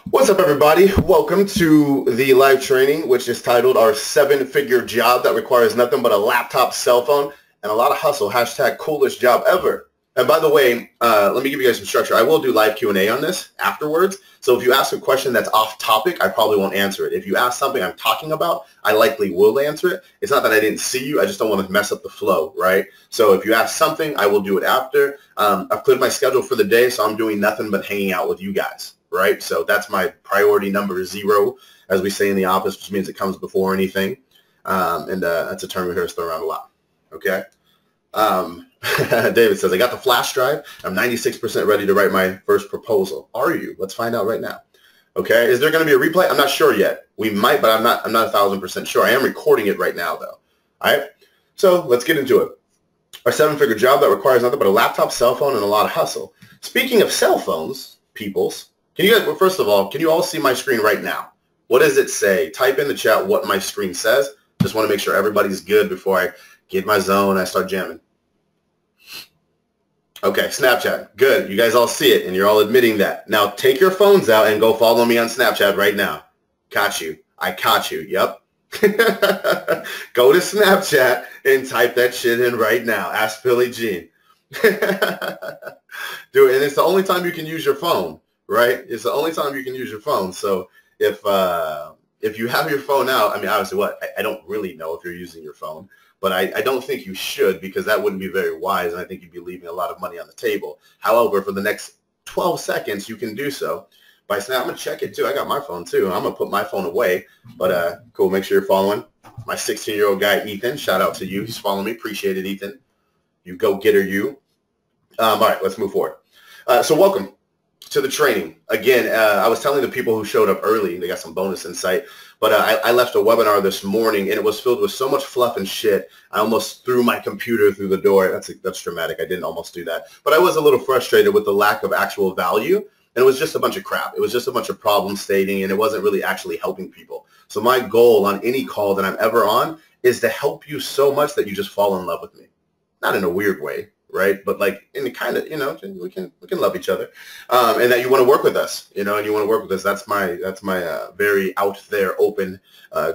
What's up, everybody? Welcome to the live training, which is titled Our Seven-Figure Job That Requires Nothing But a Laptop, Cell Phone, and a Lot of Hustle, hashtag coolest job ever. And by the way, let me give you guys some structure. I will do live Q&A on this afterwards. So if you ask a question that's off topic, I probably won't answer it. If you ask something I'm talking about, I likely will answer it. It's not that I didn't see you. I just don't want to mess up the flow, right? So if you ask something, I will do it after. I've cleared my schedule for the day, so I'm doing nothing but hanging out with you guys, right? So that's my priority number 0, as we say in the office, which means it comes before anything. That's a term we hear us throw around a lot, okay? David says, I got the flash drive. I'm 96% ready to write my first proposal. Are you? Let's find out right now. Okay. Is there going to be a replay? I'm not sure yet. We might, but I'm not 1,000% sure. I am recording it right now, though. All right. So let's get into it. Our 7-figure job that requires nothing but a laptop, cell phone, and a lot of hustle. Speaking of cell phones, peoples, can you guys, well, first of all, can you all see my screen right now? What does it say? Type in the chat what my screen says. Just want to make sure everybody's good before I get my zone. I start jamming. Okay, Snapchat. Good. You guys all see it, and you're all admitting that. Now, take your phones out and go follow me on Snapchat right now. Caught you. I caught you. Yep. Go to Snapchat and type that shit in right now. Ask Billie Jean. Do it. And it's the only time you can use your phone, right? It's the only time you can use your phone. So if you have your phone out, I mean, obviously what? I don't really know if you're using your phone. But I don't think you should, because that wouldn't be very wise, and I think you'd be leaving a lot of money on the table. However, for the next 12 seconds, you can do so by Snap. I'm going to check it, too. I got my phone, too. I'm going to put my phone away. But cool, make sure you're following. My 16-year-old guy, Ethan, shout out to you. He's following me. Appreciate it, Ethan. You go-getter, you. All right, let's move forward. So welcome to the training. Again, I was telling the people who showed up early, they got some bonus insight. But I left a webinar this morning, and it was filled with so much fluff and shit. I almost threw my computer through the door. That's dramatic. I didn't almost do that. But I was a little frustrated with the lack of actual value, and it was just a bunch of crap. It was just a bunch of problem stating, and it wasn't really actually helping people. So my goal on any call that I'm ever on is to help you so much that you just fall in love with me. Not in a weird way, right? But like in the kind of, we can love each other, and that you want to work with us, and you want to work with us. That's my very out there open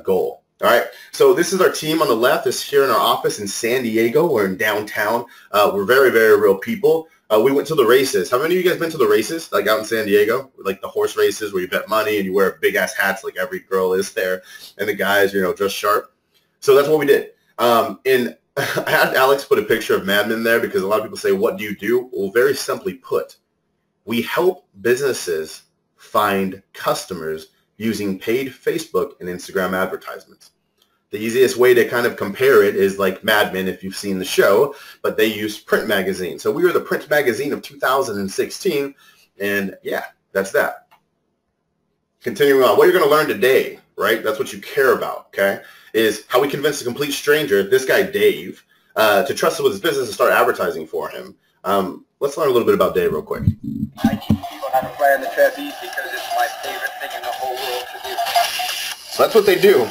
goal. All right. So this is our team on the left. Is here in our office in San Diego. We're in downtown. We're very, very real people. We went to the races. How many of you guys been to the races, like out in San Diego, like the horse races where you bet money and you wear big ass hats like every girl is there, and the guys, dressed sharp? So that's what we did. I had Alex put a picture of Mad Men there because a lot of people say, what do you do? Well, very simply put, we help businesses find customers using paid Facebook and Instagram advertisements. The easiest way to kind of compare it is like Mad Men, if you've seen the show, but they use print magazine. So we were the print magazine of 2016, and yeah, that's that. Continuing on, what you're going to learn today, right? That's what you care about, okay? Is how we convince a complete stranger, this guy Dave, to trust us with his business and start advertising for him. Let's learn a little bit about Dave real quick. I teach people how to play on the trapeze because it's my favorite thing in the whole world to do. So that's what they do.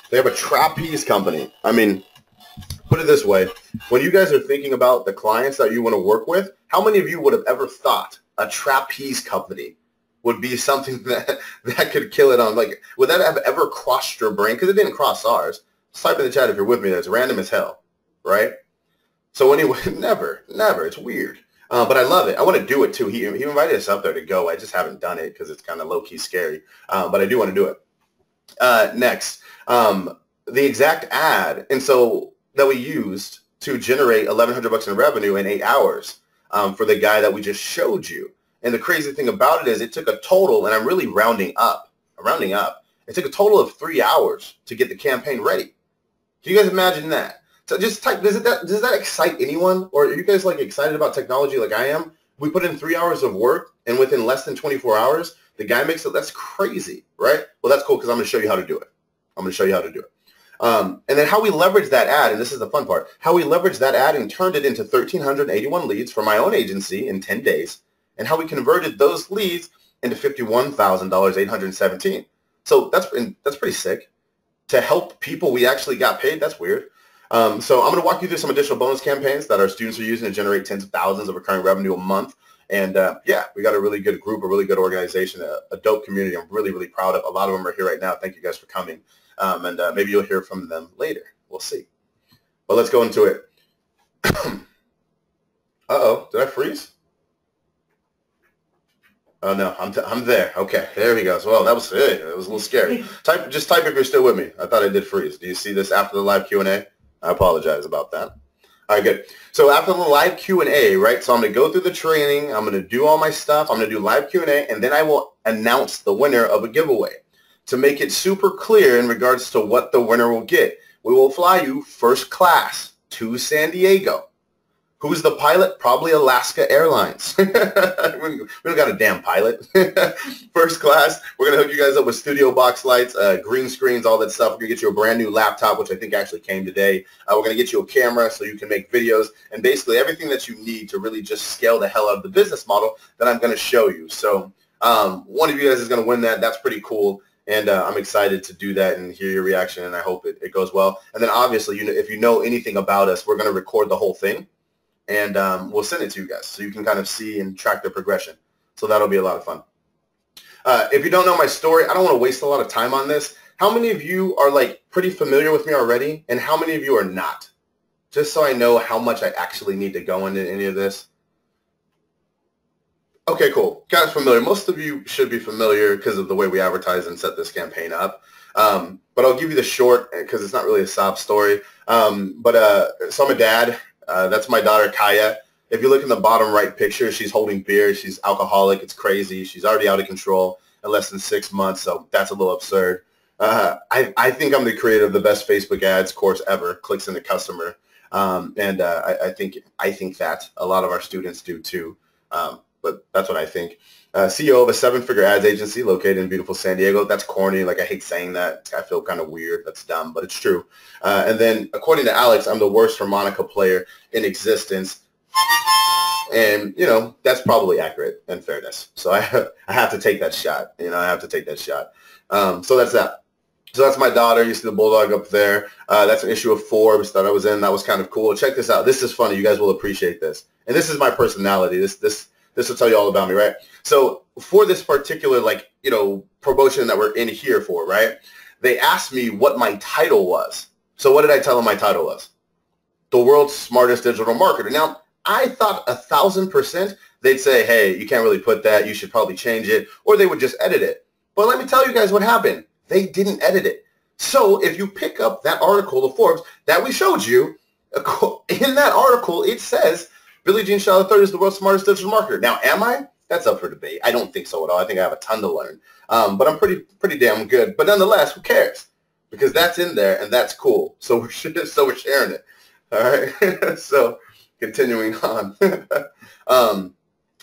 They have a trapeze company. I mean, put it this way. When you guys are thinking about the clients that you want to work with, how many of you would have ever thought a trapeze company would be something that could kill it on? Like, would that have ever crossed your brain? Because it didn't cross ours. Just type in the chat if you're with me. That's random as hell, right? So anyway, never. It's weird. But I love it. I want to do it too. He invited us up there to go. I just haven't done it because it's kind of low-key scary. But I do want to do it. Next, the exact ad, and so that we used to generate $1,100 in revenue in 8 hours for the guy that we just showed you. And the crazy thing about it is it took a total, and I'm really rounding up. It took a total of 3 hours to get the campaign ready. Can you guys imagine that? So just type, does that excite anyone? Or are you guys like excited about technology like I am? We put in 3 hours of work, and within less than 24 hours, the guy makes it. That's crazy, right? Well, that's cool because I'm going to show you how to do it. And then how we leverage that ad, and this is the fun part, how we leveraged that ad and turned it into 1,381 leads for my own agency in 10 days, and how we converted those leads into $51,817. So that's pretty sick. To help people we actually got paid, that's weird. So I'm going to walk you through some additional bonus campaigns that our students are using to generate tens of thousands of recurring revenue a month. And yeah, we got a really good group, a really good organization, a dope community. I'm really, really proud of. A lot of them are here right now. Thank you guys for coming. And maybe you'll hear from them later. We'll see. But let's go into it. Uh-oh, did I freeze? Oh no, I'm there. Okay, there we go. So, well, that was it. It was a little scary. Just type if you're still with me. I thought I did freeze. Do you see this after the live Q&A? I apologize about that. All right, good. So after the live Q&A, right? So I'm going to go through the training. I'm going to do all my stuff. I'm going to do live Q&A, and then I will announce the winner of a giveaway. To make it super clear in regards to what the winner will get, we will fly you first class to San Diego. Who's the pilot? Probably Alaska Airlines. We don't got a damn pilot. First class, we're going to hook you guys up with studio box lights, green screens, all that stuff. We're going to get you a brand new laptop, which I think actually came today. We're going to get you a camera so you can make videos and basically everything that you need to really just scale the hell out of the business model that I'm going to show you. So one of you guys is going to win that. That's pretty cool. And I'm excited to do that and hear your reaction, and I hope it goes well. And then obviously, if you know anything about us, we're going to record the whole thing. And we'll send it to you guys so you can kind of see and track the progression. So that'll be a lot of fun. If you don't know my story, I don't want to waste a lot of time on this. How many of you are like pretty familiar with me already? And how many of you are not? Just so I know how much I actually need to go into any of this. Okay, cool. Guys, familiar. Most of you should be familiar because of the way we advertise and set this campaign up. But I'll give you the short because it's not really a sob story. So I'm a dad. That's my daughter, Kaya. If you look in the bottom right picture, she's holding beer. She's alcoholic. It's crazy. She's already out of control in less than 6 months, so that's a little absurd. I think I'm the creator of the best Facebook ads course ever, Clicks into Customer. I think that a lot of our students do too, but that's what I think. CEO of a 7-figure ads agency located in beautiful San Diego. That's corny. Like, I hate saying that. I feel kind of weird. That's dumb, but it's true. And then, according to Alex, I'm the worst harmonica player in existence. And, that's probably accurate in fairness. So I have to take that shot. I have to take that shot. So that's that. So that's my daughter. You see the bulldog up there. That's an issue of Forbes that I was in. That was kind of cool. Check this out. This is funny. You guys will appreciate this. And this is my personality. This will tell you all about me, right? So for this particular, promotion that we're in here for, right, they asked me what my title was. So what did I tell them my title was? The world's smartest digital marketer. Now, I thought 1,000% they'd say, hey, you can't really put that. You should probably change it. Or they would just edit it. But let me tell you guys what happened. They didn't edit it. So if you pick up that article of Forbes that we showed you, in that article, it says, Billie Jean Shaw III is the world's smartest digital marketer. Now, am I? That's up for debate. I don't think so at all. I think I have a ton to learn. But I'm pretty damn good. But nonetheless, who cares? Because that's in there, and that's cool. So we're sharing it. All right? So continuing on.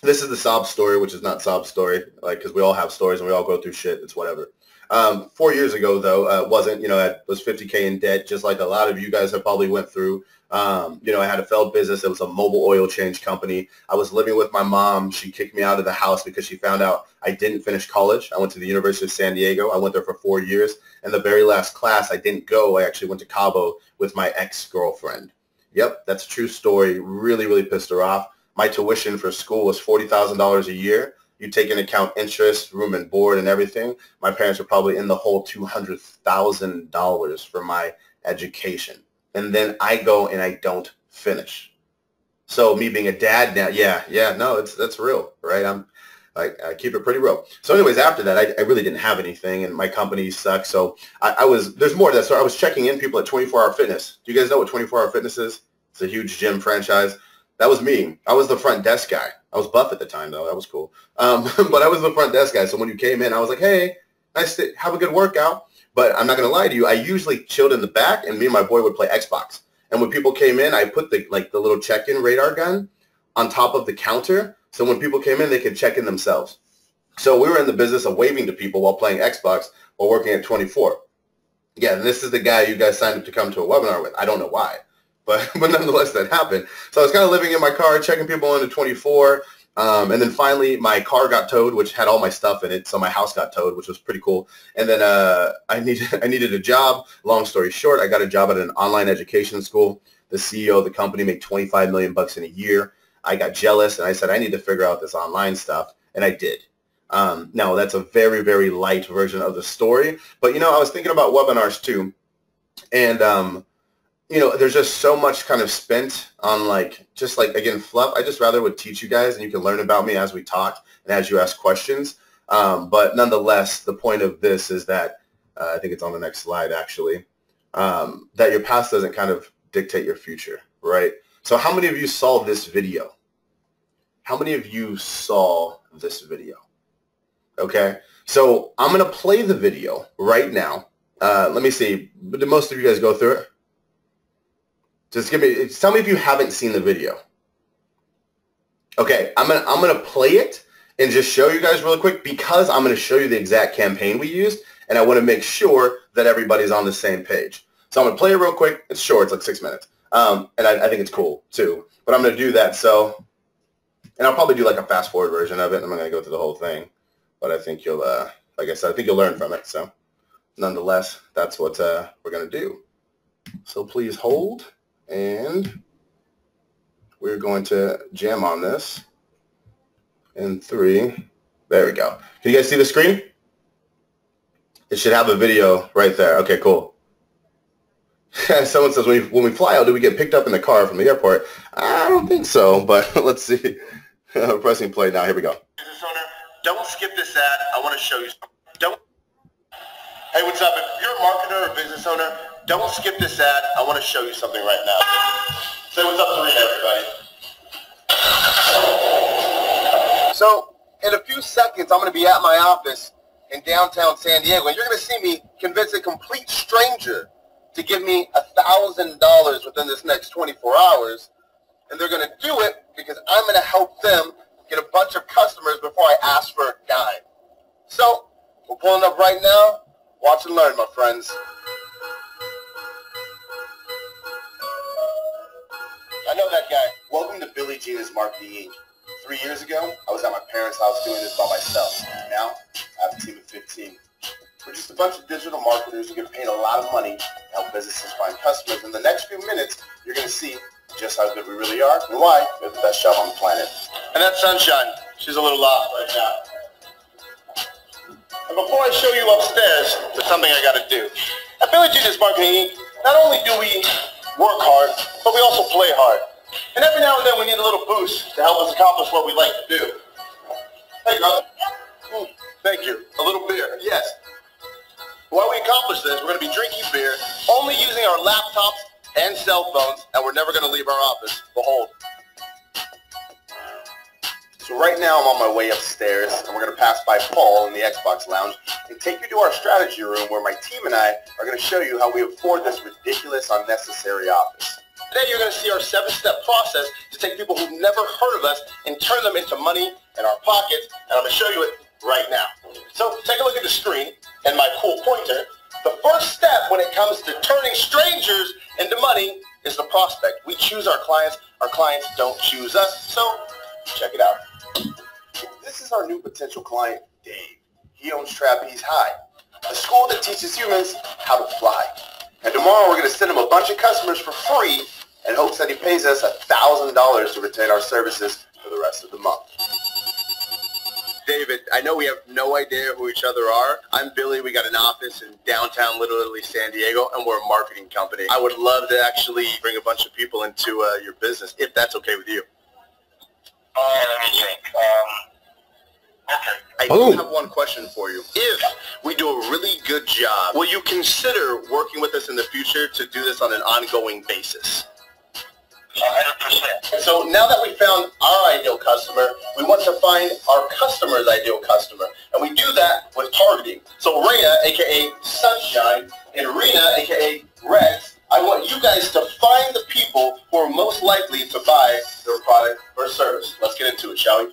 This is the sob story, which is not sob story, because we all have stories and we all go through shit. It's whatever. 4 years ago, though, it wasn't, I was $50K in debt, just like a lot of you guys have probably went through. I had a failed business. It was a mobile oil change company. I was living with my mom. She kicked me out of the house because she found out I didn't finish college. I went to the University of San Diego. I went there for 4 years. And the very last class, I didn't go. I actually went to Cabo with my ex-girlfriend. Yep, that's a true story. Really, really pissed her off. My tuition for school was $40,000 a year. You take into account interest, room and board, and everything. My parents were probably in the whole $200,000 for my education. And then I go and I don't finish. So me being a dad now, that's real, right? I keep it pretty real. So anyways, after that, I really didn't have anything, and my company sucked. So there's more to that. So I was checking in people at 24 Hour Fitness. Do you guys know what 24 Hour Fitness is? It's a huge gym franchise. That was me. I was the front desk guy. I was buff at the time, though. That was cool. But I was the front desk guy. So when you came in, I was like, hey, nice to have a good workout. But I'm not going to lie to you. I usually chilled in the back, and me and my boy would play Xbox. And when people came in, I put the little check-in radar gun on top of the counter. So when people came in, they could check in themselves. So we were in the business of waving to people while playing Xbox while working at 24. Yeah, and this is the guy you guys signed up to come to a webinar with. I don't know why. But nonetheless, that happened. So I was kind of living in my car, checking people into 24. And then finally, my car got towed, which had all my stuff in it. So my house got towed, which was pretty cool. And then I needed a job. Long story short, I got a job at an online education school. The CEO of the company made $25 million in a year. I got jealous and I said, I need to figure out this online stuff. And I did. Now, that's a very, very light version of the story. But, you know, I was thinking about webinars too. And, you know, there's just so much kind of spent on just again, fluff. I just rather would teach you guys and you can learn about me as we talk and as you ask questions. But nonetheless, the point of this is that, I think it's on the next slide actually, that your past doesn't kind of dictate your future, right? So how many of you saw this video? How many of you saw this video? Okay, so I'm going to play the video right now. Let me see. Did most of you guys go through it? Just tell me if you haven't seen the video. Okay, I'm gonna play it and just show you guys really quick because I'm gonna show you the exact campaign we used, and I want to make sure that everybody's on the same page. So I'm gonna play it real quick. It's short. It's like 6 minutes, and I think it's cool too. But I'm gonna do that. So, and I'll probably do like a fast forward version of it. I'm not gonna go through the whole thing, but I think you'll, like I said, I think you'll learn from it. So, nonetheless, that's what we're gonna do. So please hold. And we're going to jam on this in 3. There we go. Can you guys see the screen? It should have a video right there. Okay, cool. Someone says, when we fly out, do we get picked up in the car from the airport? I don't think so, but let's see. Pressing play now. Here we go. Business owner, don't skip this ad. I want to show you something. Hey, what's up? If you're a marketer or business owner, don't skip this ad. I want to show you something right now. Say what's up to Rena, everybody. So, in a few seconds, I'm going to be at my office in downtown San Diego, and you're going to see me convince a complete stranger to give me $1,000 within this next 24 hours. And they're going to do it because I'm going to help them get a bunch of customers before I ask for a dime. So, we're pulling up right now. Watch and learn, my friends. I know that guy. Welcome to Billy Gina's Marketing Inc. 3 years ago, I was at my parents' house doing this by myself. Now, I have a team of 15. We're just a bunch of digital marketers who get paid a lot of money to help businesses find customers. In the next few minutes, you're going to see just how good we really are and why we're the best job on the planet. And that's Sunshine. She's a little off right now. And before I show you upstairs, there's something I got to do. At Billy Gina's Marketing Inc., not only do we work hard, but we also play hard. And every now and then we need a little boost to help us accomplish what we like to do. Hey, brother. Thank you. A little beer. Yes. While we accomplish this, we're going to be drinking beer, only using our laptops and cell phones, and we're never going to leave our office. Behold. So right now I'm on my way upstairs, and we're going to pass by Paul in the Xbox Lounge and take you to our strategy room where my team and I are going to show you how we afford this ridiculous, unnecessary office. Today you're going to see our 7-step process to take people who've never heard of us and turn them into money in our pockets, and I'm going to show you it right now. So take a look at the screen and my cool pointer. The first step when it comes to turning strangers into money is the prospect. We choose our clients don't choose us, so check it out. This is our new potential client, Dave. He owns Trapeze High, a school that teaches humans how to fly. And tomorrow we're going to send him a bunch of customers for free in hopes that he pays us $1,000 to retain our services for the rest of the month. David, I know we have no idea who each other are. I'm Billy. We got an office in downtown Little Italy, San Diego, and we're a marketing company. I would love to actually bring a bunch of people into your business, if that's okay with you. Let me think. Okay. I do have one question for you. If we do a really good job, will you consider working with us in the future to do this on an ongoing basis? 100%. So now that we found our ideal customer, we want to find our customer's ideal customer. And we do that with targeting. So Rena, a.k.a. Sunshine, and Rena, a.k.a. Rex, I want you guys to find the people who are most likely to buy their product or service. Let's get into it, shall we?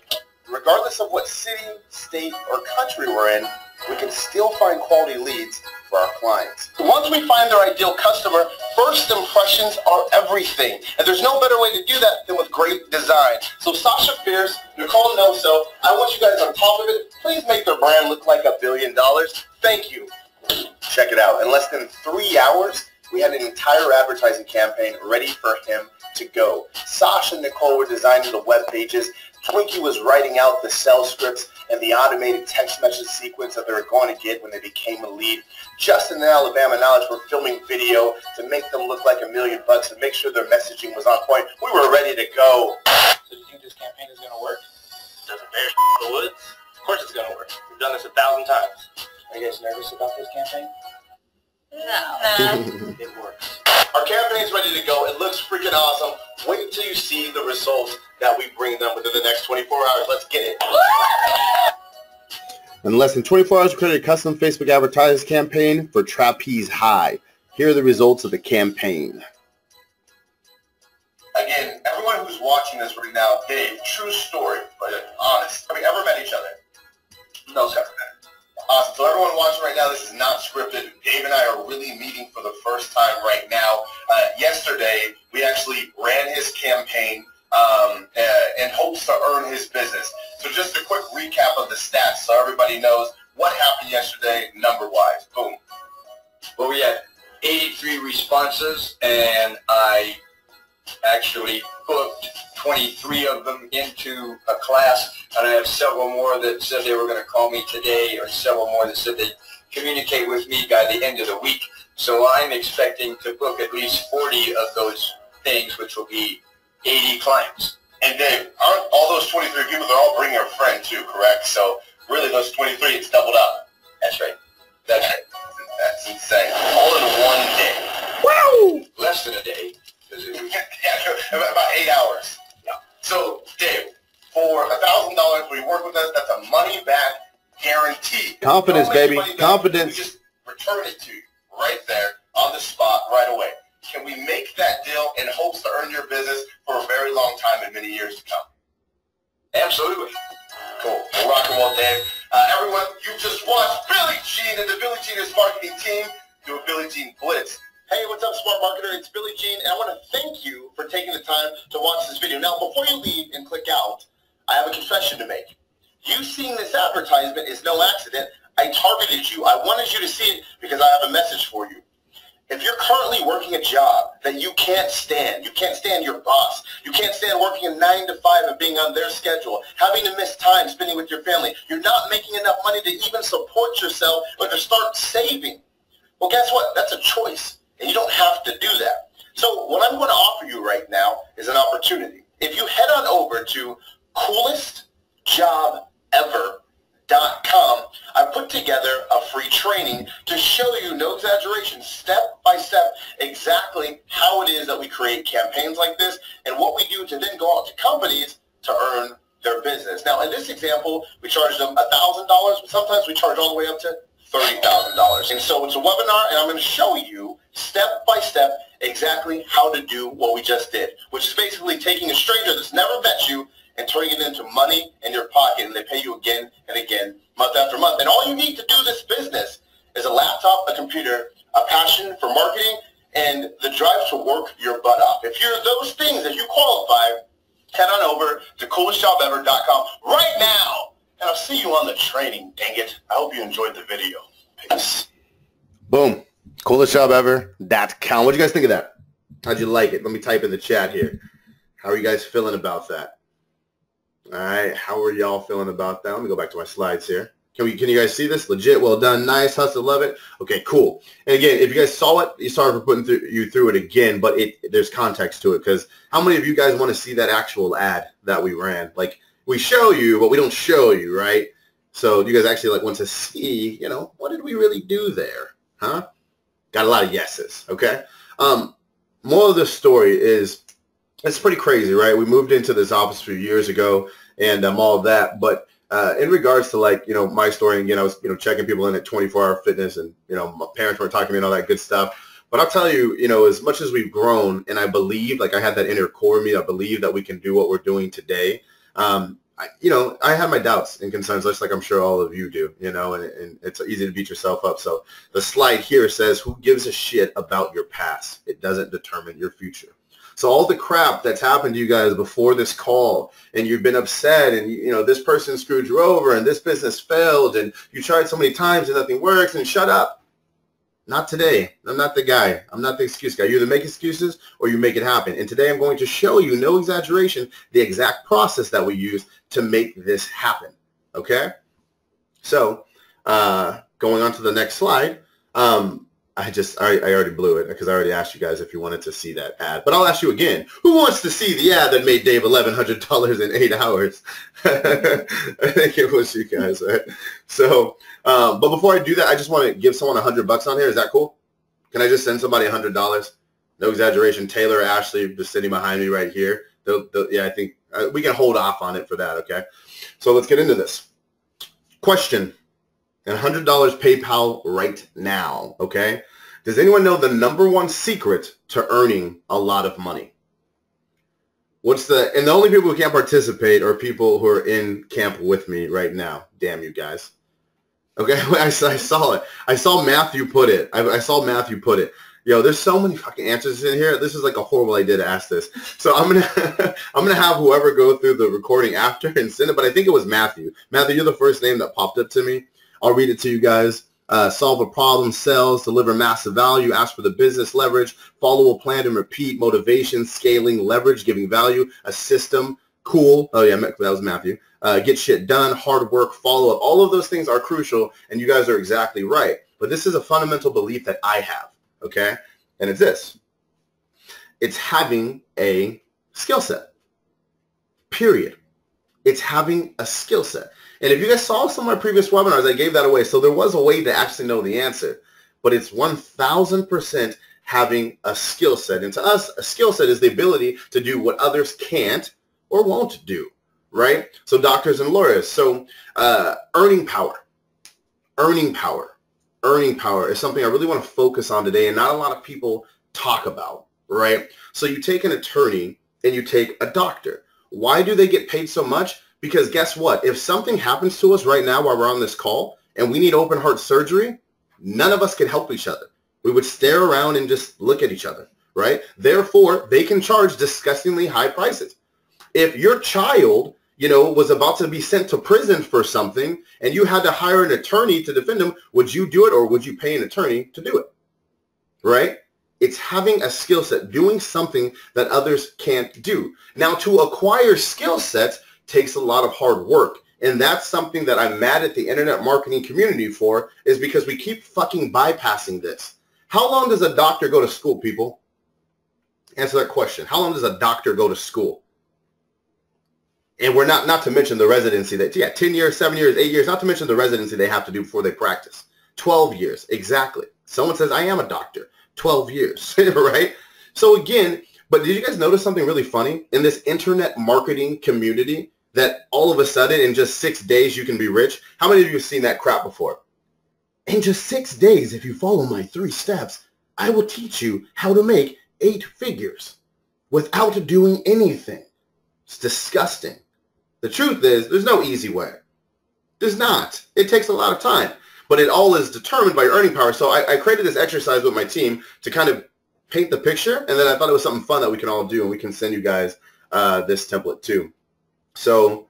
Regardless of what city, state, or country we're in, we can still find quality leads for our clients. Once we find their ideal customer, first impressions are everything. And there's no better way to do that than with great design. So Sasha Fierce, Nicole Nelso, I want you guys on top of it. Please make their brand look like $1 billion. Thank you. Check it out. In less than 3 hours, we had an entire advertising campaign ready for him to go. Sasha and Nicole were designing the web pages. Twinkie was writing out the sales scripts and the automated text message sequence that they were going to get when they became a lead. Justin and Alabama Knowledge were filming video to make them look like $1 million and make sure their messaging was on point. We were ready to go. So do you think this campaign is going to work? Doesn't bear the woods? Of course it's going to work. We've done this 1,000 times. Are you guys nervous about this campaign? No. It works. Our campaign's ready to go. It looks freaking awesome. Wait until you see the results that we bring them within the next 24 hours. Let's get it. In less than 24 hours, we created a custom Facebook advertising campaign for Trapeze High. Here are the results of the campaign. Again, everyone who's watching this right now, Dave, true story, but honest. Have we ever met each other? No, sir. Awesome. So everyone watching right now, this is not scripted. Dave and I are really meeting for the first time right now. Yesterday, we actually ran his campaign in hopes to earn his business. So just a quick recap of the stats so everybody knows what happened yesterday number-wise. Boom. Well, we had 83 responses, and I actually booked 23 of them into a class, and I have several more that said they were going to call me today, or several more that said they'd communicate with me by the end of the week. So I'm expecting to book at least 40 of those things, which will be 80 clients. And Dave, aren't all those 23 people, they're all bringing a friend too, correct? So really those 23, it's doubled up. That's right. That's right. That's insane. All in one day. Wow! Less than a day. Yeah, about 8 hours. Yeah. So, Dave, for $1,000 when you work with us, that's a money-back guarantee. Confidence, Don't make baby. your money back. Confidence. We just return it to you right there on the spot right away. Can we make that deal in hopes to earn your business for a very long time and many years to come? Absolutely. Cool. Well, rock and roll, Dave. Everyone, you just watched Billy Jean and the Billy Jeaners marketing team do a Billy Jean Blitz. Hey, what's up, Smart Marketer? It's Billy Jean, and I want to thank you for taking the time to watch this video. Now, before you leave and click out, I have a confession to make. You seeing this advertisement is no accident. I targeted you. I wanted you to see it because I have a message for you. If you're currently working a job that you can't stand your boss, you can't stand working a 9 to 5 and being on their schedule, having to miss time spending with your family, you're not making enough money to even support yourself or to start saving. Well, guess what? That's a choice, and you don't have to do that. So what I'm going to offer you right now is an opportunity. If you head on over to coolestjobever.com, I put together a free training to show you, no exaggeration, step by step, exactly how it is that we create campaigns like this and what we do to then go out to companies to earn their business. Now, in this example, we charge them $1,000, but sometimes we charge all the way up to $30,000. And so it's a webinar, and I'm going to show you step by step exactly how to do what we just did, which is basically taking a stranger that's never met you and turning it into money in your pocket, and they pay you again and again, month after month. And all you need to do this business is a laptop, a computer, a passion for marketing, and the drive to work your butt off. If you're those things, if you qualify, head on over to coolestjobever.com right now. And I'll see you on the training, dang it. I hope you enjoyed the video. Peace. Boom. Coolestjobever.com. What'd you guys think of that? How'd you like it? Let me type in the chat here. How are you guys feeling about that? All right. How are y'all feeling about that? Let me go back to my slides here. Can you guys see this? Legit. Well done. Nice. Hustle. Love it. Okay, cool. And again, if you guys saw it, sorry for putting you through it again, but there's context to it, because how many of you guys want to see that actual ad that we ran? Like, we show you, but we don't show you, right? So you guys actually want to see, what did we really do there? Huh? Got a lot of yeses, okay? More of the story is, it's pretty crazy, right? We moved into this office a few years ago and all of that, but in regards to my story, and again, I was, checking people in at 24-hour fitness, and, my parents were talking to me and all that good stuff. But I'll tell you, as much as we've grown, and I believe, I had that inner core of me, I believe that we can do what we're doing today. I have my doubts and concerns, just like I'm sure all of you do, and it's easy to beat yourself up. So the slide here says, who gives a shit about your past? It doesn't determine your future. So all the crap that's happened to you guys before this call, and you've been upset, and, this person screwed you over, and this business failed, and you tried so many times and nothing works, and shut up. Not today. I'm not the guy. I'm not the excuse guy. You either make excuses or you make it happen. And today I'm going to show you, no exaggeration, the exact process that we use to make this happen. Okay? So, going on to the next slide. I already blew it because I already asked you guys if you wanted to see that ad. But I'll ask you again. Who wants to see the ad that made Dave $1,100 in 8 hours? I think it was you guys, right? So, but before I do that, I just want to give someone $100 on here. Is that cool? Can I just send somebody $100? No exaggeration. Taylor or Ashley just sitting behind me right here. Yeah, I think we can hold off on it for that, okay? So let's get into this. Question. And $100 PayPal right now, okay? Does anyone know the #1 secret to earning a lot of money? And the only people who can't participate are people who are in camp with me right now. Damn you guys. Okay, I saw it. I saw Matthew put it. I saw Matthew put it. Yo, there's so many fucking answers in here. This is like a horrible idea to ask this. So I'm gonna have whoever go through the recording after and send it, but I think it was Matthew. Matthew, you're the first name that popped up to me. I'll read it to you guys. Solve a problem, sales, deliver massive value, ask for the business leverage, follow a plan and repeat, motivation, scaling, leverage, giving value, a system, cool. Oh yeah, that was Matthew. Get shit done, hard work, follow up. All of those things are crucial, and you guys are exactly right. But this is a fundamental belief that I have, okay? And it's this. It's having a skill set, period. It's having a skill set. And if you guys saw some of my previous webinars, I gave that away. So there was a way to actually know the answer. But it's 1,000% having a skill set. And to us, a skill set is the ability to do what others can't or won't do, right? So doctors and lawyers. So earning power. Earning power. Earning power is something I really want to focus on today, and not a lot of people talk about, right? So you take an attorney and you take a doctor. Why do they get paid so much? Because guess what? If something happens to us right now while we're on this call and we need open heart surgery, none of us can help each other. We would stare around and just look at each other, right? Therefore, they can charge disgustingly high prices. If your child, was about to be sent to prison for something and you had to hire an attorney to defend him, would you do it, or would you pay an attorney to do it, right? It's having a skill set, doing something that others can't do. Now, to acquire skill sets takes a lot of hard work. And that's something that I'm mad at the internet marketing community for, is because we keep fucking bypassing this. How long does a doctor go to school, people? Answer that question. How long does a doctor go to school? And we're not to mention the residency 10 years, 7 years, 8 years, not to mention the residency they have to do before they practice. 12 years, exactly. Someone says, I am a doctor. 12 years, right? So again, but did you guys notice something really funny in this internet marketing community, that all of a sudden in just 6 days you can be rich? How many of you have seen that crap before? In just 6 days, if you follow my 3 steps, I will teach you how to make 8 figures without doing anything. It's disgusting. The truth is, there's no easy way. There's not. It takes a lot of time, but it all is determined by earning power. So I created this exercise with my team to kind of paint the picture, and then I thought it was something fun that we can all do, and we can send you guys this template too. So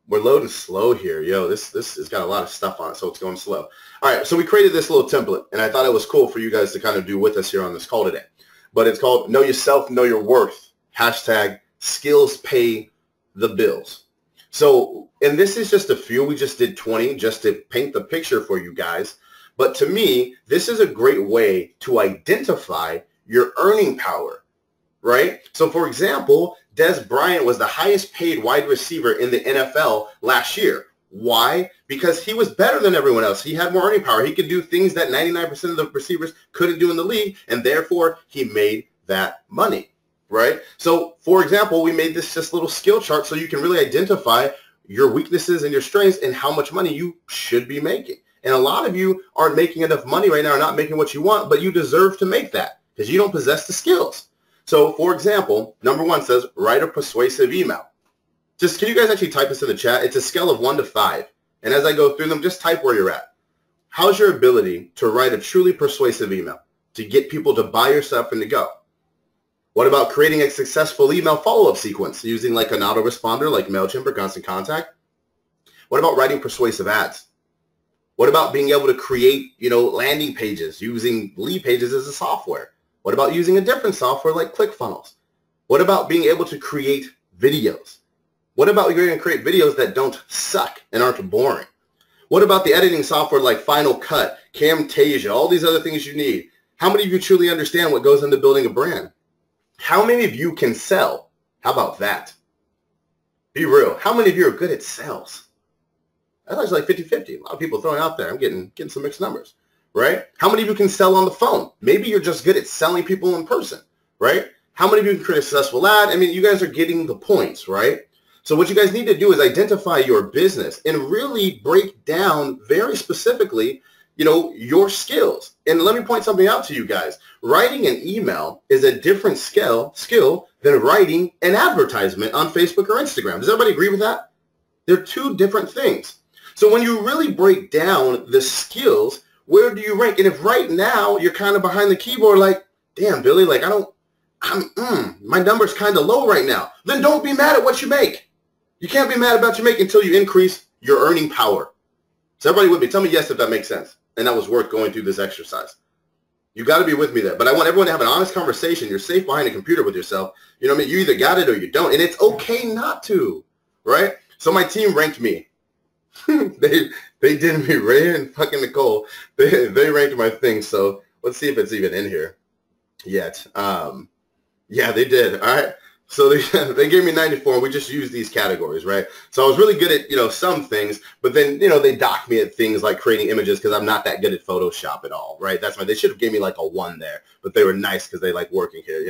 we're loading slow here. Yo, this has got a lot of stuff on it, so it's going slow. All right, so we created this little template, and I thought it was cool for you guys to kind of do with us here on this call today. But it's called Know Yourself, Know Your Worth, #skills pay the bills. So, and this is just a few. We just did 20 just to paint the picture for you guys. But to me, this is a great way to identify your earning power, right? So, for example, Dez Bryant was the highest paid wide receiver in the NFL last year. Why? Because he was better than everyone else. He had more earning power. He could do things that 99% of the receivers couldn't do in the league, and therefore he made that money, right? So, for example, we made this just little skill chart so you can really identify your weaknesses and your strengths and how much money you should be making. And a lot of you aren't making enough money right now, or not making what you want, but you deserve to make that because you don't possess the skills. So, for example, #1 says, write a persuasive email. Just, can you guys actually type this in the chat? It's a scale of 1 to 5. And as I go through them, just type where you're at. How's your ability to write a truly persuasive email to get people to buy your stuff and to go? What about creating a successful email follow-up sequence using like an autoresponder like MailChimp or Constant Contact? What about writing persuasive ads? What about being able to create, landing pages using Lead Pages as a software? What about using a different software like ClickFunnels? What about being able to create videos? What about you're going to create videos that don't suck and aren't boring? What about the editing software like Final Cut, Camtasia, all these other things you need? How many of you truly understand what goes into building a brand? How many of you can sell? How about that? Be real. How many of you are good at sales? That's actually like 50-50. A lot of people throwing out there. I'm getting some mixed numbers, right? How many of you can sell on the phone? Maybe you're just good at selling people in person, right? How many of you can create a successful ad? I mean, you guys are getting the points, right? So what you guys need to do is identify your business and really break down very specifically, your skills. And let me point something out to you guys. Writing an email is a different skill than writing an advertisement on Facebook or Instagram. Does everybody agree with that? They're two different things. So when you really break down the skills, where do you rank? And if right now you're kind of behind the keyboard like, damn, Billy, like my number's kind of low right now, then don't be mad at what you make. You can't be mad about what you make until you increase your earning power. So everybody with me, tell me yes if that makes sense. And that was worth going through this exercise. You got to be with me there. But I want everyone to have an honest conversation. You're safe behind a computer with yourself. You know what I mean? You either got it or you don't. And it's okay not to, right? So my team ranked me. they did me. Ray and fucking Nicole. They ranked my thing. So let's see if it's even in here yet. Yeah, they did. All right. So they gave me 94, and we just used these categories, right? So I was really good at, some things, but then, they docked me at things like creating images because I'm not that good at Photoshop at all, right? That's why they should have gave me like a 1 there, but they were nice because they like working here,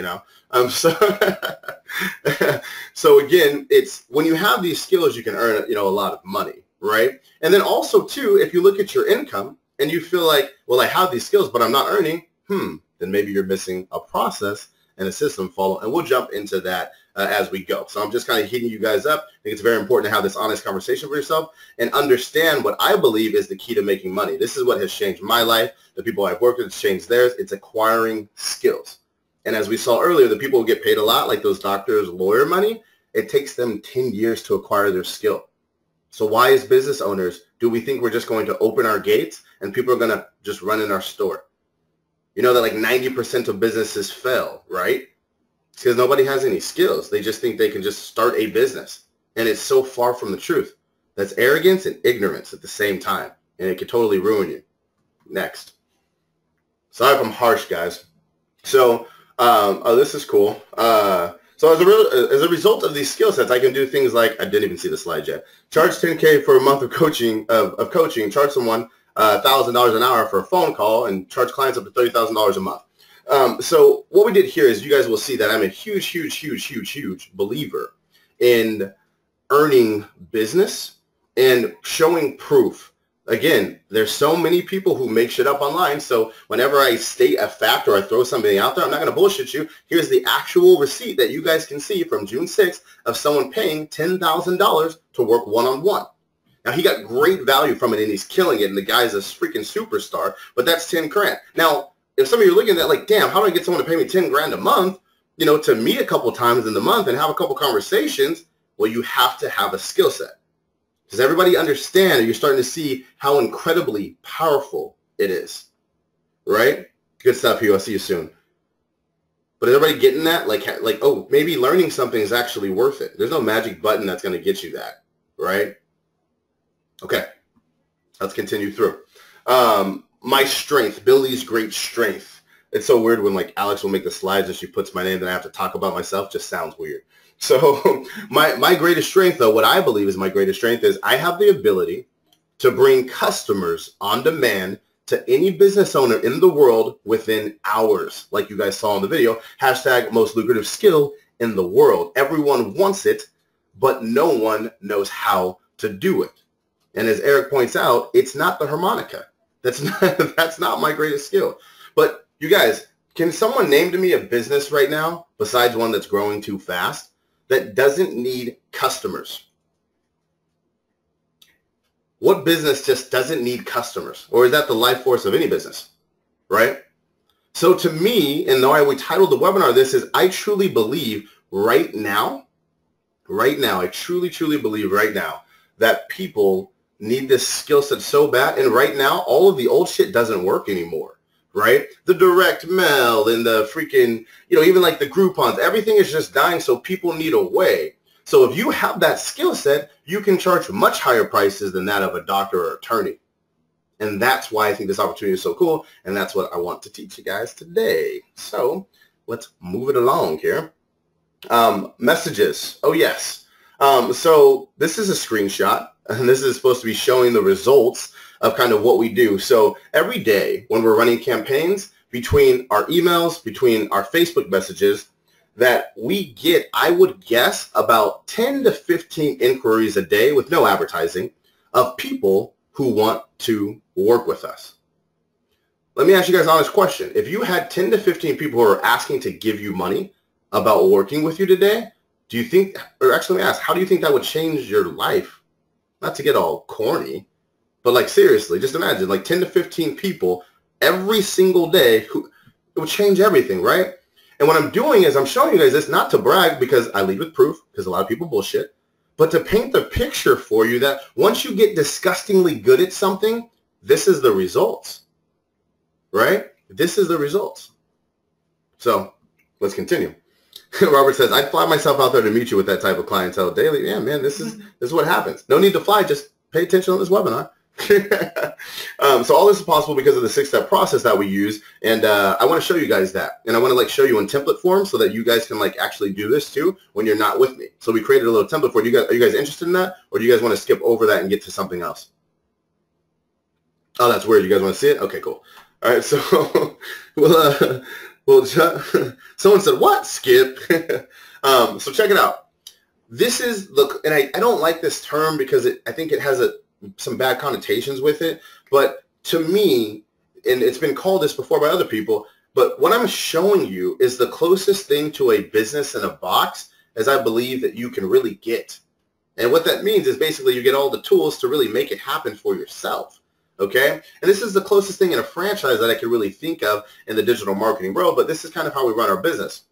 So again, it's when you have these skills, you can earn, a lot of money, right? And then also too, if you look at your income and you feel like, well, I have these skills, but I'm not earning, then maybe you're missing a process and a system follow, and we'll jump into that as we go. So I'm just kind of heating you guys up. I think it's very important to have this honest conversation with yourself and understand what I believe is the key to making money. This is what has changed my life. The people I've worked with, it's changed theirs. It's acquiring skills. And as we saw earlier, the people who get paid a lot, like those doctors, lawyer money, it takes them 10 years to acquire their skill. So why as business owners do we think we're just going to open our gates and people are going to just run in our store? You know that like 90% of businesses fail, right? It's because nobody has any skills. They just think they can just start a business. And it's so far from the truth. That's arrogance and ignorance at the same time. And it could totally ruin you. Next. Sorry if I'm harsh, guys. So, this is cool. So as a result of these skill sets, I can do things like, I didn't even see the slide yet. Charge $10K for a month of coaching, charge someone $1,000 an hour for a phone call, and charge clients up to $30,000 a month. So what we did here is you guys will see that I'm a huge believer in earning business and showing proof. Again, there's so many people who make shit up online. So whenever I state a fact or I throw something out there, I'm not going to bullshit you. Here's the actual receipt that you guys can see from June 6th of someone paying $10,000 to work one-on-one. Now, he got great value from it, and he's killing it, and the guy's a freaking superstar, but that's 10 grand. Now, if some of you are looking at that like, damn, how do I get someone to pay me 10 grand a month, to meet a couple times in the month and have a couple conversations? Well, you have to have a skill set. Does everybody understand? Or you're starting to see how incredibly powerful it is, right? Good stuff, Hugh. I'll see you soon. But is everybody getting that? Like, oh, maybe learning something is actually worth it. There's no magic button that's going to get you that, right? Okay, let's continue through. My strength, Billy's great strength. It's so weird when like Alex will make the slides and she puts my name, then I have to talk about myself. Just sounds weird. So my greatest strength, though, what I believe is my greatest strength is I have the ability to bring customers on demand to any business owner in the world within hours, like you guys saw in the video. Hashtag most lucrative skill in the world. Everyone wants it, but no one knows how to do it. And as Eric points out, it's not the harmonica. That's not my greatest skill. But you guys, can someone name to me a business right now, besides one that's growing too fast, that doesn't need customers? What business just doesn't need customers? Or is that the life force of any business, right? So to me, and though we titled the webinar, this is, I truly believe right now, I truly believe right now that people need this skill set so bad. And right now, all of the old shit doesn't work anymore, right? The direct mail and the freaking, even like the Groupons, everything is just dying. So people need a way. So if you have that skill set, you can charge much higher prices than that of a doctor or attorney. And that's why I think this opportunity is so cool. And that's what I want to teach you guys today. So let's move it along here. Messages. Oh, yes. So this is a screenshot, and this is supposed to be showing the results of kind of what we do. So every day when we're running campaigns, between our emails, between our Facebook messages, that we get, I would guess, about 10 to 15 inquiries a day with no advertising of people who want to work with us. Let me ask you guys an honest question. If you had 10 to 15 people who are asking to give you money about working with you today, do you think, or actually let me ask, how do you think that would change your life? Not to get all corny, but like seriously, just imagine like 10 to 15 people every single day who, it would change everything, right? And what I'm doing is I'm showing you guys this not to brag because I lead with proof, because a lot of people bullshit, but to paint the picture for you that once you get disgustingly good at something, this is the results, right? This is the results. So let's continue. Robert says, I'd fly myself out there to meet you with that type of clientele daily. Yeah, man, this is what happens. No need to fly. Just pay attention on this webinar. So all this is possible because of the 6-step process that we use. And I want to show you guys that. And I want to like show you in template form so that you guys can like actually do this too when you're not with me. So we created a little template for you guys. Are you guys interested in that? Or do you guys want to skip over that and get to something else? Oh, that's weird. You guys want to see it? Okay, cool. All right. So well, someone said, what? Skip. So check it out. This is, look, and I don't like this term because I think it has some bad connotations with it. But to me, and it's been called this before by other people, but what I'm showing you is the closest thing to a business in a box as I believe that you can really get. And what that means is basically you get all the tools to really make it happen for yourself. Okay, and this is the closest thing in a franchise that I can really think of in the digital marketing world, but this is kind of how we run our business.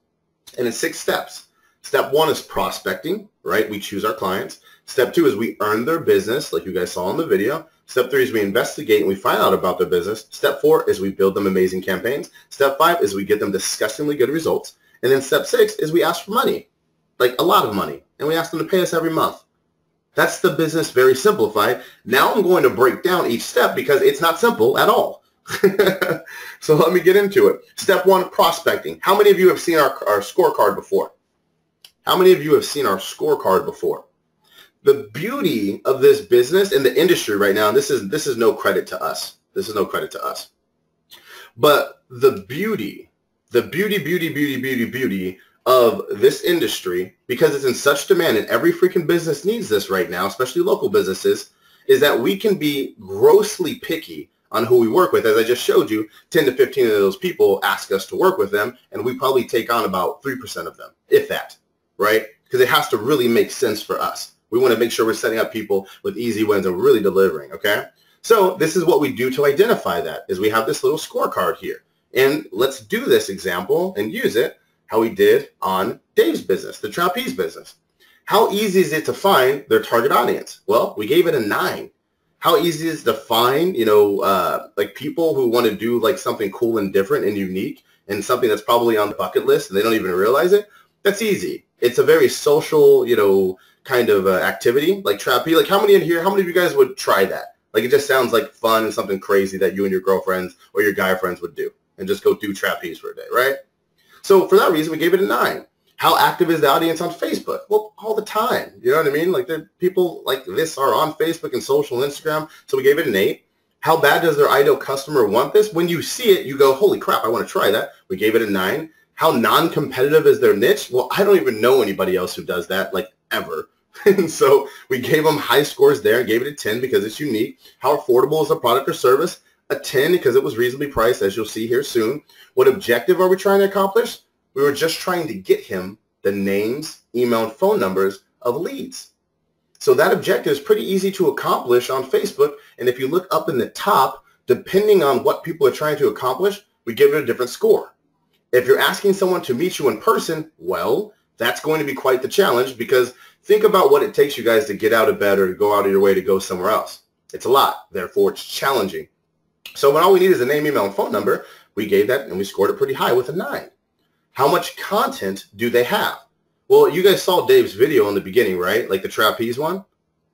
And it's 6 steps. Step 1 is prospecting, right? We choose our clients. Step 2 is we earn their business, like you guys saw in the video. Step 3 is we investigate and we find out about their business. Step 4 is we build them amazing campaigns. Step 5 is we get them disgustingly good results. And then step 6 is we ask for money, like a lot of money, and we ask them to pay us every month. That's the business very simplified. Now I'm going to break down each step because it's not simple at all. So let me get into it. Step 1, prospecting. How many of you have seen our scorecard before? How many of you have seen our scorecard before? The beauty of this business and the industry right now, and this is no credit to us. This is no credit to us. But the beauty of this industry, because it's in such demand and every freaking business needs this right now, especially local businesses, is that we can be grossly picky on who we work with. As I just showed you, 10 to 15 of those people ask us to work with them, and we probably take on about 3% of them, if that, right? Because it has to really make sense for us. We want to make sure we're setting up people with easy wins and really delivering, okay? So this is what we do to identify that, is we have this little scorecard here. And let's do this example and use it how we did on Dave's business, the trapeze business. How easy is it to find their target audience? Well, we gave it a 9. How easy is it to find, like people who want to do like something cool and different and unique and something that's probably on the bucket list and they don't even realize it? That's easy. It's a very social, kind of activity like trapeze. Like how many of you guys would try that? Like it just sounds like fun and something crazy that you and your girlfriends or your guy friends would do and just go do trapeze for a day, right? So for that reason, we gave it a 9. How active is the audience on Facebook? Well, all the time. You know what I mean? Like people like this are on Facebook and social and Instagram. So we gave it an 8. How bad does their ideal customer want this? When you see it, you go, holy crap, I want to try that. We gave it a 9. How non-competitive is their niche? Well, I don't even know anybody else who does that, like ever. And so we gave them high scores there and gave it a 10 because it's unique. How affordable is the product or service? A 10 because it was reasonably priced, as you'll see here soon. What objective are we trying to accomplish? We were just trying to get him the names, email, and phone numbers of leads. So that objective is pretty easy to accomplish on Facebook. And if you look up in the top, depending on what people are trying to accomplish, we give it a different score. If you're asking someone to meet you in person, well, that's going to be quite the challenge because think about what it takes you guys to get out of bed or to go out of your way to go somewhere else. It's a lot. Therefore, it's challenging. So when all we need is a name, email, and phone number, we gave that and we scored it pretty high with a 9. How much content do they have? Well, you guys saw Dave's video in the beginning, right? Like the trapeze one.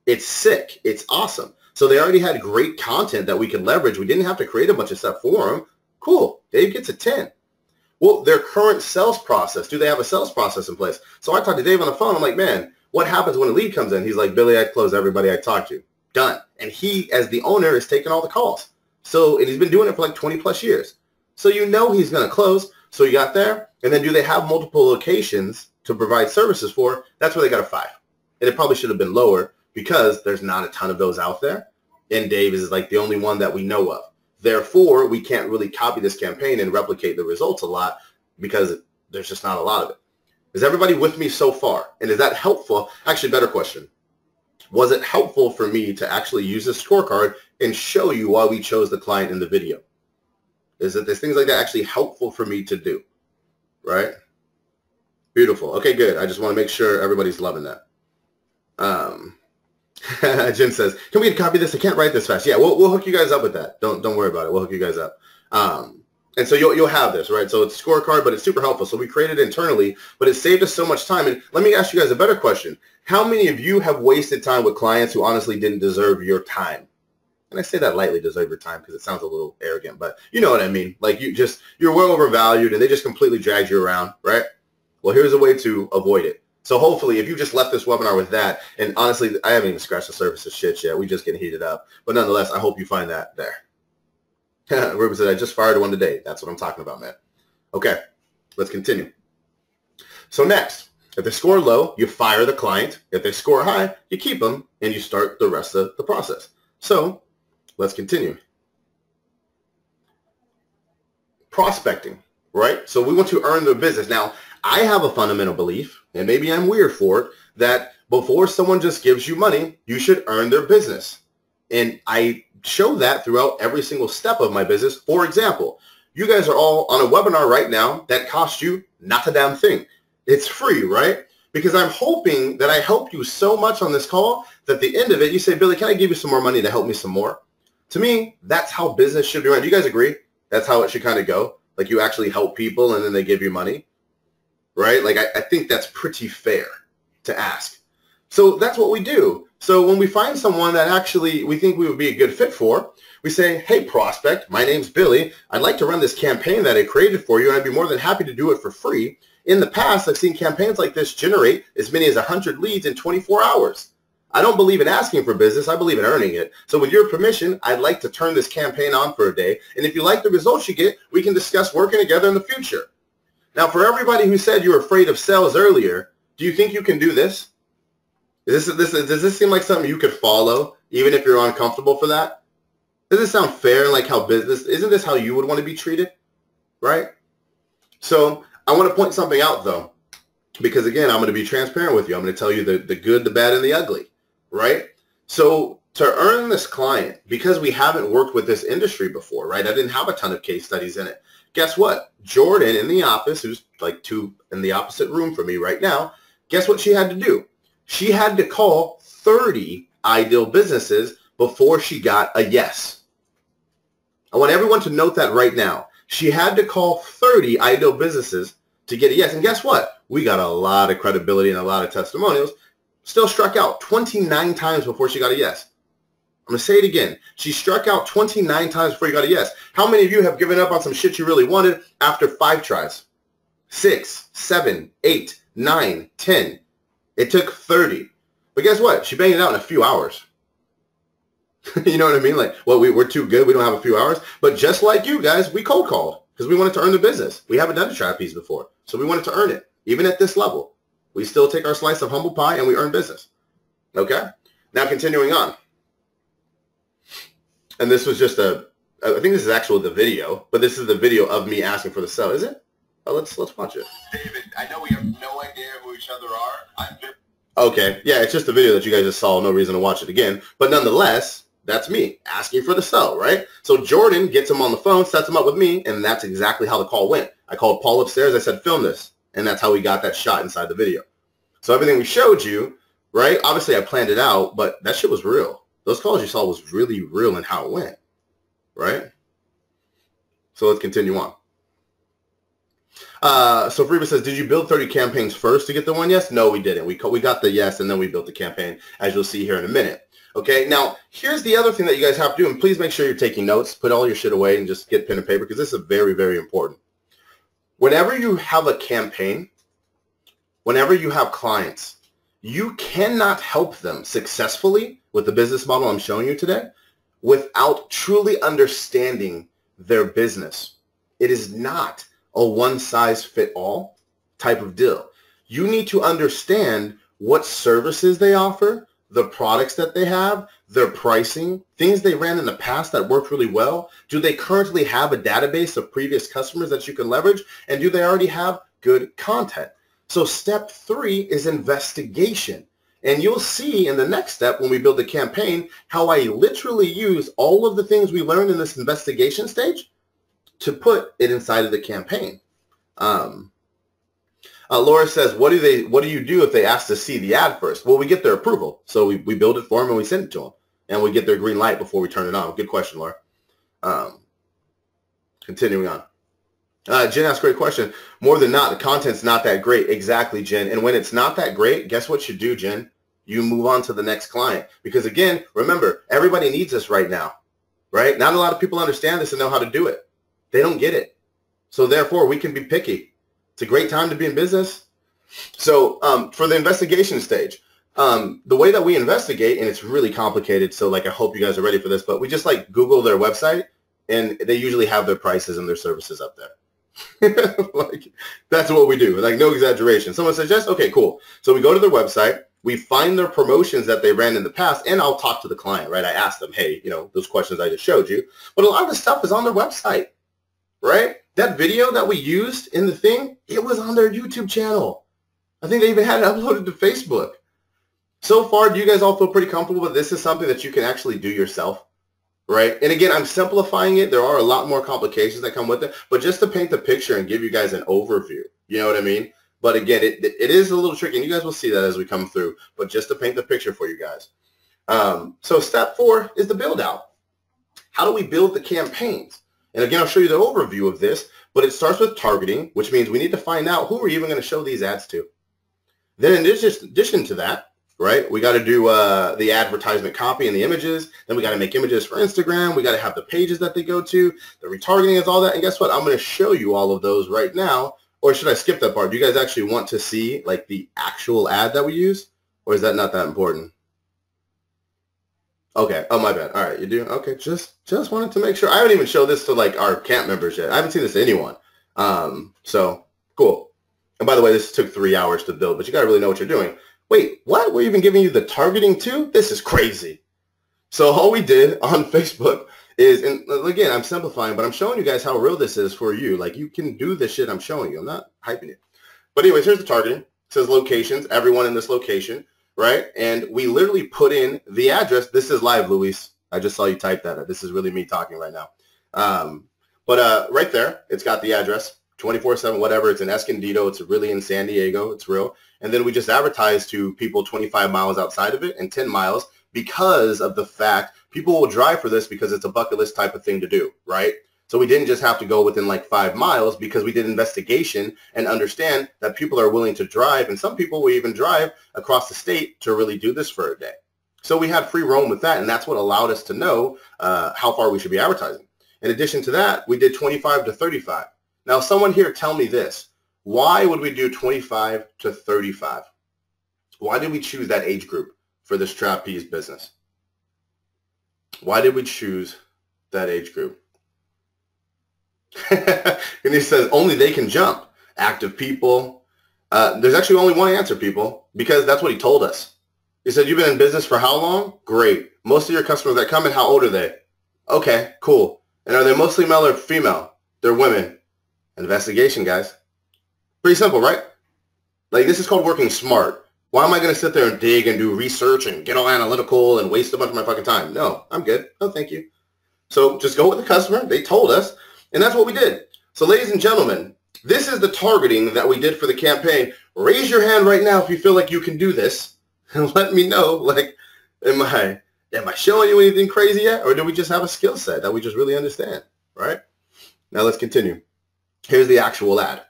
It's sick. It's awesome. So they already had great content that we could leverage. We didn't have to create a bunch of stuff for them. Cool. Dave gets a 10. Well, their current sales process, do they have a sales process in place? So I talked to Dave on the phone. I'm like, man, what happens when a lead comes in? He's like, Billy, I close everybody I talk to. Done. And he, as the owner, is taking all the calls. So, and he's been doing it for like 20 plus years. So you know he's going to close. So you got there. And then do they have multiple locations to provide services for? That's where they got a 5. And it probably should have been lower because there's not a ton of those out there. And Dave is like the only one that we know of. Therefore, we can't really copy this campaign and replicate the results a lot because there's just not a lot of it. Is everybody with me so far? And is that helpful? Actually, better question. Was it helpful for me to actually use this scorecard and show you why we chose the client in the video? Is it there's things like that actually helpful for me to do? Right? Beautiful. Okay, good. I just want to make sure everybody's loving that. Jim says, can we copy this? I can't write this fast. Yeah, we'll hook you guys up with that. Don't worry about it. We'll hook you guys up. And so you'll have this, right? So it's a scorecard, but it's super helpful. So we created it internally, but it saved us so much time. And let me ask you guys a better question. How many of you have wasted time with clients who honestly didn't deserve your time? And I say that lightly, deserve your time, because it sounds a little arrogant, but you know what I mean. Like you're well overvalued and they just completely dragged you around, right? Well, here's a way to avoid it. So hopefully if you just left this webinar with that, and honestly, I haven't even scratched the surface of shit yet. We just getting heated up. But nonetheless, I hope you find that there. Ruben said, I just fired one today. That's what I'm talking about, man. Okay, let's continue. So next, if they score low, you fire the client. If they score high, you keep them and you start the rest of the process. So let's continue. Prospecting, right? So we want to earn their business. Now, I have a fundamental belief, and maybe I'm weird for it, that before someone just gives you money, you should earn their business. And I show that throughout every single step of my business. For example, you guys are all on a webinar right now that costs you not a damn thing. It's free, right? Because I'm hoping that I help you so much on this call that at the end of it, you say, Billy, can I give you some more money to help me some more? To me, that's how business should be run. Do you guys agree? That's how it should kind of go. Like you actually help people and then they give you money, right? Like I think that's pretty fair to ask. So that's what we do. So when we find someone that actually we think we would be a good fit for, we say, hey, prospect, my name's Billy. I'd like to run this campaign that I created for you, and I'd be more than happy to do it for free. In the past, I've seen campaigns like this generate as many as 100 leads in 24 hours. I don't believe in asking for business. I believe in earning it. So with your permission, I'd like to turn this campaign on for a day. And if you like the results you get, we can discuss working together in the future. Now, for everybody who said you were afraid of sales earlier, do you think you can do this? Does this seem like something you could follow, even if you're uncomfortable for that? Does this sound fair, like how business, isn't this how you would want to be treated, right? So I want to point something out, though, because, again, I'm going to be transparent with you. I'm going to tell you the good, the bad, and the ugly, right? So to earn this client, because we haven't worked with this industry before, right? I didn't have a ton of case studies in it. Guess what? Jordan in the office, who's like in the opposite room from me right now, guess what she had to do? She had to call 30 ideal businesses before she got a yes. I want everyone to note that right now. She had to call 30 ideal businesses to get a yes. And guess what? We got a lot of credibility and a lot of testimonials. Still struck out 29 times before she got a yes. I'm going to say it again. She struck out 29 times before you got a yes. How many of you have given up on some shit you really wanted after 5 tries? 6, 7, 8, 9, 10. It took 30. But guess what? She banged it out in a few hours. You know what I mean? Like, well, we're too good. We don't have a few hours. But just like you guys, we cold called because we wanted to earn the business. We haven't done a trapeze before. So we wanted to earn it. Even at this level, we still take our slice of humble pie and we earn business. Okay? Now continuing on. And this was just I think this is actually the video, but this is the video of me asking for the sell. Is it? Oh, let's watch it. David, I know we have no idea who each other are. Okay, yeah, it's just a video that you guys just saw. No reason to watch it again. But nonetheless, that's me asking for the sell, right? So Jordan gets him on the phone, sets him up with me, and that's exactly how the call went. I called Paul upstairs. I said, film this. And that's how we got that shot inside the video. So everything we showed you, right? Obviously, I planned it out, but that shit was real. those calls you saw was really real in how it went, right? So let's continue on. So Freeba says, did you build 30 campaigns first to get the one yes? No, we didn't. We got the yes, and then we built the campaign, as you'll see here in a minute. Okay, now here's the other thing that you guys have to do, and please make sure you're taking notes. Put all your shit away and just get pen and paper, because this is very, very important. Whenever you have a campaign, whenever you have clients, you cannot help them successfully with the business model I'm showing you today without truly understanding their business. It is not a one-size-fit-all type of deal. You need to understand what services they offer, the products that they have, their pricing, things they ran in the past that worked really well. Do they currently have a database of previous customers that you can leverage? And do they already have good content? So step 3 is investigation. And you'll see in the next step when we build the campaign how I literally use all of the things we learned in this investigation stage to put it inside of the campaign. Laura says, what do you do if they ask to see the ad first? Well, we get their approval. So we build it for them and we send it to them. And we get their green light before we turn it on. Good question, Laura. Continuing on. Jen asked a great question. More than not, the content's not that great. Exactly, Jen. And when it's not that great, guess what you do, Jen? You move on to the next client. Because again, remember, everybody needs this right now, right? Not a lot of people understand this and know how to do it. They don't get it. So therefore, we can be picky. It's a great time to be in business. So for the investigation stage, the way that we investigate, and it's really complicated, so like I hope you guys are ready for this, but we just like Google their website, and they usually have their prices and their services up there. Like, that's what we do. Like, no exaggeration. Someone says yes, okay, cool. So we go to their website, we find their promotions that they ran in the past, and I'll talk to the client, right? I ask them, hey, you know, those questions I just showed you, but a lot of the stuff is on their website, right? That video that we used in the thing, it was on their YouTube channel. I think they even had it uploaded to Facebook. So far, do you guys all feel pretty comfortable with this is something that you can actually do yourself? Right? And again, I'm simplifying it. There are a lot more complications that come with it, but just to paint the picture and give you guys an overview, you know what I mean? But again, it is a little tricky, and you guys will see that as we come through, but just to paint the picture for you guys. So step 4 is the build out. How do we build the campaigns? And again, I'll show you the overview of this, but it starts with targeting, which means we need to find out who we're even going to show these ads to. Then in addition to that, right, we got to do the advertisement copy and the images. Then we got to make images for Instagram. We got to have the pages that they go to. The retargeting is all that. And guess what? I'm going to show you all of those right now. Or should I skip that part? Do you guys actually want to see like the actual ad that we use? Or is that not that important? Okay. Oh, my bad. All right. You do? Okay. Just wanted to make sure. I haven't even showed this to like our camp members yet. I haven't seen this to anyone. So cool. And by the way, this took 3 hours to build, but you got to really know what you're doing. Wait, what? We're even giving you the targeting too? This is crazy. So all we did on Facebook is, and again, I'm simplifying, but I'm showing you guys how real this is for you. Like, you can do this shit I'm showing you. I'm not hyping it. But anyways, here's the targeting. It says locations, everyone in this location, right? And we literally put in the address. This is live, Luis. I just saw you type that. This is really me talking right now. But right there, it's got the address. 24/7, whatever. It's in Escondido. It's really in San Diego. It's real. And then we just advertise to people 25 miles outside of it and 10 miles because of the fact people will drive for this because it's a bucket list type of thing to do, right? So we didn't just have to go within like 5 miles because we did investigation and understand that people are willing to drive, and some people will even drive across the state to really do this for a day. So we had free roam with that, and that's what allowed us to know how far we should be advertising. In addition to that, we did 25 to 35. Now, someone here tell me this. Why would we do 25 to 35? Why did we choose that age group for this trapeze business? Why did we choose that age group? And he says, only they can jump. Active people. There's actually only one answer, people, because that's what he told us. He said, you've been in business for how long? Great. Most of your customers that come in, how old are they? Okay, cool. And are they mostly male or female? They're women. Investigation, guys. Pretty simple, right? Like, this is called working smart. Why am I going to sit there and dig and do research and get all analytical and waste a bunch of my fucking time? No, I'm good. No, thank you. So just go with the customer. They told us, and that's what we did. So ladies and gentlemen, this is the targeting that we did for the campaign. Raise your hand right now if you feel like you can do this, and let me know, like, am Am I showing you anything crazy yet? Or do we just have a skill set that we just really understand, right? Now let's continue. Here's the actual ad,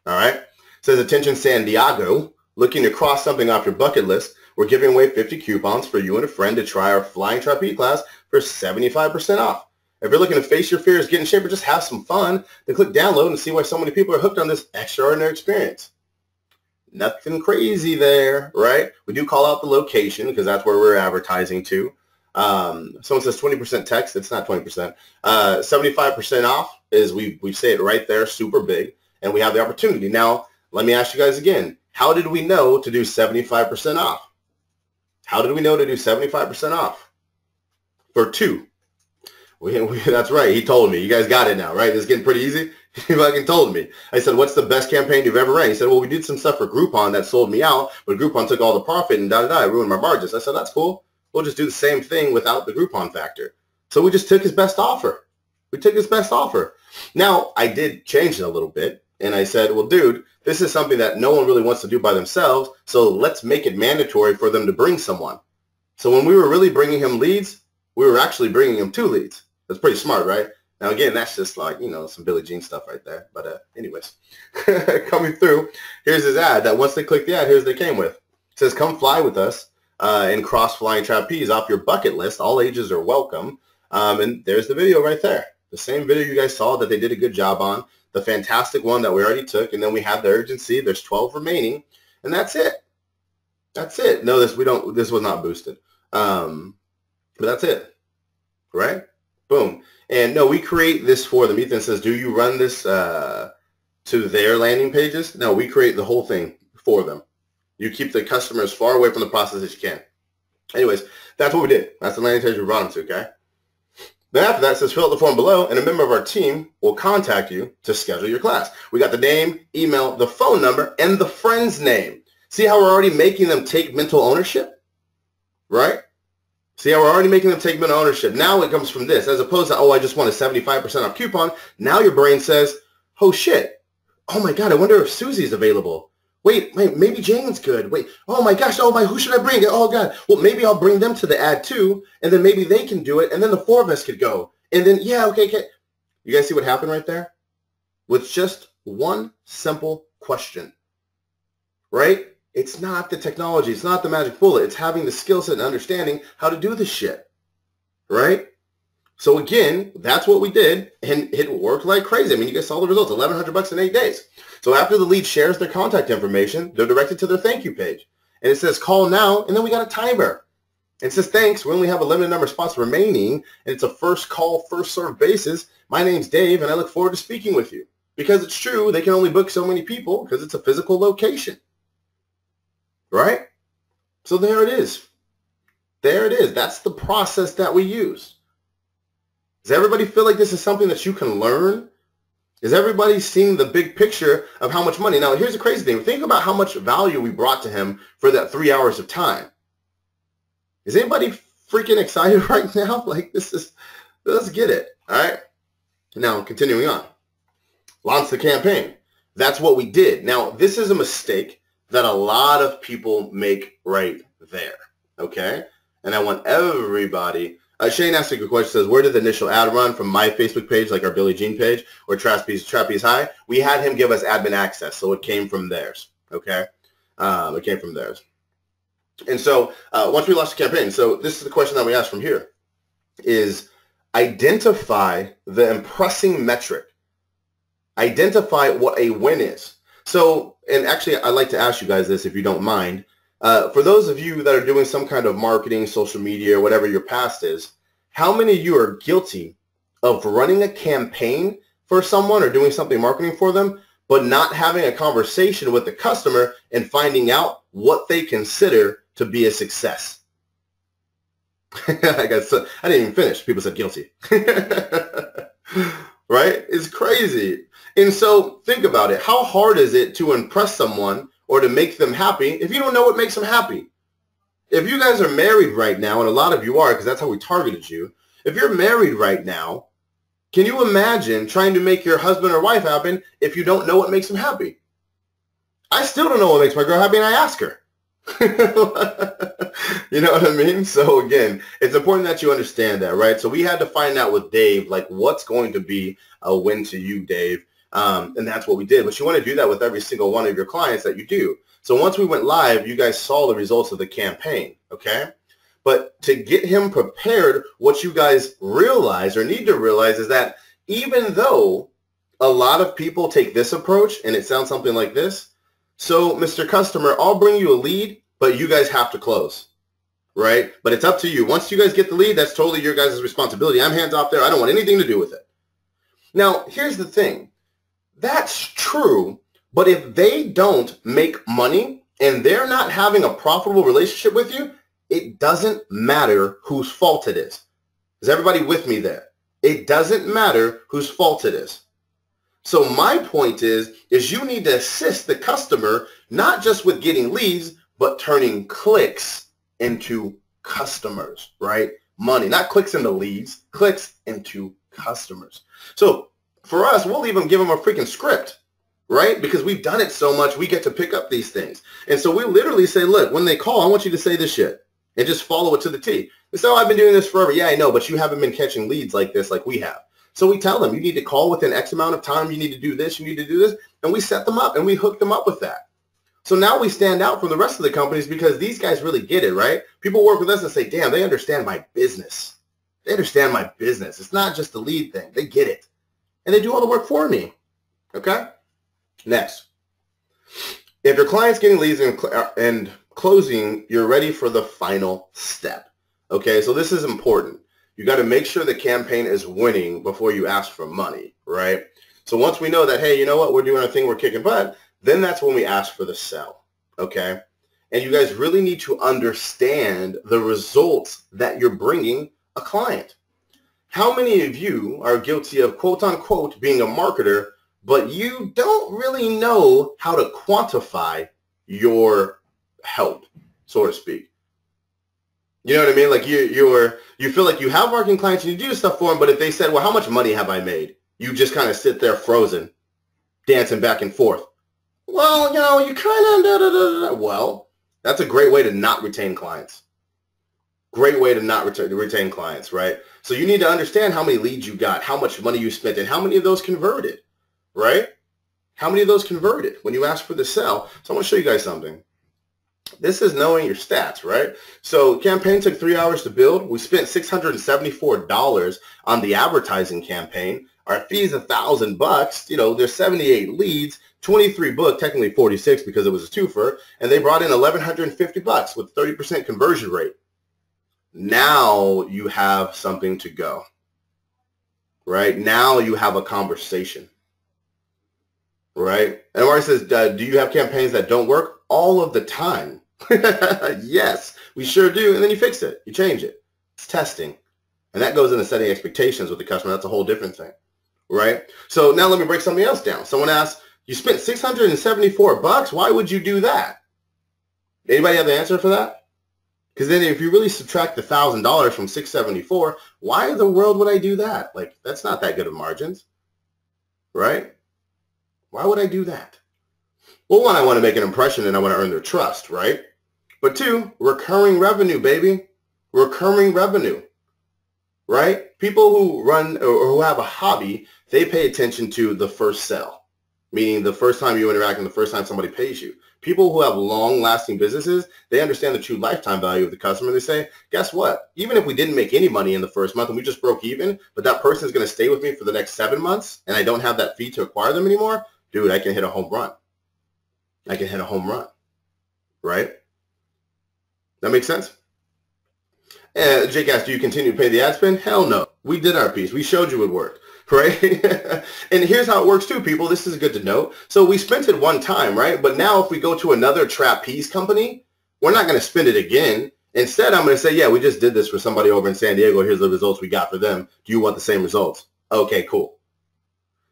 all right? It says, attention San Diego, looking to cross something off your bucket list. We're giving away 50 coupons for you and a friend to try our Flying Trapeze class for 75% off. If you're looking to face your fears, get in shape, or just have some fun, then click download and see why so many people are hooked on this extraordinary experience. Nothing crazy there, right? We do call out the location because that's where we're advertising to. Someone says 20% text. It's not 20%. 75% off is we say it right there, super big, and we have the opportunity. Now, let me ask you guys again. How did we know to do 75% off? How did we know to do 75% off? For two. That's right. He told me. You guys got it now, right? This is getting pretty easy. He fucking told me. I said, what's the best campaign you've ever ran? He said, well, we did some stuff for Groupon that sold me out, but Groupon took all the profit and I ruined my margins. I said, that's cool. We'll just do the same thing without the Groupon factor. So we just took his best offer. We took his best offer. Now, I did change it a little bit. And I said, well, dude, this is something that no one really wants to do by themselves. So let's make it mandatory for them to bring someone. So when we were really bringing him leads, we were actually bringing him 2 leads. That's pretty smart, right? Now, again, that's just like, you know, some Billie Jean stuff right there. But anyways, coming through, here's his ad that once they click the ad, here's what they came with. It says, come fly with us and cross Flying Trapeze off your bucket list. All ages are welcome. And there's the video right there. The same video you guys saw that they did a good job on. The fantastic one that we already took. And then we have the urgency. There's 12 remaining. And that's it. That's it. No, this was not boosted. But that's it. Right? Boom. And no, we create this for them. Ethan says, do you run this to their landing pages? No, we create the whole thing for them. You keep the customer as far away from the process as you can. Anyways, that's what we did. That's the landing page we brought them to, okay? Then after that, it says fill out the form below, and a member of our team will contact you to schedule your class. We got the name, email, the phone number, and the friend's name. See how we're already making them take mental ownership? Right? See how we're already making them take mental ownership. Now it comes from this. As opposed to, oh, I just want a 75% off coupon. Now your brain says, oh, shit. Oh, my God, I wonder if Susie's available. Wait, maybe Jane's good. Wait, oh, my gosh, who should I bring? Oh, God. Well, maybe I'll bring them to the ad, too, and then maybe they can do it, and then the 4 of us could go. And then, yeah, okay. You guys see what happened right there? With just one simple question, right? It's not the technology. It's not the magic bullet. It's having the skill set and understanding how to do this shit, right? So again, that's what we did, and it worked like crazy. I mean, you guys saw the results, $1,100 in 8 days. So after the lead shares their contact information, they're directed to their thank you page. And it says call now, and then we got a timer. It says thanks, we only have a limited number of spots remaining, and it's a first call, first served basis. My name's Dave, and I look forward to speaking with you. Because it's true, they can only book so many people because it's a physical location. Right? So there it is. There it is. That's the process that we use. Does everybody feel like this is something that you can learn? Is everybody seeing the big picture of how much money? Now, here's the crazy thing. Think about how much value we brought to him for that 3 hours of time. Is anybody freaking excited right now? Like, let's get it. All right? Now, continuing on. Launch the campaign. That's what we did. Now, this is a mistake that a lot of people make right there, okay? And I want everybody, Shane asked a good question, says, where did the initial ad run? From my Facebook page, like our Billie Jean page, or Trapeze High? We had him give us admin access, so it came from theirs, okay? It came from theirs. And so once we launched the campaign, so this is the question that we asked from here, is identify the impressing metric. Identify what a win is. So, and actually, I'd like to ask you guys this, if you don't mind. For those of you that are doing some kind of marketing, social media, or whatever your past is, how many of you are guilty of running a campaign for someone or doing something marketing for them, but not having a conversation with the customer and finding out what they consider to be a success? I didn't even finish. People said guilty. Right? It's crazy. And so think about it. How hard is it to impress someone or to make them happy if you don't know what makes them happy? If you guys are married right now, and a lot of you are because that's how we targeted you, if you're married right now, can you imagine trying to make your husband or wife happy if you don't know what makes them happy? I still don't know what makes my girl happy, and I ask her. You know what I mean? So again, it's important that you understand that, right? So we had to find out with Dave, like what's going to be a win to you, Dave. And that's what we did. But you want to do that with every single one of your clients that you do. So once we went live, you guys saw the results of the campaign, okay? But to get him prepared, what you guys realize or need to realize is that even though a lot of people take this approach, and it sounds something like this, so Mr. Customer, I'll bring you a lead, but you guys have to close, right? But it's up to you. Once you guys get the lead, that's totally your guys' responsibility. I'm hands off there. I don't want anything to do with it. Now, here's the thing. That's true, but if they don't make money and they're not having a profitable relationship with you, it doesn't matter whose fault it is. Is everybody with me there? It doesn't matter whose fault it is. So my point is you need to assist the customer, not just with getting leads, but turning clicks into customers, right? Money, not clicks into leads, clicks into customers. So for us, we'll even give them a freaking script, right? Because we've done it so much, we get to pick up these things. And so we literally say, look, when they call, I want you to say this shit and just follow it to the T. They say, oh, I've been doing this forever. Yeah, I know, but you haven't been catching leads like this like we have. So we tell them, you need to call within X amount of time. You need to do this. You need to do this. And we set them up and we hook them up with that. So now we stand out from the rest of the companies because these guys really get it, right? People work with us and say, damn, they understand my business. They understand my business. It's not just the lead thing. They get it. And they do all the work for me. Okay? Next. If your client's getting leads and closing, you're ready for the final step. Okay? So this is important. You got to make sure the campaign is winning before you ask for money, right? So once we know that, hey, you know what, we're doing our thing, we're kicking butt, then that's when we ask for the sell, okay? And you guys really need to understand the results that you're bringing a client. How many of you are guilty of, quote unquote, being a marketer, but you don't really know how to quantify your help, so to speak? You know what I mean? Like you feel like you have marketing clients and you do stuff for them, but if they said, well, how much money have I made? You just kind of sit there frozen, dancing back and forth. Well, you know, you kind of, well, that's a great way to not retain clients. Great way to not retain clients, right? So you need to understand how many leads you got, how much money you spent, and how many of those converted, right? How many of those converted when you ask for the sell? So I want to show you guys something. This is knowing your stats, right? So campaign took 3 hours to build. We spent $674 on the advertising campaign. Our fee is $1,000. You know, there's 78 leads, 23 booked, technically 46 because it was a twofer, and they brought in $1,150 with 30% conversion rate. Now you have something to go, right? Now you have a conversation, right? And Amari says, do you have campaigns that don't work? All of the time. Yes, we sure do. And then you fix it. You change it. It's testing. And that goes into setting expectations with the customer. That's a whole different thing, right? So now let me break something else down. Someone asked, you spent $674. Why would you do that? Anybody have the answer for that? Because then if you really subtract the $1,000 from $674, why in the world would I do that? Like, that's not that good of margins, right? Why would I do that? Well, one, I want to make an impression and I want to earn their trust, right? But two, recurring revenue, baby. Recurring revenue, right? People who run or who have a hobby, they pay attention to the first sell, meaning the first time you interact and the first time somebody pays you. People who have long-lasting businesses, they understand the true lifetime value of the customer. They say, guess what? Even if we didn't make any money in the first month and we just broke even, but that person is going to stay with me for the next 7 months and I don't have that fee to acquire them anymore, dude, I can hit a home run. I can hit a home run, right? That makes sense? And Jake asked, do you continue to pay the ad spend? Hell no. We did our piece. We showed you it worked, right? And here's how it works too, people. This is good to know. So we spent it one time, right? But now if we go to another trapeze company, we're not going to spend it again. Instead, I'm going to say, yeah, we just did this for somebody over in San Diego. Here's the results we got for them. Do you want the same results? Okay, cool.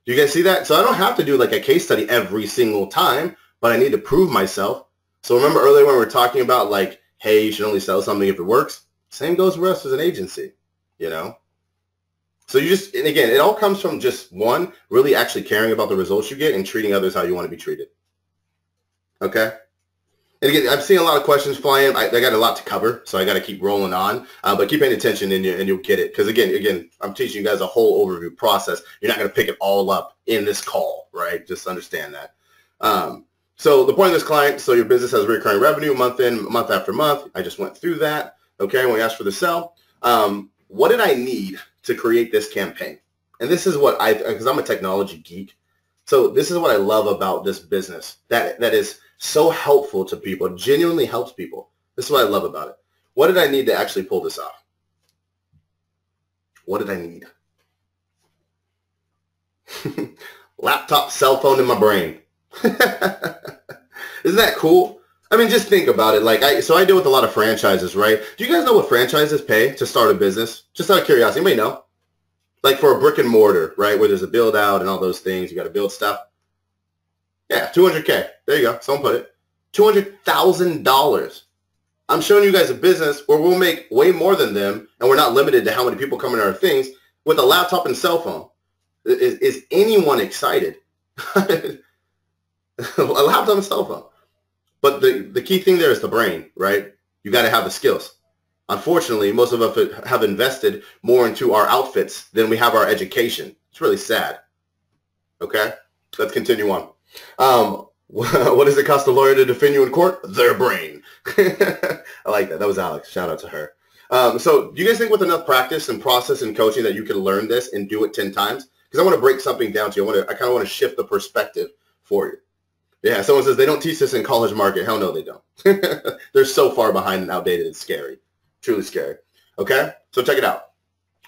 Do you guys see that? So I don't have to do like a case study every single time, but I need to prove myself. So remember earlier when we were talking about like, hey, you should only sell something if it works? Same goes for us as an agency, you know? So you just, and again, it all comes from just one, really actually caring about the results you get and treating others how you want to be treated. Okay? And again, I'm seeing a lot of questions flying. I got a lot to cover, so I got to keep rolling on. But keep paying attention, and you'll get it. Because again, I'm teaching you guys a whole overview process. You're not going to pick it all up in this call, right? Just understand that. So the point of this client, so your business has recurring revenue month in, month after month. I just went through that. Okay, when we asked for the sell, what did I need to create this campaign? And this is what because I'm a technology geek. So this is what I love about this business that is so helpful to people, genuinely helps people. This is what I love about it. What did I need to actually pull this off? What did I need? Laptop, cell phone in my brain. Isn't that cool? I mean, just think about it. Like, I deal with a lot of franchises, right? Do you guys know what franchises pay to start a business? Just out of curiosity, anybody know? Like for a brick and mortar, right, where there's a build out and all those things, you got to build stuff. Yeah, $200K. There you go. Someone put it. $200,000. I'm showing you guys a business where we'll make way more than them, and we're not limited to how many people come in our things with a laptop and cell phone. Is anyone excited? A laptop and cell phone. But the key thing there is the brain, right? You got to have the skills. Unfortunately, most of us have invested more into our outfits than we have our education. It's really sad. Okay? Let's continue on. What does it cost a lawyer to defend you in court? Their brain. I like that. That was Alex. Shout out to her. So do you guys think with enough practice and process and coaching that you can learn this and do it 10 times? Because I want to break something down to you. I kind of want to shift the perspective for you. Yeah, someone says they don't teach this in college market. Hell no, they don't. They're so far behind and outdated. It's scary. Truly scary. Okay? So check it out.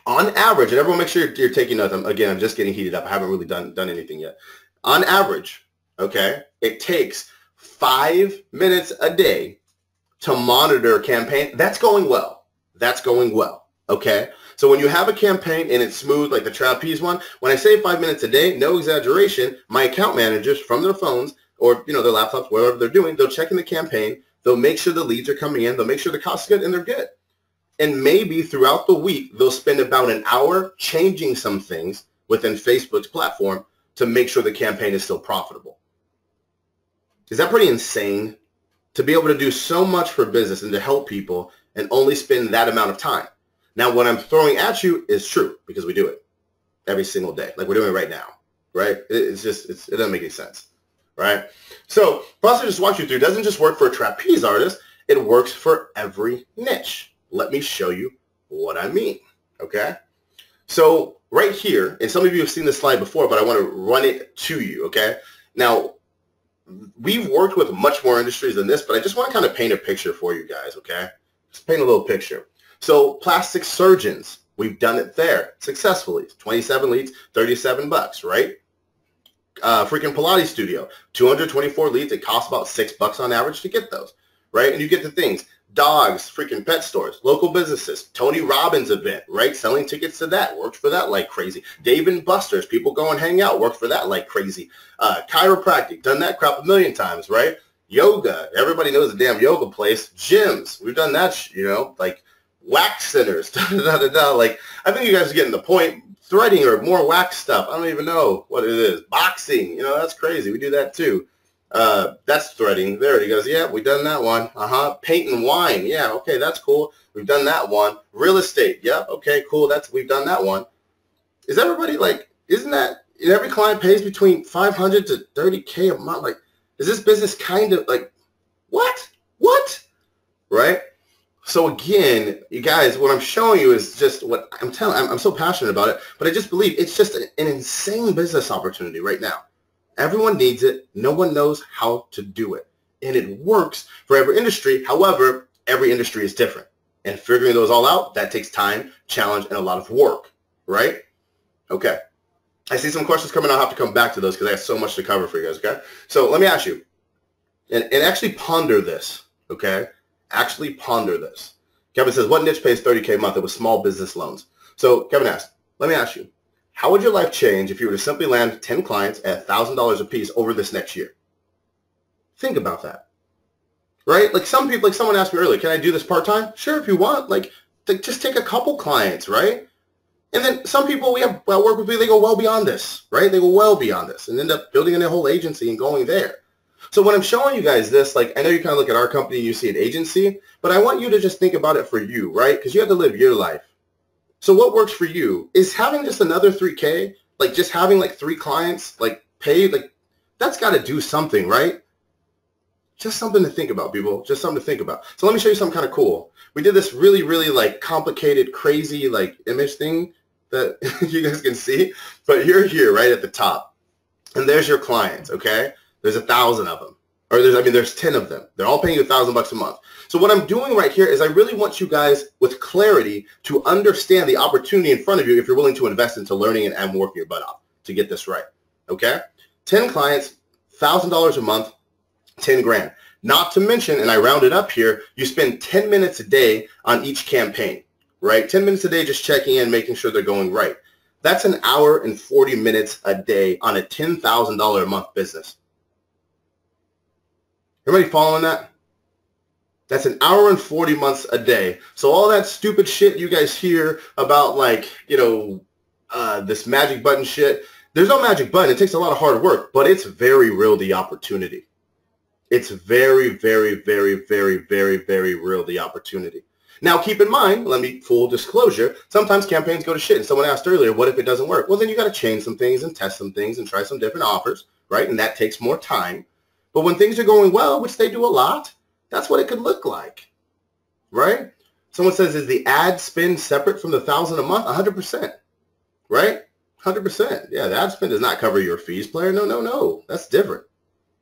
On average, and everyone make sure you're taking notes. Again, I'm just getting heated up. I haven't really done anything yet. On average, okay, it takes 5 minutes a day to monitor a campaign. That's going well. That's going well. Okay? So when you have a campaign and it's smooth, like the trapeze one, when I say 5 minutes a day, no exaggeration, my account managers from their phones or, their laptops, whatever they're doing, they'll check in the campaign. They'll make sure the leads are coming in. They'll make sure the cost's good, and they're good. And maybe throughout the week, they'll spend about an hour changing some things within Facebook's platform to make sure the campaign is still profitable. Is that pretty insane? To be able to do so much for business and to help people and only spend that amount of time. Now, what I'm throwing at you is true because we do it every single day, like we're doing it right now, right? It doesn't make any sense, right? So process I just walked you through doesn't just work for a trapeze artist. It works for every niche. Let me show you what I mean, okay? So right here, and some of you have seen this slide before, but I want to run it to you, okay? Now, we've worked with much more industries than this, but I just want to kind of paint a picture for you guys, okay? Just paint a little picture. So plastic surgeons, we've done it there successfully. 27 leads, $37, right? Freaking Pilates studio, 224 leads. It costs about $6 on average to get those, right? And you get the things. Dogs, freaking pet stores, local businesses, Tony Robbins event, right? Selling tickets to that, worked for that like crazy. Dave & Buster's, people go and hang out, worked for that like crazy. Chiropractic, done that crap a million times, right? Yoga, everybody knows the damn yoga place. Gyms, we've done that, like wax centers, Like, I think you guys are getting the point. Threading or more wax stuff, I don't even know what it is. Boxing, that's crazy. We do that too. That's threading. There he goes. Yeah, we've done that one. Paint and wine. Yeah, okay, that's cool. We've done that one. Real estate. Yep, okay, cool. We've done that one. Is everybody like, isn't that, every client pays between 500 to 30K a month? Like, is this business kind of like, what? Right? So again, you guys, what I'm showing you is just what I'm telling. I'm so passionate about it, but I just believe it's just an insane business opportunity right now. Everyone needs it. No one knows how to do it. And it works for every industry. However, every industry is different. And figuring those all out, that takes time, challenge, and a lot of work, right? Okay. I see some questions coming. I'll have to come back to those because I have so much to cover for you guys, okay? So let me ask you, and actually ponder this, okay? Actually ponder this. Kevin says, what niche pays 30K a month? It was small business loans. So Kevin asked, let me ask you, how would your life change if you were to simply land 10 clients at $1,000 a piece over this next year? Think about that, right? Like some people, like someone asked me earlier, can I do this part-time? Sure, if you want, like just take a couple clients, right? And then some people we have work with, they go well beyond this, right? They go well beyond this and end up building a whole agency and going there. So when I'm showing you guys this, like, I know you kind of look at our company, you see an agency, but I want you to just think about it for you, right? Because you have to live your life. So what works for you is having just another 3K, like just having like 3 clients, like paid, like that's got to do something, right? Just something to think about, people. Just something to think about. So let me show you something kind of cool. We did this really, really like complicated, crazy like image thing that you guys can see, but you're here right at the top, and there's your clients. Okay, there's 1,000 of them, or there's 10 of them. They're all paying you $1,000 a month. So what I'm doing right here is I really want you guys with clarity to understand the opportunity in front of you if you're willing to invest into learning and working your butt off to get this right. Okay, 10 clients, $1,000 a month, 10 grand. Not to mention, and I rounded up here, you spend 10 minutes a day on each campaign, right? 10 minutes a day just checking in, making sure they're going right. That's an hour and 40 minutes a day on a $10,000 a month business. Everybody following that? That's an hour and 40 minutes a day. So all that stupid shit you guys hear about, like, you know, this magic button shit, there's no magic button. It takes a lot of hard work, but it's very real, the opportunity. It's very, very, very, very, very, very real, the opportunity. Now, keep in mind, let me full disclosure, sometimes campaigns go to shit. And someone asked earlier, what if it doesn't work? Well, then you got to change some things and test some things and try some different offers, right? And that takes more time. But when things are going well, which they do a lot, that's what it could look like, right? Someone says, is the ad spend separate from the $1,000 a month? 100%, right? 100%. Yeah, the ad spend does not cover your fees, player. No. That's different.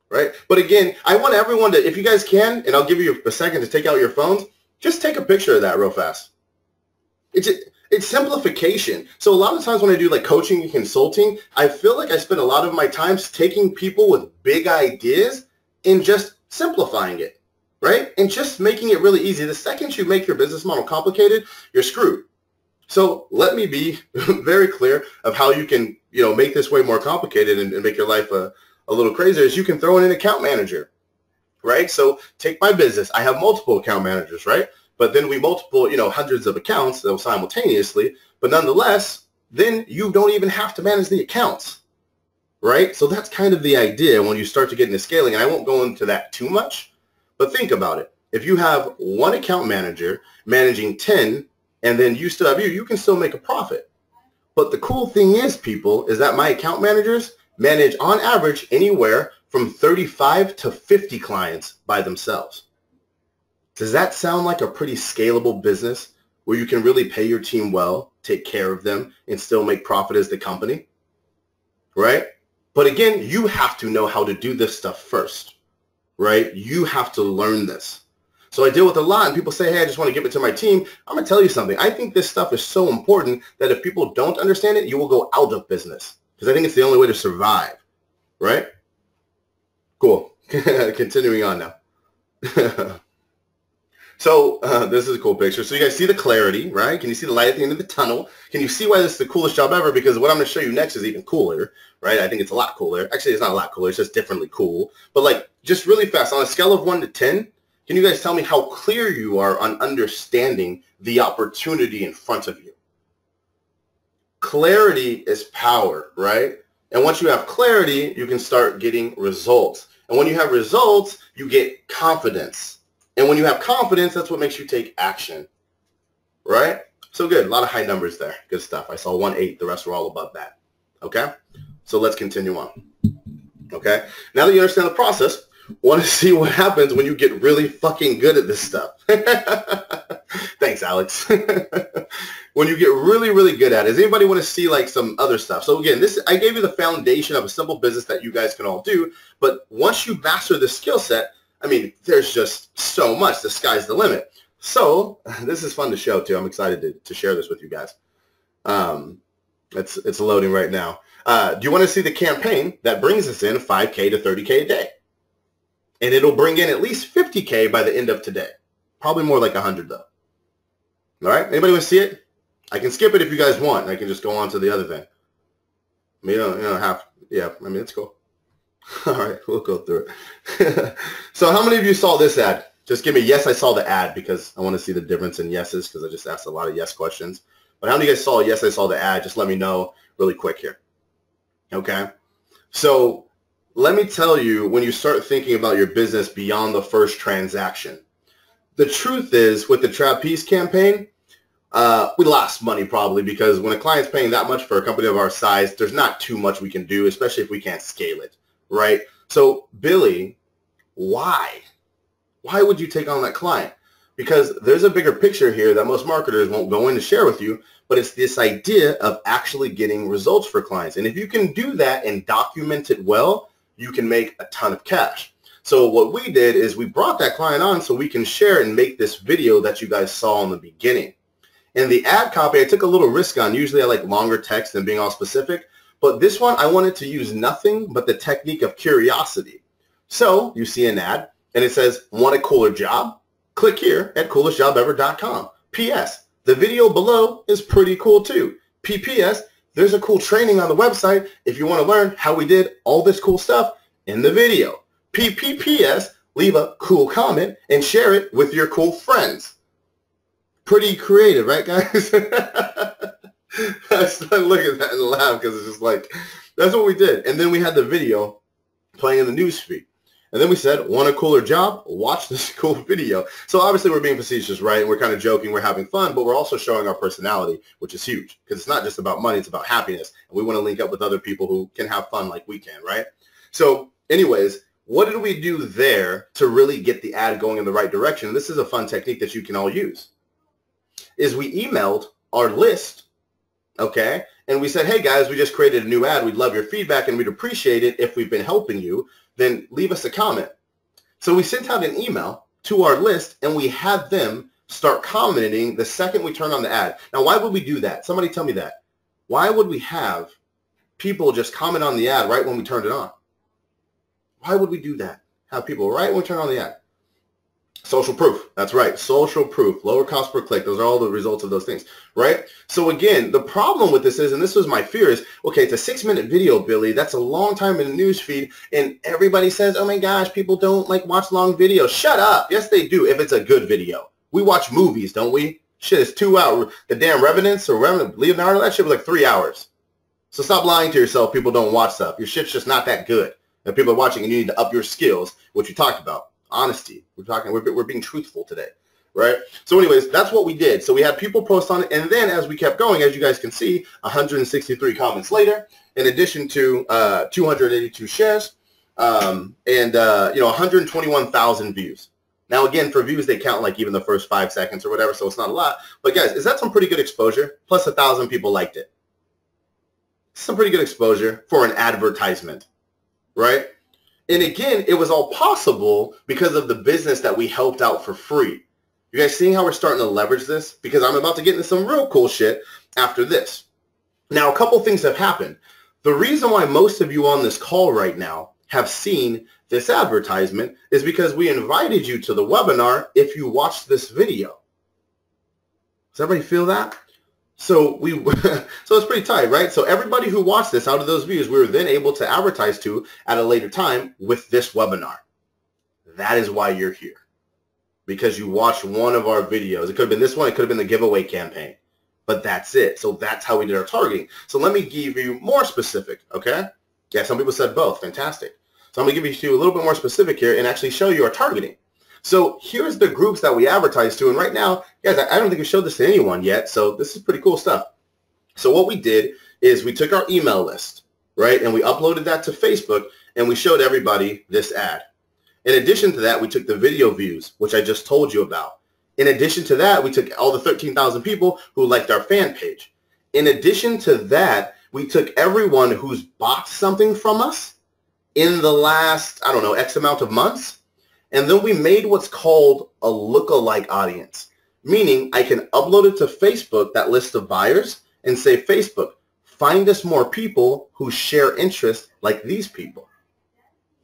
Right? But again, I want everyone to, if you guys can, and I'll give you a second to take out your phones, just take a picture of that real fast. It's simplification. So a lot of times when I do like coaching and consulting, I feel like I spend a lot of my time taking people with big ideas and just simplifying it, right? And just making it really easy. The second you make your business model complicated, you're screwed. So let me be very clear of how you can, you know, make this way more complicated and make your life a little crazier. Is you can throw in an account manager, right? So take my business. I have multiple account managers, right? But then we multiple, you know, hundreds of accounts simultaneously. But nonetheless, then you don't even have to manage the accounts, right? So that's kind of the idea when you start to get into scaling. And I won't go into that too much, but think about it. If you have one account manager managing 10, and then you still have you can still make a profit. But the cool thing is, people, is that my account managers manage on average anywhere from 35 to 50 clients by themselves. Does that sound like a pretty scalable business where you can really pay your team well, take care of them, and still make profit as the company? Right? But again, you have to know how to do this stuff first, right? You have to learn this. So I deal with a lot, and people say, hey, I just want to give it to my team. I'm going to tell you something. I think this stuff is so important that if people don't understand it, you will go out of business. Because I think it's the only way to survive, right? Cool. Continuing on now. So this is a cool picture. So you guys see the clarity, right? Can you see the light at the end of the tunnel? Can you see why this is the coolest job ever? Because what I'm going to show you next is even cooler, right? I think it's a lot cooler. Actually, it's not a lot cooler. It's just differently cool. But like just really fast, on a scale of 1 to 10, can you guys tell me how clear you are on understanding the opportunity in front of you? Clarity is power, right? And once you have clarity, you can start getting results. And when you have results, you get confidence. And when you have confidence, that's what makes you take action, right? So good. A lot of high numbers there. Good stuff. I saw 1.8. The rest were all above that. Okay? So let's continue on. Okay? Now that you understand the process, want to see what happens when you get really fucking good at this stuff. Thanks, Alex. When you get really, really good at it. Does anybody want to see like some other stuff? So again, I gave you the foundation of a simple business that you guys can all do. But once you master this skill set, I mean, there's just so much. The sky's the limit. So this is fun to show too. I'm excited to share this with you guys. It's loading right now. Do you want to see the campaign that brings us in 5K to 30K a day? And it'll bring in at least 50K by the end of today. Probably more like 100 though. All right. Anybody want to see it? I can skip it if you guys want. I can just go on to the other thing. I mean, you don't have. Yeah. I mean, it's cool. All right. We'll go through it. So how many of you saw this ad? Just give me yes, I saw the ad, because I want to see the difference in yeses, because I just asked a lot of yes questions. But how many of you guys saw yes, I saw the ad? Just let me know really quick here. Okay. So let me tell you, when you start thinking about your business beyond the first transaction, the truth is with the Trapeze campaign, we lost money probably because when a client's paying that much for a company of our size, there's not too much we can do, especially if we can't scale it, right? So Billy, why? Why would you take on that client? Because there's a bigger picture here that most marketers won't go in to share with you, but it's this idea of actually getting results for clients. And if you can do that and document it well, you can make a ton of cash. So what we did is we brought that client on so we can share and make this video that you guys saw in the beginning. In the ad copy, I took a little risk on. Usually I like longer text and being all specific, but this one I wanted to use nothing but the technique of curiosity. So you see an ad and it says, want a cooler job? Click here at coolestjobever.com. P.S. The video below is pretty cool too. P.P.S. There's a cool training on the website if you want to learn how we did all this cool stuff in the video. P.P.P.S. Leave a cool comment and share it with your cool friends. Pretty creative, right, guys? I started looking at that and laugh because it's just like, that's what we did. And then we had the video playing in the news feed. And then we said, want a cooler job? Watch this cool video. So obviously we're being facetious, right? And we're kind of joking, we're having fun, but we're also showing our personality, which is huge because it's not just about money, it's about happiness. And we want to link up with other people who can have fun like we can, right? So anyways, what did we do there to really get the ad going in the right direction? This is a fun technique that you can all use. Is we emailed our list, okay? And we said, hey guys, we just created a new ad. We'd love your feedback and we'd appreciate it if we've been helping you. Then leave us a comment. So we sent out an email to our list and we had them start commenting the second we turned on the ad. Now, why would we do that? Somebody tell me that. Why would we have people just comment on the ad right when we turned it on? Why would we do that? Have people right when we turn on the ad? Social proof. That's right. Social proof. Lower cost per click. Those are all the results of those things, right? So again, the problem with this is, and this was my fear is, okay, it's a 6-minute video, Billy. That's a long time in the news feed. And everybody says, oh my gosh, people don't like watch long videos. Shut up. Yes, they do. If it's a good video. We watch movies, don't we? Shit, it's 2 hours. The damn Revenants or Leonardo, that shit was like 3 hours. So stop lying to yourself. People don't watch stuff. Your shit's just not that good. And people are watching and you need to up your skills, which you talked about. Honesty. We're being truthful today, right? So anyways, that's what we did. So we had people post on it, and then as we kept going, as you guys can see, 163 comments later, in addition to 282 shares, and 121,000 views. Now again, for views, they count like even the first 5 seconds or whatever, so it's not a lot. But guys, is that some pretty good exposure? Plus 1,000 people liked it. Some pretty good exposure for an advertisement, right? And again, it was all possible because of the business that we helped out for free. You guys seeing how we're starting to leverage this? Because I'm about to get into some real cool shit after this. Now, a couple things have happened. The reason why most of you on this call right now have seen this advertisement is because we invited you to the webinar if you watched this video. Does everybody feel that? So so it's pretty tight, right? So everybody who watched this out of those views, we were then able to advertise to at a later time with this webinar. That is why you're here. Because you watched one of our videos. It could have been this one. It could have been the giveaway campaign. But that's it. So that's how we did our targeting. So let me give you more specific, okay? Yeah, some people said both. Fantastic. So I'm going to give you a little bit more specific here and actually show you our targeting. So here's the groups that we advertise to. And right now, guys, I don't think we showed this to anyone yet. So this is pretty cool stuff. So what we did is we took our email list, right? And we uploaded that to Facebook and we showed everybody this ad. In addition to that, we took the video views, which I just told you about. In addition to that, we took all the 13,000 people who liked our fan page. In addition to that, we took everyone who's bought something from us in the last, I don't know, X amount of months. And then we made what's called a lookalike audience, meaning I can upload it to Facebook, that list of buyers, and say, Facebook, find us more people who share interests like these people.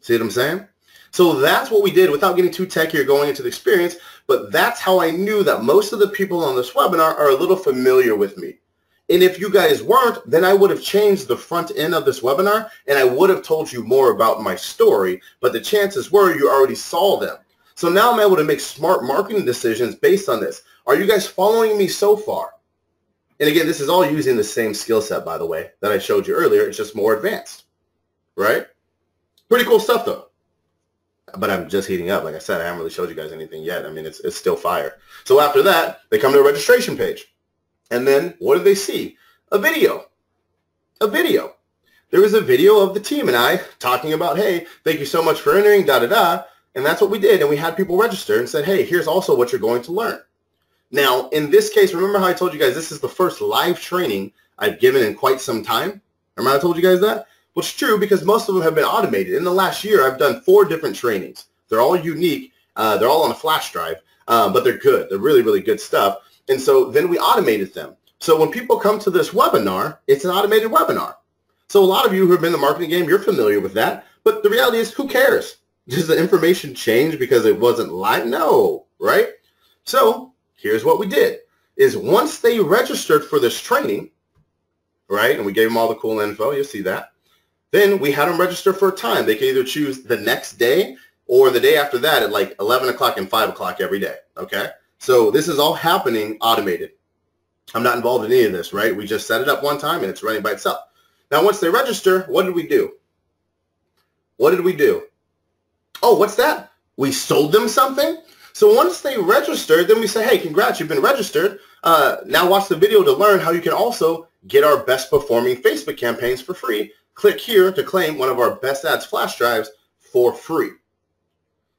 See what I'm saying? So that's what we did without getting too techy or going into the experience, but that's how I knew that most of the people on this webinar are a little familiar with me. And if you guys weren't, then I would have changed the front end of this webinar and I would have told you more about my story, but the chances were you already saw them. So now I'm able to make smart marketing decisions based on this. Are you guys following me so far? And again, this is all using the same skill set, by the way, that I showed you earlier. It's just more advanced, right? Pretty cool stuff though. But I'm just heating up. Like I said, I haven't really showed you guys anything yet. I mean, it's still fire. So after that, they come to a registration page. And then what do they see? A video. A video. There was a video of the team and I talking about, hey, thank you so much for entering, da-da-da. And that's what we did. And we had people register and said, hey, here's also what you're going to learn. Now, in this case, remember how I told you guys this is the first live training I've given in quite some time? Remember I told you guys that? Well, it's true because most of them have been automated. In the last year, I've done 4 different trainings. They're all unique. They're all on a flash drive, but they're good. They're really, really good stuff. And so then we automated them. So when people come to this webinar, it's an automated webinar. So a lot of you who have been in the marketing game, you're familiar with that. But the reality is, who cares? Does the information change because it wasn't live? No, right? So here's what we did, is once they registered for this training, right, and we gave them all the cool info, you'll see that, then we had them register for a time. They can either choose the next day or the day after that at like 11 o'clock and 5 o'clock every day, okay? So this is all happening automated. I'm not involved in any of this, right? We just set it up one time and it's running by itself. Now, once they register, what did we do? What did we do? Oh, what's that? We sold them something? So once they registered, then we say, hey, congrats, you've been registered. Now watch the video to learn how you can also get our best performing Facebook campaigns for free. Click here to claim one of our best ads flash drives for free.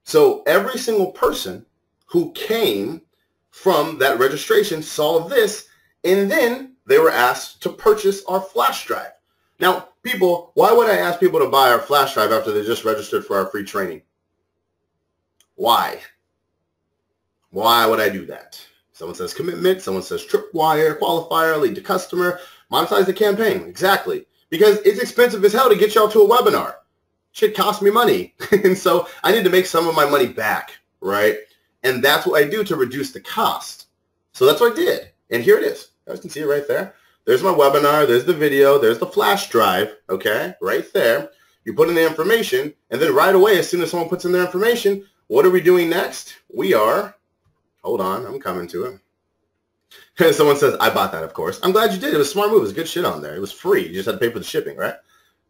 So every single person who came from that registration saw this, and then they were asked to purchase our flash drive. Now, people, why would I ask people to buy our flash drive after they just registered for our free training? Why? Why would I do that? Someone says commitment, someone says tripwire, qualifier, lead to customer, monetize the campaign. Exactly. Because it's expensive as hell to get y'all to a webinar. Shit costs me money. And so I need to make some of my money back, right? And that's what I do to reduce the cost. So that's what I did. And here it is. You guys can see it right there. There's my webinar. There's the video. There's the flash drive, okay, right there. You put in the information, and then right away, as soon as someone puts in their information, what are we doing next? We are, hold on, I'm coming to it. Someone says, I bought that, of course. I'm glad you did. It was a smart move. It was good shit on there. It was free. You just had to pay for the shipping, right?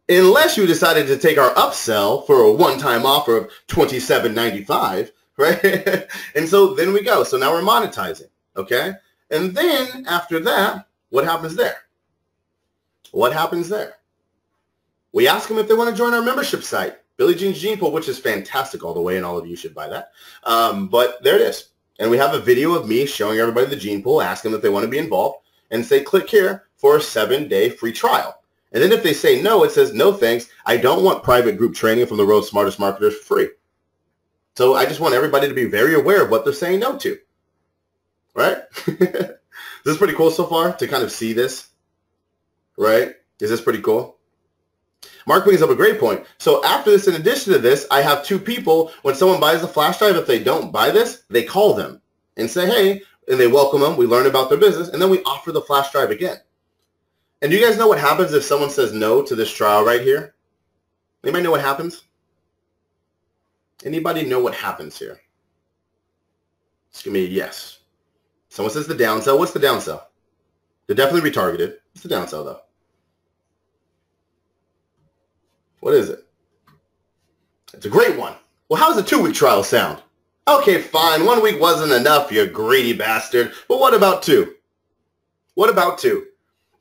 Unless you decided to take our upsell for a one-time offer of $27.95, right? And so then we go. So now we're monetizing, okay? And then after that, what happens there? What happens there? We ask them if they want to join our membership site, Billy Jean's Gene Pool, which is fantastic all the way, and all of you should buy that. But there it is. And we have a video of me showing everybody the gene pool, asking them if they want to be involved, and say, click here for a 7-day free trial. And then if they say no, it says, no thanks. I don't want private group training from the world's smartest marketers for free. So I just want everybody to be very aware of what they're saying no to. Right? This is pretty cool so far to kind of see this. Right? Is this pretty cool? Mark brings up a great point. So after this, in addition to this, I have 2 people. When someone buys the flash drive, if they don't buy this, they call them and say, hey, and they welcome them. We learn about their business, and then we offer the flash drive again. And do you guys know what happens if someone says no to this trial right here? Anybody know what happens? Anybody know what happens here? Just give me a yes. Someone says the downsell. What's the downsell? They're definitely retargeted. What's the downsell, though? What is it? It's a great one. Well, how does a 2-week trial sound? Okay, fine. 1 week wasn't enough, you greedy bastard. But what about 2? What about 2?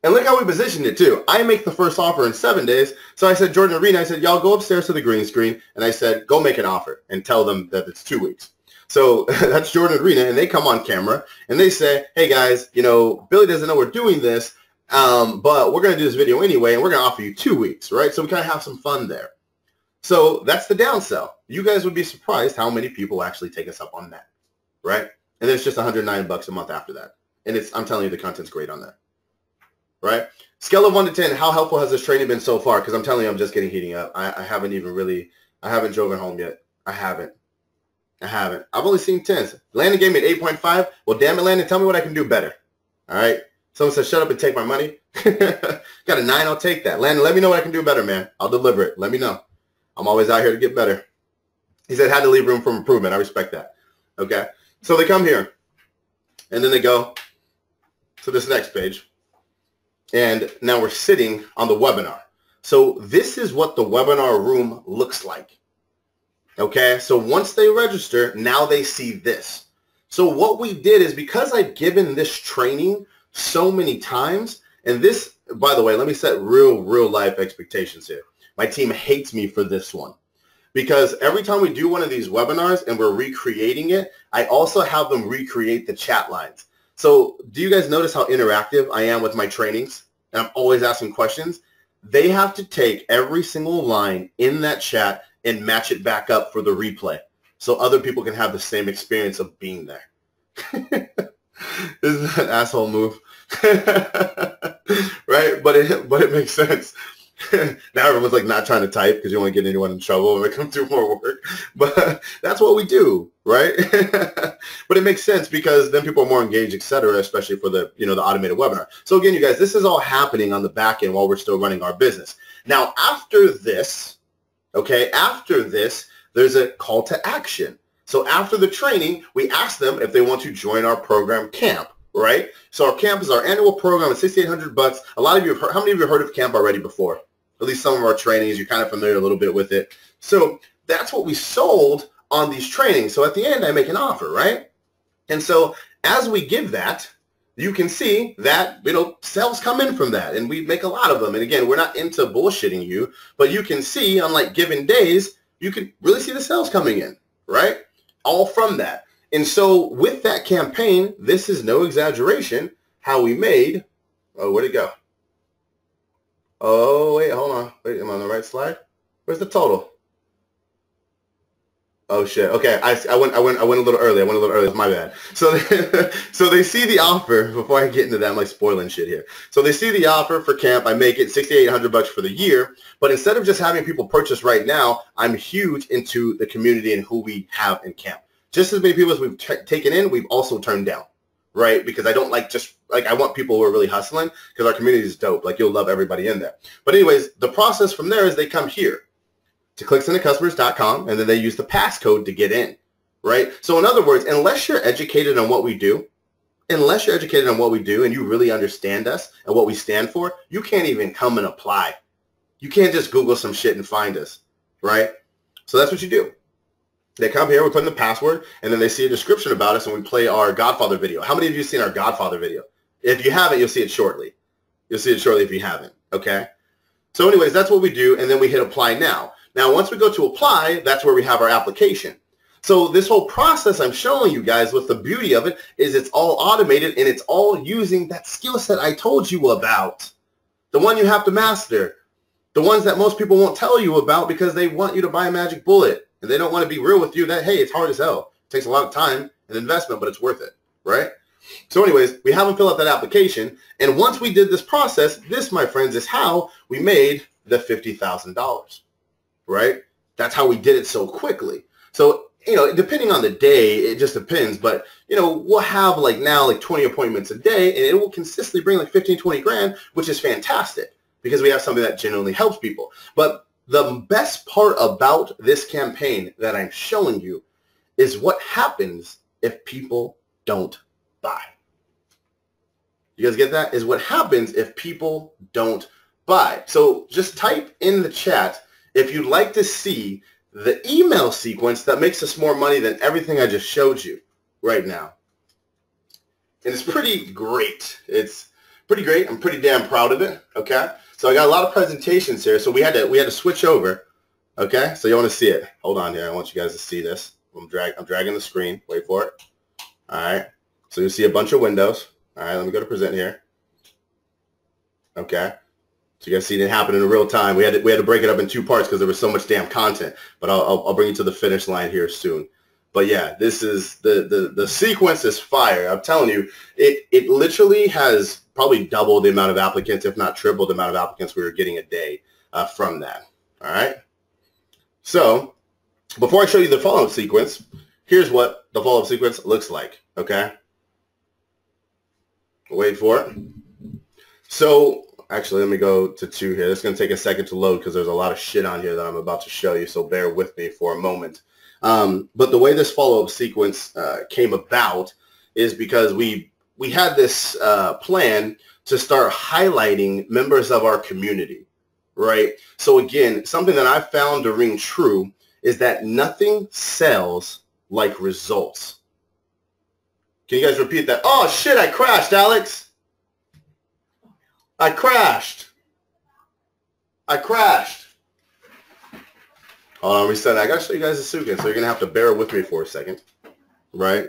And look how we positioned it, too. I make the first offer in 7 days. So I said, Jordan Arena, I said, y'all go upstairs to the green screen. And I said, go make an offer and tell them that it's 2 weeks. So that's Jordan Arena. And they come on camera and they say, hey, guys, you know, Billy doesn't know we're doing this. But we're going to do this video anyway, and we're going to offer you 2 weeks, right? So we kind of have some fun there. So that's the downsell. You guys would be surprised how many people actually take us up on that, right? And then it's just $109 a month after that. And I'm telling you, the content's great on that, right? Scale of 1 to 10, how helpful has this training been so far? Because I'm telling you, I'm just getting heating up. I haven't driven home yet. I haven't. I've only seen 10s. Landon gave me an 8.5. Well, damn it, Landon, tell me what I can do better, all right? Someone says, shut up and take my money. Got a 9, I'll take that. Landon, let me know what I can do better, man. I'll deliver it. Let me know. I'm always out here to get better. He said, had to leave room for improvement. I respect that. Okay. So they come here, and then they go to this next page. And now we're sitting on the webinar. So this is what the webinar room looks like. Okay, so once they register, now they see this. So what we did is, because I've given this training so many times, and this, by the way, let me set real life expectations here. My team hates me for this one, because every time we do one of these webinars and we're recreating it, I also have them recreate the chat lines. So do you guys notice how interactive I am with my trainings? And I'm always asking questions. They have to take every single line in that chat and match it back up for the replay, so other people can have the same experience of being there. Isn't that an asshole move? Right? But it makes sense. Now everyone's like not trying to type because you don't want to get anyone in trouble when they come through more work. But that's what we do, right? But it makes sense because then people are more engaged, etc., especially for the, the automated webinar. So again, you guys, this is all happening on the back end while we're still running our business. Now, after this, okay, there's a call to action. So after the training, we ask them if they want to join our program camp, right? So our camp is our annual program at $6,800. A lot of you have heard, how many of you have heard of camp already before? At least some of our trainings, you're kind of familiar a little bit with it. So that's what we sold on these trainings. So at the end, I make an offer, right? And so as we give that, you can see that, sales come in from that, and we make a lot of them. And again, we're not into bullshitting you, but you can see on like given days, you can really see the sales coming in, right? All from that. And so with that campaign, this is no exaggeration, how we made, oh, where'd it go? Oh, wait, hold on. Wait, am I on the right slide? Where's the total? Oh shit. Okay, I went a little early. It's my bad. So so they see the offer. Before I get into that, I'm like spoiling shit here. So they see the offer for camp. I make it $6,800 for the year. But instead of just having people purchase right now, I'm huge into the community and who we have in camp. Just as many people as we've taken in, we've also turned down, right? Because I don't I want people who are really hustling, because our community is dope. Like, you'll love everybody in there. But anyways, the process from there is they come here to clickcentrecustomers.com, and then they use the passcode to get in, right? So in other words, unless you're educated on what we do, and you really understand us and what we stand for, you can't even come and apply. You can't just Google some shit and find us, right? So that's what you do. They come here, we put in the password, and then they see a description about us, and we play our Godfather video. How many of you have seen our Godfather video? If you haven't, you'll see it shortly. You'll see it shortly if you haven't, okay? So anyways, that's what we do, and then we hit apply now. Now, once we go to apply, that's where we have our application. So this whole process I'm showing you guys, with the beauty of it, is it's all automated, and it's all using that skill set I told you about. The one you have to master. The ones that most people won't tell you about because they want you to buy a magic bullet. And they don't want to be real with you that, hey, it's hard as hell. It takes a lot of time and investment, but it's worth it, right? So anyways, we have them fill out that application. And once we did this process, this, my friends, is how we made the $50,000. Right? That's how we did it so quickly. So, depending on the day, it just depends. But, we'll have like 20 appointments a day, and it will consistently bring like 15, 20 grand, which is fantastic because we have something that genuinely helps people. But the best part about this campaign that I'm showing you is what happens if people don't buy. You guys get that? Is what happens if people don't buy. So just type in the chat if you'd like to see the email sequence that makes us more money than everything I just showed you right now. And it's pretty great. It's pretty great. I'm pretty damn proud of it. Okay. So I got a lot of presentations here. So we had to switch over. Okay. So you want to see it. Hold on here. I want you guys to see this. I'm dragging the screen. Wait for it. All right. So you see a bunch of windows. All right. Let me go to present here. Okay. So you guys see it happen in real time. We had to break it up in two parts because there was so much damn content. But I'll bring you to the finish line here soon. But yeah, this is the sequence is fire. I'm telling you, it literally has probably double the amount of applicants, if not triple the amount of applicants we were getting a day from that. All right. So before I show you the follow-up sequence, here's what the follow-up sequence looks like. Okay. Wait for it. So actually, let me go to 2 here. It's going to take a second to load because there's a lot of shit on here that I'm about to show you. So bear with me for a moment. But the way this follow-up sequence came about is because we had this plan to start highlighting members of our community, right? So again, something that I found to ring true is that nothing sells like results. Can you guys repeat that? Oh shit, I crashed, Alex. I crashed. Hold on, reset. I gotta show you guys the Sukin, so you're gonna have to bear with me for a second, right?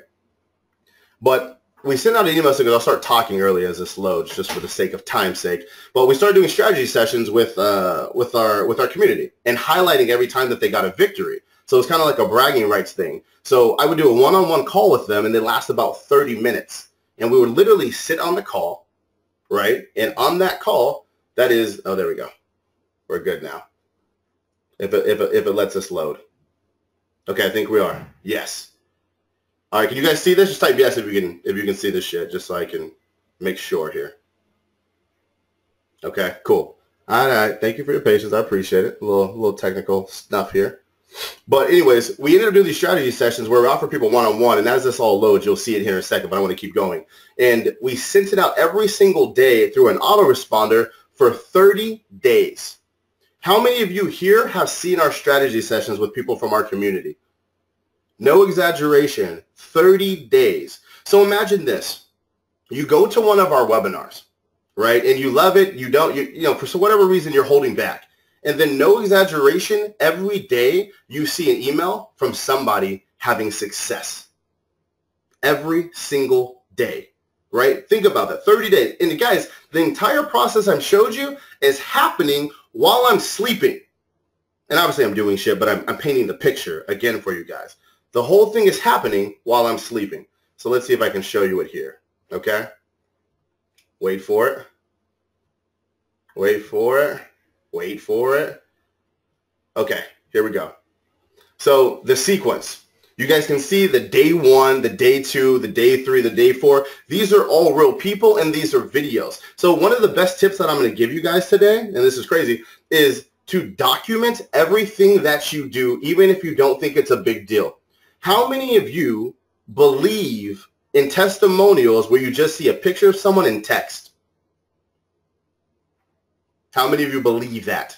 But we sent out an email because I'll start talking early as this loads, just for the sake of time's sake. But we started doing strategy sessions with our community and highlighting every time that they got a victory. So it's kind of like a bragging rights thing. So I would do a one-on-one call with them, and they last about 30 minutes. And we would literally sit on the call, right? And on that call, that is, oh, there we go. We're good now. If it lets us load. Okay, I think we are. Yes. All right, can you guys see this? Just type yes if you can see this shit, just so I can make sure here. Okay, cool. All right, thank you for your patience. I appreciate it. A little technical stuff here. But anyways, we ended up doing these strategy sessions where we offer people one-on-one, and as this all loads, you'll see it here in a second, but I want to keep going. And we sent it out every single day through an autoresponder for 30 days. How many of you here have seen our strategy sessions with people from our community? No exaggeration, 30 days. So imagine this. You go to one of our webinars, right? And you love it. You don't, you know, for whatever reason, you're holding back. And then no exaggeration, every day you see an email from somebody having success. Every single day, right? Think about that, 30 days. And guys, the entire process I showed you is happening while I'm sleeping. And obviously I'm doing shit, but I'm painting the picture again for you guys. The whole thing is happening while I'm sleeping. So let's see if I can show you it here, okay? Wait for it. Wait for it. Wait for it. Okay, here we go. So the sequence. You guys can see the day 1, the day 2, the day 3, the day 4. These are all real people, and these are videos. So one of the best tips that I'm going to give you guys today, and this is crazy, is to document everything that you do, even if you don't think it's a big deal. How many of you believe in testimonials where you just see a picture of someone in text? How many of you believe that?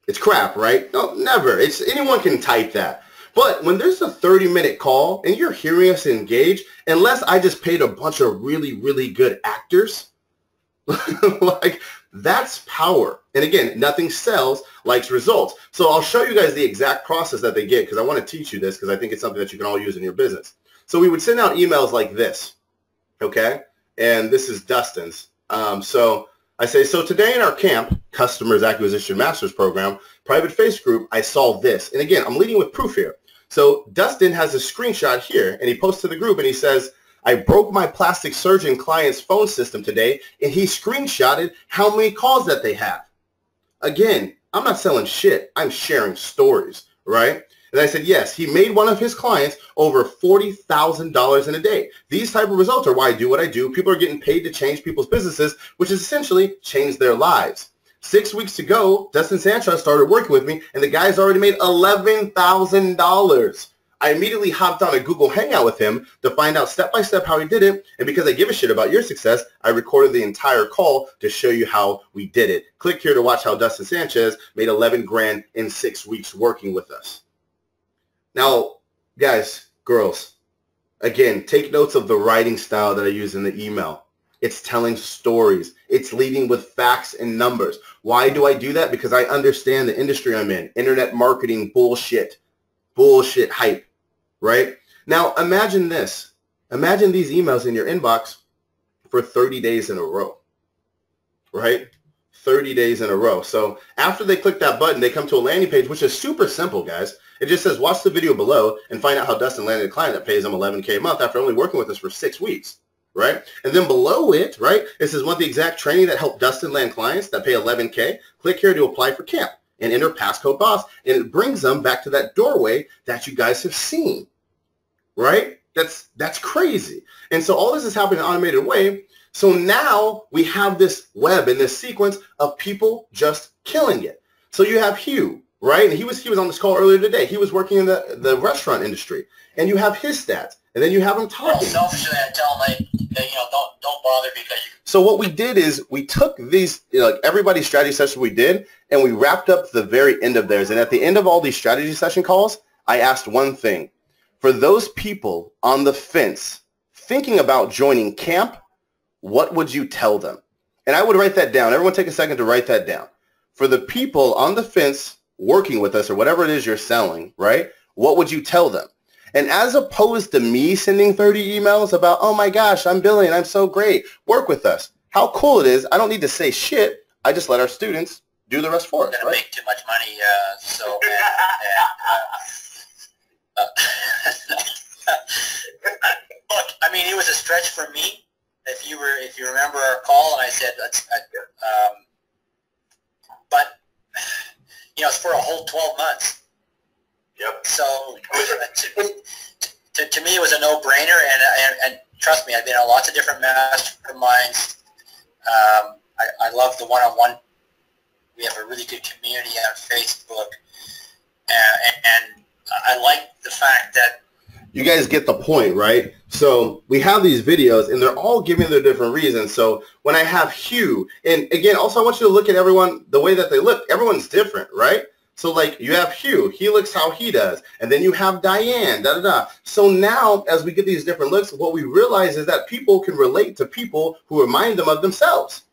It's crap, right? No, never. Anyone can type that. But when there's a 30-minute call and you're hearing us engage, unless I just paid a bunch of really, really good actors, like that's power. And again, nothing sells like results. So I'll show you guys the exact process that they get because I want to teach you this because I think it's something that you can all use in your business. So we would send out emails like this, okay? And this is Dustin's. So I say, so today in our camp, Customers Acquisition Masters program, private face group, I saw this. And again, I'm leading with proof here. So Dustin has a screenshot here, and he posts to the group, and he says, I broke my plastic surgeon client's phone system today, and he screenshotted how many calls that they have. Again, I'm not selling shit. I'm sharing stories, right? And I said, yes, he made one of his clients over $40,000 in a day. These type of results are why I do what I do. People are getting paid to change people's businesses, which is essentially change their lives. 6 weeks ago, Dustin Sanchez started working with me, and the guy's already made $11,000. I immediately hopped on a Google Hangout with him to find out step-by-step how he did it. And because I give a shit about your success, I recorded the entire call to show you how we did it. Click here to watch how Dustin Sanchez made 11 grand in 6 weeks working with us. Now, guys, girls, again, take notes of the writing style that I use in the email. It's telling stories. It's leading with facts and numbers. Why do I do that? Because I understand the industry I'm in. Internet marketing bullshit. Bullshit hype, right? Now, imagine this. Imagine these emails in your inbox for 30 days in a row, right? 30 days in a row. So after they click that button, they come to a landing page, which is super simple, guys. It just says, watch the video below and find out how Dustin landed a client that pays him $11K a month after only working with us for 6 weeks, right? And then below it, right, it says, want the exact training that helped Dustin land clients that pay $11K? Click here to apply for camp and enter passcode BOSS, and it brings them back to that doorway that you guys have seen, right? That's crazy. And so all this is happening in an automated way. So now we have this web and this sequence of people just killing it. So you have Hugh, right? And he was on this call earlier today. He was working in the restaurant industry, and you have his stats, and then you have him talking. Selfishly, I tell him, don't bother because you. So what we did is we took these, like everybody's strategy session we did, and we wrapped up the very end of theirs. And at the end of all these strategy session calls, I asked one thing. For those people on the fence thinking about joining camp, what would you tell them? And I would write that down. Everyone take a second to write that down. For the people on the fence working with us or whatever it is you're selling, right? What would you tell them? And as opposed to me sending 30 emails about, oh my gosh, I'm Billy and I'm so great, work with us. How cool it is. I don't need to say shit. I just let our students do the rest for us. Right? Make too much money, look, I mean, it was a stretch for me. If you remember our call, and I said, but it's for a whole 12 months. Yep. So to me, it was a no-brainer, and trust me, I've been on lots of different masterminds. I love the one-on-one. We have a really good community on Facebook, and I like the fact that you guys get the point, right? So we have these videos, and they're all giving their different reasons. So when I have Hugh, and again, also I want you to look at everyone the way that they look. Everyone's different, right? So like you have Hugh, he looks how he does. And then you have Diane, da-da-da. So now as we get these different looks, what we realize is that people can relate to people who remind them of themselves.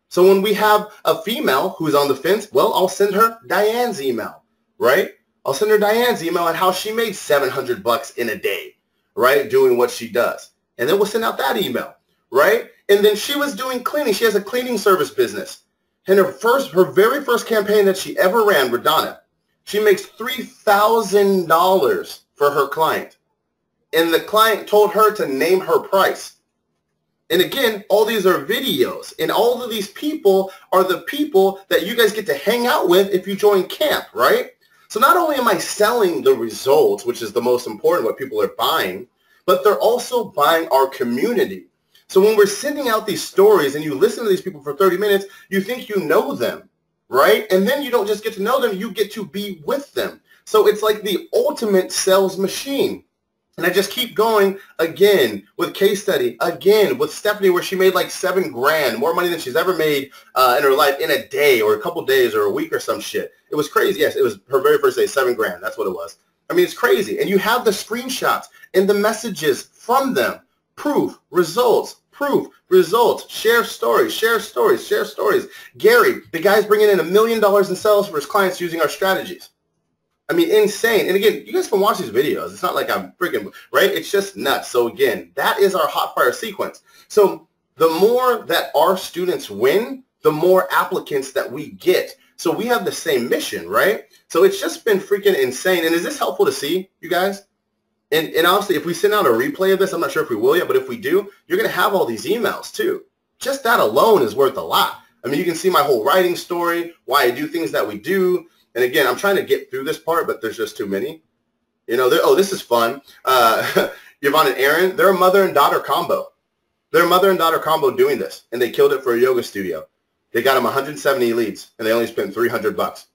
So when we have a female who's on the fence, well, I'll send her Diane's email, right? I'll send her Diane's email on how she made $700 in a day, right, doing what she does. And then we'll send out that email, right? And then she was doing cleaning. She has a cleaning service business. And her very first campaign that she ever ran, Radonna, she makes $3,000 for her client. And the client told her to name her price. And again, all these are videos. And all of these people are the people that you guys get to hang out with if you join camp, right? So not only am I selling the results, which is the most important, what people are buying, but they're also buying our community. So when we're sending out these stories and you listen to these people for 30 minutes, you think you know them, right? And then you don't just get to know them, you get to be with them. So it's like the ultimate sales machine. And I just keep going again with case study, again with Stephanie, where she made like $7 grand, more money than she's ever made in her life in a day or a couple days or a week or some shit. It was crazy. Yes, it was her very first day, $7 grand. That's what it was. I mean, it's crazy. And you have the screenshots and the messages from them. Proof, results, share stories, share stories, share stories. Gary, the guy's bringing in $1 million in sales for his clients using our strategies. I mean, insane. And again, you guys can watch these videos. It's not like I'm freaking, right? It's just nuts. So again, that is our hot fire sequence. So the more that our students win, the more applicants that we get. So we have the same mission, right? So it's just been freaking insane. And is this helpful to see, you guys? And honestly, if we send out a replay of this, I'm not sure if we will yet, but if we do, you're going to have all these emails too. Just that alone is worth a lot. I mean, you can see my whole writing story, why I do things that we do. And again, I'm trying to get through this part, but there's just too many. You know, oh, this is fun. Yvonne and Aaron, they're a mother and daughter combo. They're a mother and daughter combo doing this, and they killed it for a yoga studio. They got them 170 leads, and they only spent $300.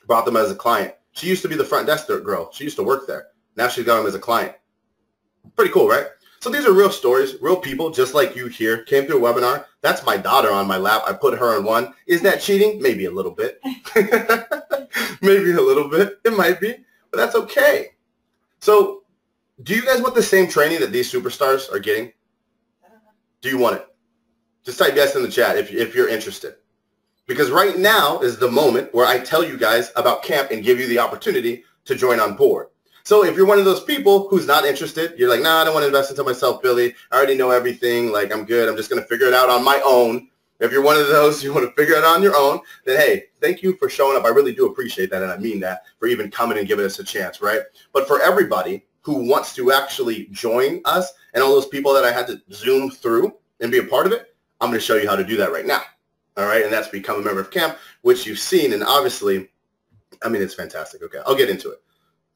Brought them as a client. She used to be the front desk girl. She used to work there. Now she's got them as a client. Pretty cool, right? So these are real stories, real people, just like you here. Came through a webinar. That's my daughter on my lap. I put her on one. Is that cheating? Maybe a little bit. Maybe a little bit. It might be, but that's okay. So do you guys want the same training that these superstars are getting? Do you want it? Just type yes in the chat if you're interested. Because right now is the moment where I tell you guys about camp and give you the opportunity to join on board. So if you're one of those people who's not interested, you're like, nah, I don't want to invest into myself, Billy. I already know everything. Like, I'm good. I'm just going to figure it out on my own. If you're one of those, you want to figure it out on your own, then, hey, thank you for showing up. I really do appreciate that, and I mean that, for even coming and giving us a chance, right? But for everybody who wants to actually join us and all those people that I had to Zoom through and be a part of it, I'm going to show you how to do that right now, all right? And that's become a member of camp, which you've seen, and obviously, I mean, it's fantastic. Okay, I'll get into it,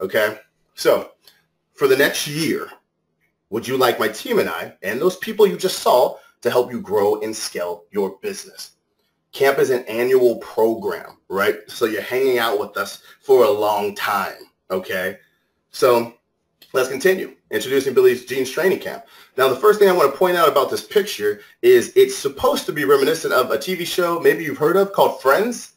okay? So for the next year, would you like my team and I and those people you just saw to help you grow and scale your business? Camp is an annual program, right? So you're hanging out with us for a long time, okay? So let's continue. Introducing Billy Jean's training camp. Now, the first thing I want to point out about this picture is it's supposed to be reminiscent of a TV show maybe you've heard of called Friends.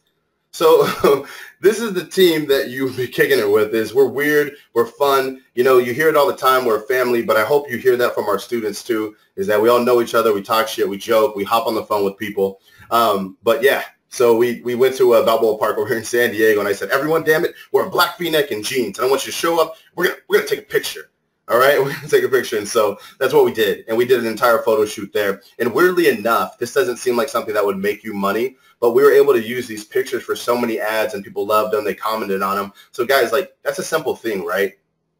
So this is the team that you'll be kicking it with. We're weird, we're fun. You know, you hear it all the time, we're a family, but I hope you hear that from our students too, is that we all know each other, we talk shit, we joke, we hop on the phone with people. But yeah, so we went to Balboa Park over here in San Diego, and I said, everyone, damn it, wear a black V-neck and jeans, and I want you to show up. We're gonna take a picture. All right, we're going to take a picture. And so that's what we did. And we did an entire photo shoot there. And weirdly enough, this doesn't seem like something that would make you money, but we were able to use these pictures for so many ads, and people loved them. They commented on them. So guys, like, that's a simple thing, right?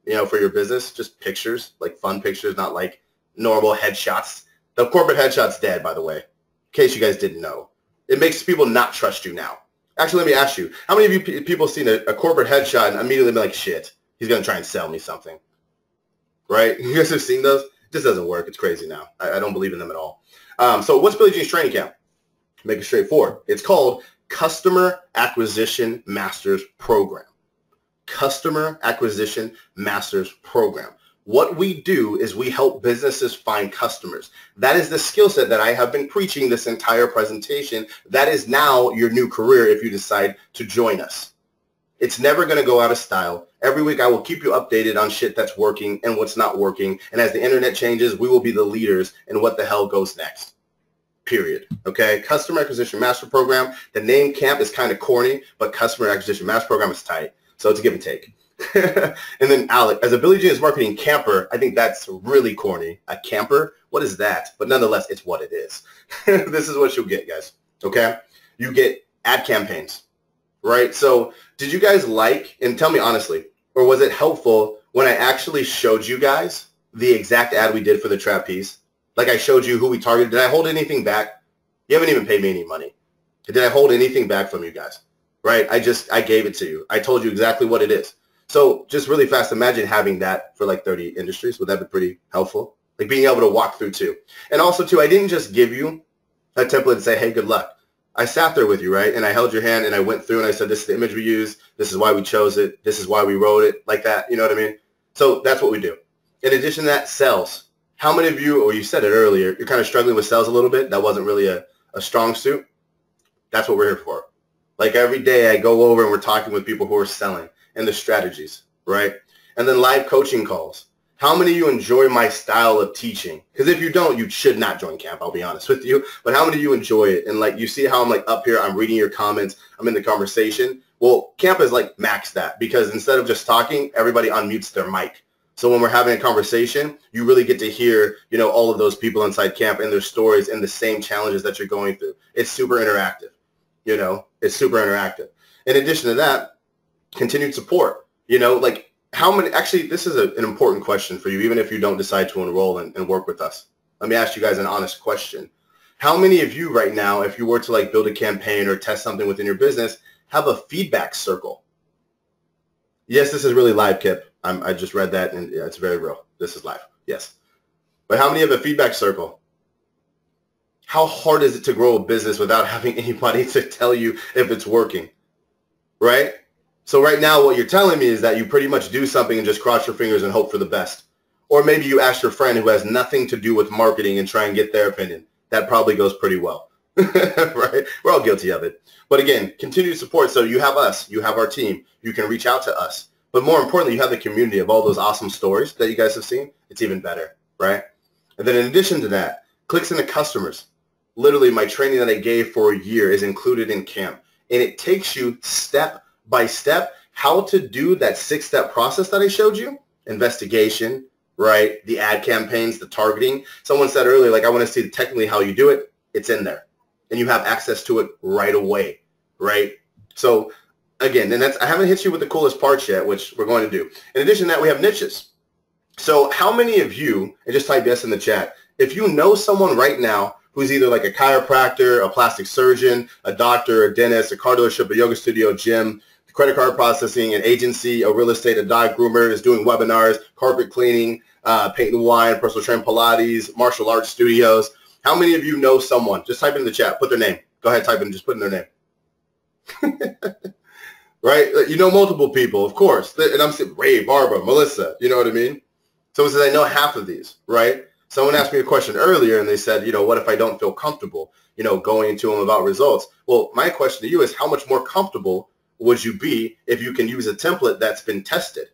You know, for your business, just pictures, like fun pictures, not like normal headshots. The corporate headshot's dead, by the way, in case you guys didn't know. It makes people not trust you now. Actually, let me ask you, how many of you people seen a corporate headshot and immediately be like, shit, he's going to try and sell me something? Right? You guys have seen those? It just doesn't work. It's crazy now. I don't believe in them at all. So what's Billy Jean's training camp? Make it straightforward. It's called Customer Acquisition Masters Program. Customer Acquisition Masters Program. What we do is we help businesses find customers. That is the skill set that I have been preaching this entire presentation. That is now your new career if you decide to join us. It's never going to go out of style. Every week I will keep you updated on shit that's working and what's not working. And as the internet changes, we will be the leaders in what the hell goes next. Period. Okay? Customer Acquisition Master Program. The name camp is kind of corny, but Customer Acquisition Master Program is tight. So it's a give and take. And then Alec, as a Billy Jean's marketing camper, I think that's really corny. A camper? What is that? But nonetheless, it's what it is. This is what you'll get, guys. Okay? You get ad campaigns. Right? So did you guys like, and tell me honestly, or was it helpful when I actually showed you guys the exact ad we did for the trapeze? Like I showed you who we targeted. Did I hold anything back? You haven't even paid me any money. Did I hold anything back from you guys? Right? I gave it to you. I told you exactly what it is. So just really fast, imagine having that for like 30 industries. Would that be pretty helpful? Like being able to walk through too. And also too, I didn't just give you a template and say, hey, good luck. I sat there with you, right? And I held your hand and I went through and I said, this is the image we use. This is why we chose it. This is why we wrote it like that. You know what I mean? So that's what we do. In addition to that, sales. How many of you, or you said it earlier, you're kind of struggling with sales a little bit? That wasn't really a strong suit. That's what we're here for. Like every day I go over and we're talking with people who are selling and the strategies, right? And then live coaching calls. How many of you enjoy my style of teaching? Because if you don't, you should not join camp, I'll be honest with you. But how many of you enjoy it? And like you see how I'm like up here, I'm reading your comments, I'm in the conversation. Well, camp is like max that, because instead of just talking, everybody unmutes their mic. So when we're having a conversation, you really get to hear, you know, all of those people inside camp and their stories and the same challenges that you're going through. It's super interactive. You know, it's super interactive. In addition to that, continued support. You know, like how many, actually, this is an important question for you, even if you don't decide to enroll and work with us. Let me ask you guys an honest question. How many of you right now, if you were to like build a campaign or test something within your business, have a feedback circle? Yes, this is really live, Kip. I just read that, and yeah, it's very real. This is live. Yes. But how many have a feedback circle? How hard is it to grow a business without having anybody to tell you if it's working? Right? So right now, what you're telling me is that you pretty much do something and just cross your fingers and hope for the best. Or maybe you ask your friend who has nothing to do with marketing and try and get their opinion. That probably goes pretty well. Right? We're all guilty of it. But again, continued support. So you have us. You have our team. You can reach out to us. But more importantly, you have the community of all those awesome stories that you guys have seen. It's even better, right? And then in addition to that, clicks into customers. Literally, my training that I gave for a year is included in camp. And it takes you step by step how to do that 6-step process that I showed you. Investigation, right? The ad campaigns, the targeting. Someone said earlier, like, I want to see technically how you do it. It's in there. And you have access to it right away, right? So again, and I haven't hit you with the coolest parts yet, which we're going to do. In addition to that, we have niches. So how many of you, and just type yes in the chat, if you know someone right now who's either like a chiropractor, a plastic surgeon, a doctor, a dentist, a car dealership, a yoga studio, gym, credit card processing, an agency, a real estate, a dog groomer, is doing webinars, carpet cleaning, paint and wine, personal training, Pilates, martial arts studios. How many of you know someone? Just type in the chat. Put their name. Go ahead, type in. Just put in their name. right? You know multiple people, of course. And I'm saying, Ray, Barbara, Melissa, you know what I mean? Someone says, I know half of these, right? Someone asked me a question earlier and they said, you know, what if I don't feel comfortable, you know, going into them about results? Well, my question to you is how much more comfortable would you be if you can use a template that's been tested?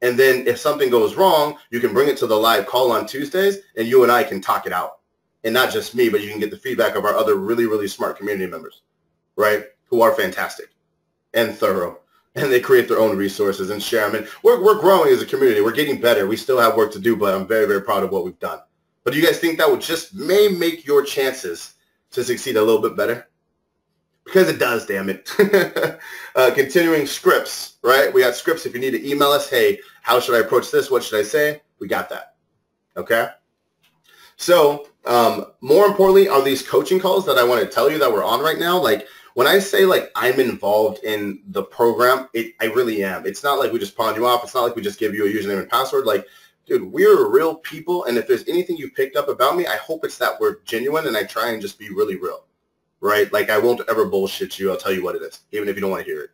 And then if something goes wrong, you can bring it to the live call on Tuesdays and you and I can talk it out. And not just me, but you can get the feedback of our other really, really smart community members, right? Who are fantastic and thorough. And they create their own resources and share them. And we're growing as a community. We're getting better. We still have work to do, but I'm very, very proud of what we've done. But do you guys think that would just may make your chances to succeed a little bit better? Because it does, damn it. Continuing scripts, right? We got scripts. If you need to email us, hey, how should I approach this? What should I say? We got that. Okay? So more importantly are these coaching calls that I want to tell you that we're on right now. Like, when I say, like, I'm involved in the program, I really am. It's not like we just pawn you off. It's not like we just give you a username and password. Like, dude, we're real people, and if there's anything you picked up about me, I hope it's that we're genuine, and I try and just be really real, right? Like, I won't ever bullshit you. I'll tell you what it is, even if you don't want to hear it,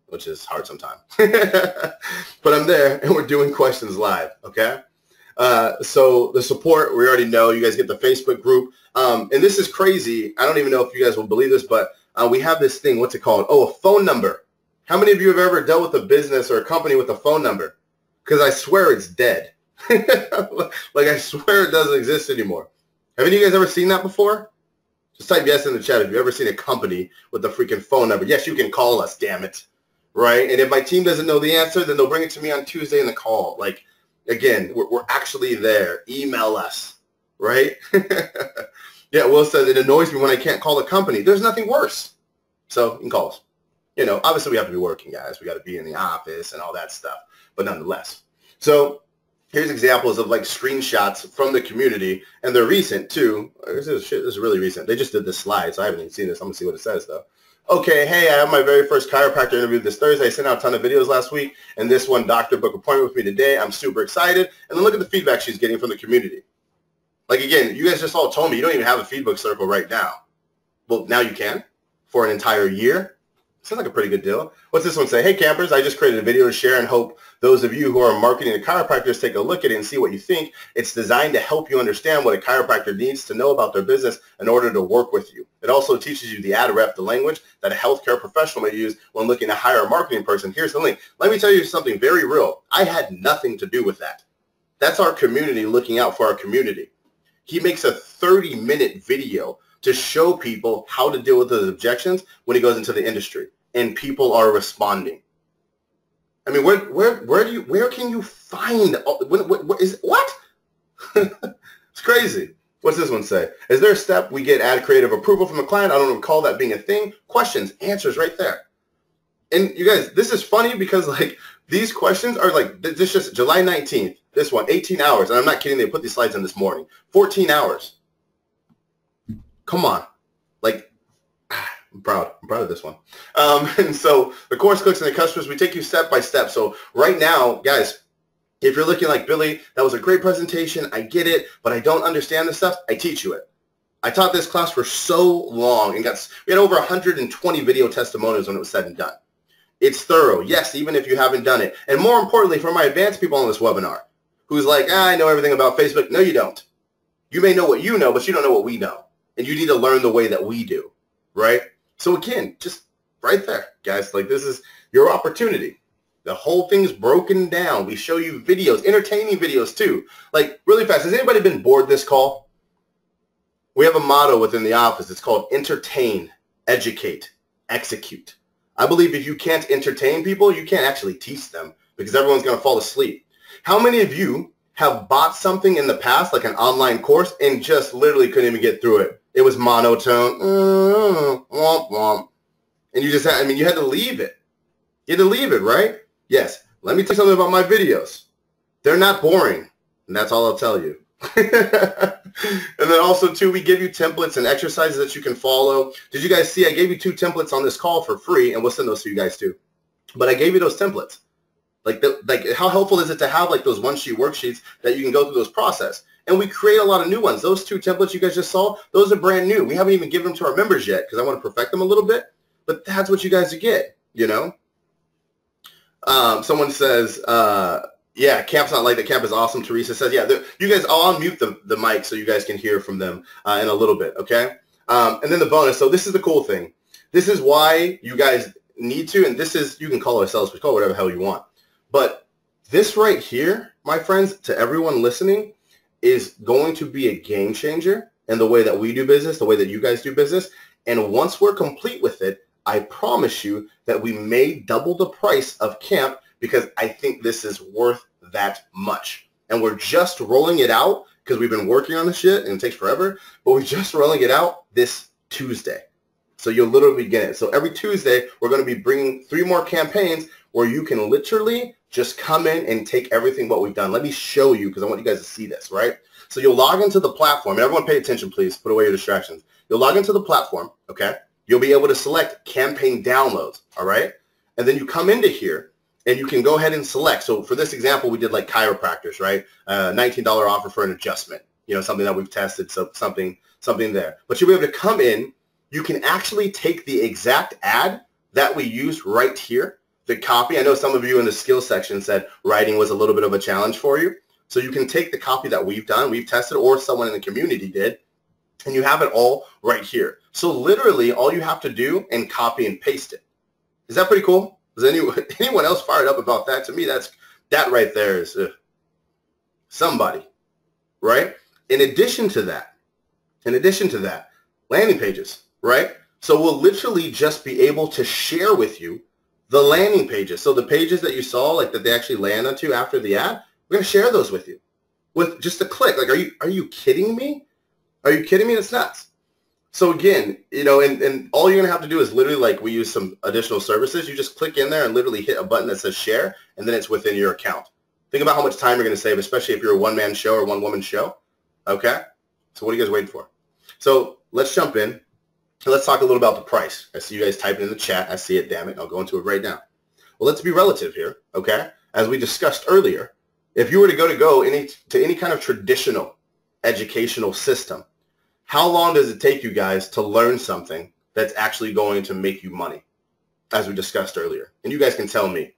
which is hard sometimes. But I'm there, and we're doing questions live, okay? So the support, we already know. You guys get the Facebook group. And this is crazy. I don't even know if you guys will believe this, but we have this thing. What's it called? Oh, a phone number. How many of you have ever dealt with a business or a company with a phone number? Because I swear it's dead. Like, I swear it doesn't exist anymore. Haven't you guys ever seen that before? Just type yes in the chat if you've ever seen a company with a freaking phone number. Yes, you can call us, damn it. Right? And if my team doesn't know the answer, then they'll bring it to me on Tuesday in the call. Like, again, we're actually there. Email us, right? Yeah, Will says, it annoys me when I can't call a company. There's nothing worse. So you can call us. You know, obviously we have to be working, guys. We got to be in the office and all that stuff. But nonetheless. So here's examples of, like, screenshots from the community. And they're recent, too. This is really recent. They just did this slide, so I haven't even seen this. I'm going to see what it says, though. Okay, hey, I have my very first chiropractor interview this Thursday. I sent out a ton of videos last week, and this one doctor booked an appointment with me today. I'm super excited. And then look at the feedback she's getting from the community. Like, again, you guys just all told me you don't even have a feedback circle right now. Well, now you can for an entire year. Sounds like a pretty good deal. What's this one say? Hey, campers, I just created a video to share and hope those of you who are marketing to chiropractors take a look at it and see what you think. It's designed to help you understand what a chiropractor needs to know about their business in order to work with you. It also teaches you the ad rep, the language that a healthcare professional may use when looking to hire a marketing person. Here's the link. Let me tell you something very real. I had nothing to do with that. That's our community looking out for our community. He makes a 30-minute video to show people how to deal with those objections when he goes into the industry, and people are responding. I mean, where can you find what? It's crazy. What's this one say? Is there a step we get ad creative approval from a client? I don't recall that being a thing. Questions, answers right there. And you guys, this is funny because, like, these questions are like, this just July 19th, this one, 18 hours. And I'm not kidding. They put these slides in this morning. 14 hours. Come on. Like, I'm proud of this one. And so the course clicks and the customers, we take you step by step. So right now, guys, if you're looking like, Billy, that was a great presentation. I get it, but I don't understand this stuff. I teach you it. I taught this class for so long and we had over 120 video testimonials when it was said and done. It's thorough. Yes, even if you haven't done it. And more importantly, for my advanced people on this webinar, who's like, I know everything about Facebook. No, you don't. You may know what you know, but you don't know what we know. And you need to learn the way that we do, right? So again, just right there, guys, like, this is your opportunity. The whole thing's broken down. We show you videos, entertaining videos too. Like, really fast, has anybody been bored this call? We have a motto within the office. It's called entertain, educate, execute. I believe if you can't entertain people, you can't actually teach them because everyone's going to fall asleep. How many of you have bought something in the past, like an online course, and just literally couldn't even get through it? It was monotone, womp womp. And you just had, you had to leave it. You had to leave it, right? Yes. Let me tell you something about my videos. They're not boring, and that's all I'll tell you. And then also, too, we give you templates and exercises that you can follow. Did you guys see I gave you 2 templates on this call for free, and we'll send those to you guys, too. But I gave you those templates. Like, how helpful is it to have, like, those one-sheet worksheets that you can go through those process? And we create a lot of new ones. Those 2 templates you guys just saw, those are brand new. We haven't even given them to our members yet because I want to perfect them a little bit. But that's what you guys get, you know? Someone says, yeah, camp's not like that. Camp is awesome. Teresa says, yeah, you guys, I'll unmute the mic so you guys can hear from them in a little bit, okay? And then the bonus. So this is the cool thing. This is why you guys need to, and this is, you can call it a sales pitch, call it whatever the hell you want. But this right here, my friends, to everyone listening, is going to be a game changer in the way that we do business, the way that you guys do business. And once we're complete with it, I promise you that we may double the price of camp because I think this is worth that much. And we're just rolling it out because we've been working on this shit and it takes forever, but we're just rolling it out this Tuesday. So you'll literally get it. So every Tuesday, we're going to be bringing 3 more campaigns where you can literally just come in and take everything what we've done. Let me show you because I want you guys to see this, right? So you'll log into the platform. Everyone pay attention, please. Put away your distractions. You'll log into the platform, okay? You'll be able to select campaign downloads, all right? And then you come into here and you can go ahead and select. So for this example, we did like chiropractors, right? $19 offer for an adjustment, you know, something that we've tested, so something there. But you'll be able to come in. You can actually take the exact ad that we used right here, the copy. I know some of you in the skills section said writing was a little bit of a challenge for you. So you can take the copy that we've done, we've tested, or someone in the community did, and you have it all right here. So literally all you have to do and copy and paste it. Is that pretty cool? Is anyone else fired up about that? To me, that right there is somebody, right? In addition to that, landing pages, right? So we'll literally just be able to share with you the landing pages. So the pages that you saw, like that they actually land onto after the ad, we're going to share those with you with just a click. Like, are you kidding me? Are you kidding me? It's nuts. So again, you know, and all you're going to have to do is literally, like, we use some additional services. You just click in there and literally hit a button that says share, and then it's within your account. Think about how much time you're going to save, especially if you're a one-man show or one-woman show. Okay? So what are you guys waiting for? So let's jump in and let's talk a little about the price. I see you guys typing in the chat. I see it, damn it. I'll go into it right now. Well, let's be relative here, okay? As we discussed earlier, if you were to go to any kind of traditional educational system, how long does it take you guys to learn something that's actually going to make you money, as we discussed earlier? And you guys can tell me,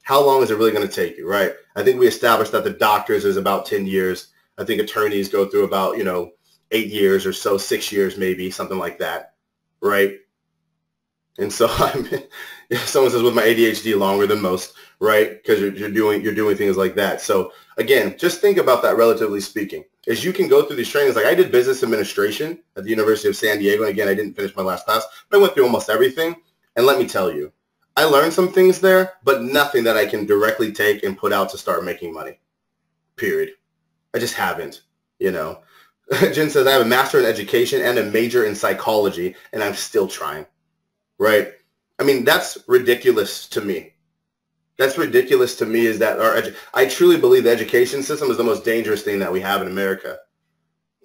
how long is it really going to take you, right? I think we established that the doctors is about 10 years. I think attorneys go through about, 8 years or so, 6 years maybe, something like that, right? And so someone says with my ADHD longer than most, right? Because you're doing things like that. So again, just think about that relatively speaking. As you can go through these trainings, like I did business administration at the University of San Diego. And again, I didn't finish my last class, but I went through almost everything. And let me tell you, I learned some things there, but nothing that I can directly take and put out to start making money, period. I just haven't, Jen says, I have a master in education and a major in psychology, and I'm still trying, right? I mean, that's ridiculous to me. That's ridiculous to me is that I truly believe the education system is the most dangerous thing that we have in America.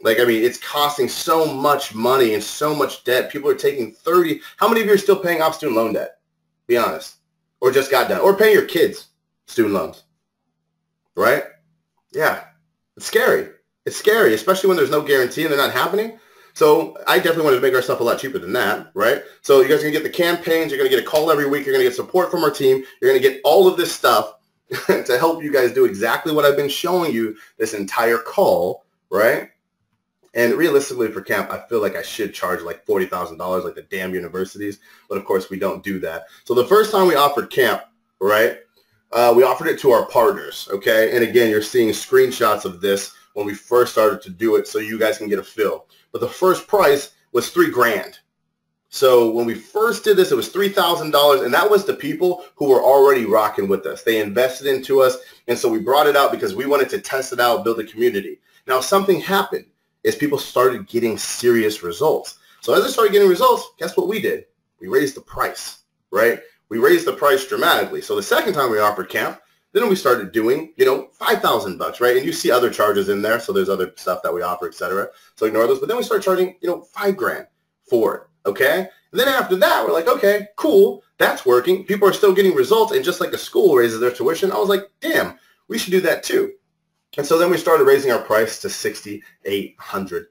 Like, I mean, it's costing so much money and so much debt. People are taking how many of you are still paying off student loan debt? Be honest. Or just got done. Or paying your kids student loans, right? Yeah, it's scary. It's scary, especially when there's no guarantee and they're not happening. So I definitely wanted to make our stuff a lot cheaper than that, right? So you guys are going to get the campaigns. You're going to get a call every week. You're going to get support from our team. You're going to get all of this stuff to help you guys do exactly what I've been showing you this entire call, right? And realistically for camp, I feel like I should charge like $40,000 like the damn universities. But of course, we don't do that. So the first time we offered camp, right, we offered it to our partners, okay? And again, you're seeing screenshots of this when we first started to do it so you guys can get a feel. But the first price was $3,000. So when we first did this, it was $3,000, and that was the people who were already rocking with us. They invested into us, and so we brought it out because we wanted to test it out, build a community. Now, something happened is people started getting serious results. So as they started getting results, guess what we did? We raised the price, right? We raised the price dramatically. So the second time we offered camp, then we started doing, $5,000, right? And you see other charges in there. So there's other stuff that we offer, et cetera. So ignore those. But then we start charging, $5,000 for it. Okay. And then after that, we're like, okay, cool. That's working. People are still getting results. And just like a school raises their tuition, I was like, damn, we should do that too. And so then we started raising our price to $6,800,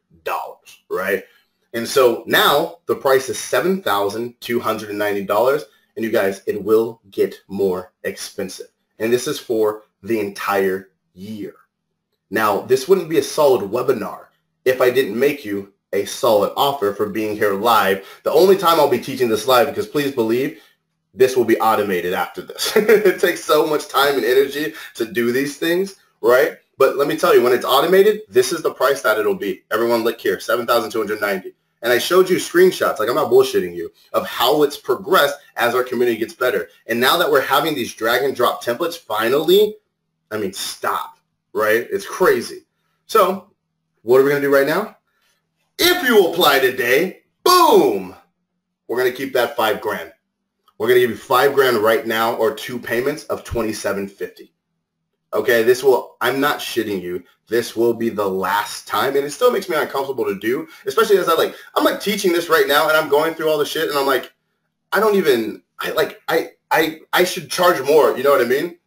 right? And so now the price is $7,290. And And you guys, it will get more expensive. And this is for the entire year. Now, this wouldn't be a solid webinar if I didn't make you a solid offer for being here live. The only time I'll be teaching this live, because please believe, this will be automated after this. It takes so much time and energy to do these things, right? But let me tell you, when it's automated, this is the price that it'll be. Everyone look here, $7,290. And I showed you screenshots, like I'm not bullshitting you, of how it's progressed as our community gets better. And now that we're having these drag and drop templates, finally, I mean, stop, right? It's crazy. So what are we going to do right now? If you apply today, boom, we're going to keep that $5,000. We're going to give you $5,000 right now, or 2 payments of $2,750. Okay, this will, I'm not shitting you. This will be the last time, and it still makes me uncomfortable to do, especially as I'm like teaching this right now, and I'm going through all the shit, and I'm like, I should charge more, you know what I mean?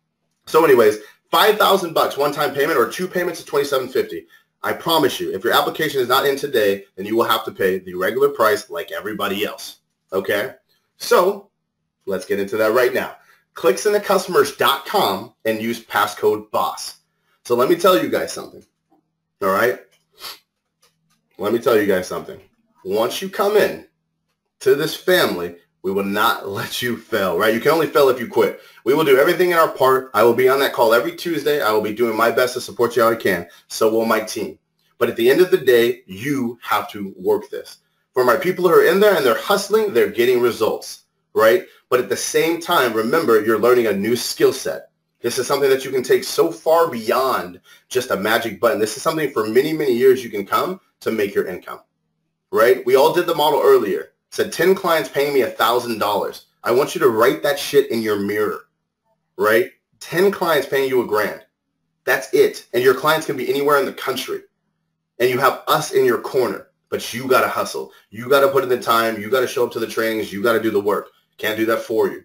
So anyways, $5,000 one-time payment, or 2 payments of $2,750. I promise you, if your application is not in today, then you will have to pay the regular price like everybody else, okay? So let's get into that right now. Clicksinthecustomers.com and use passcode BOSS. So let me tell you guys something, all right? Let me tell you guys something. Once you come in to this family, we will not let you fail, right? You can only fail if you quit. We will do everything in our part. I will be on that call every Tuesday. I will be doing my best to support you how I can. So will my team. But at the end of the day, you have to work this. For my people who are in there and they're hustling, they're getting results, right? But at the same time, remember, you're learning a new skill set. This is something that you can take so far beyond just a magic button. This is something for many, many years you can come to make your income, right? We all did the model earlier. Said 10 clients paying me $1,000. I want you to write that shit in your mirror, right? 10 clients paying you $1,000. That's it. And your clients can be anywhere in the country. And you have us in your corner, but you got to hustle. You got to put in the time. You got to show up to the trainings. You got to do the work. Can't do that for you,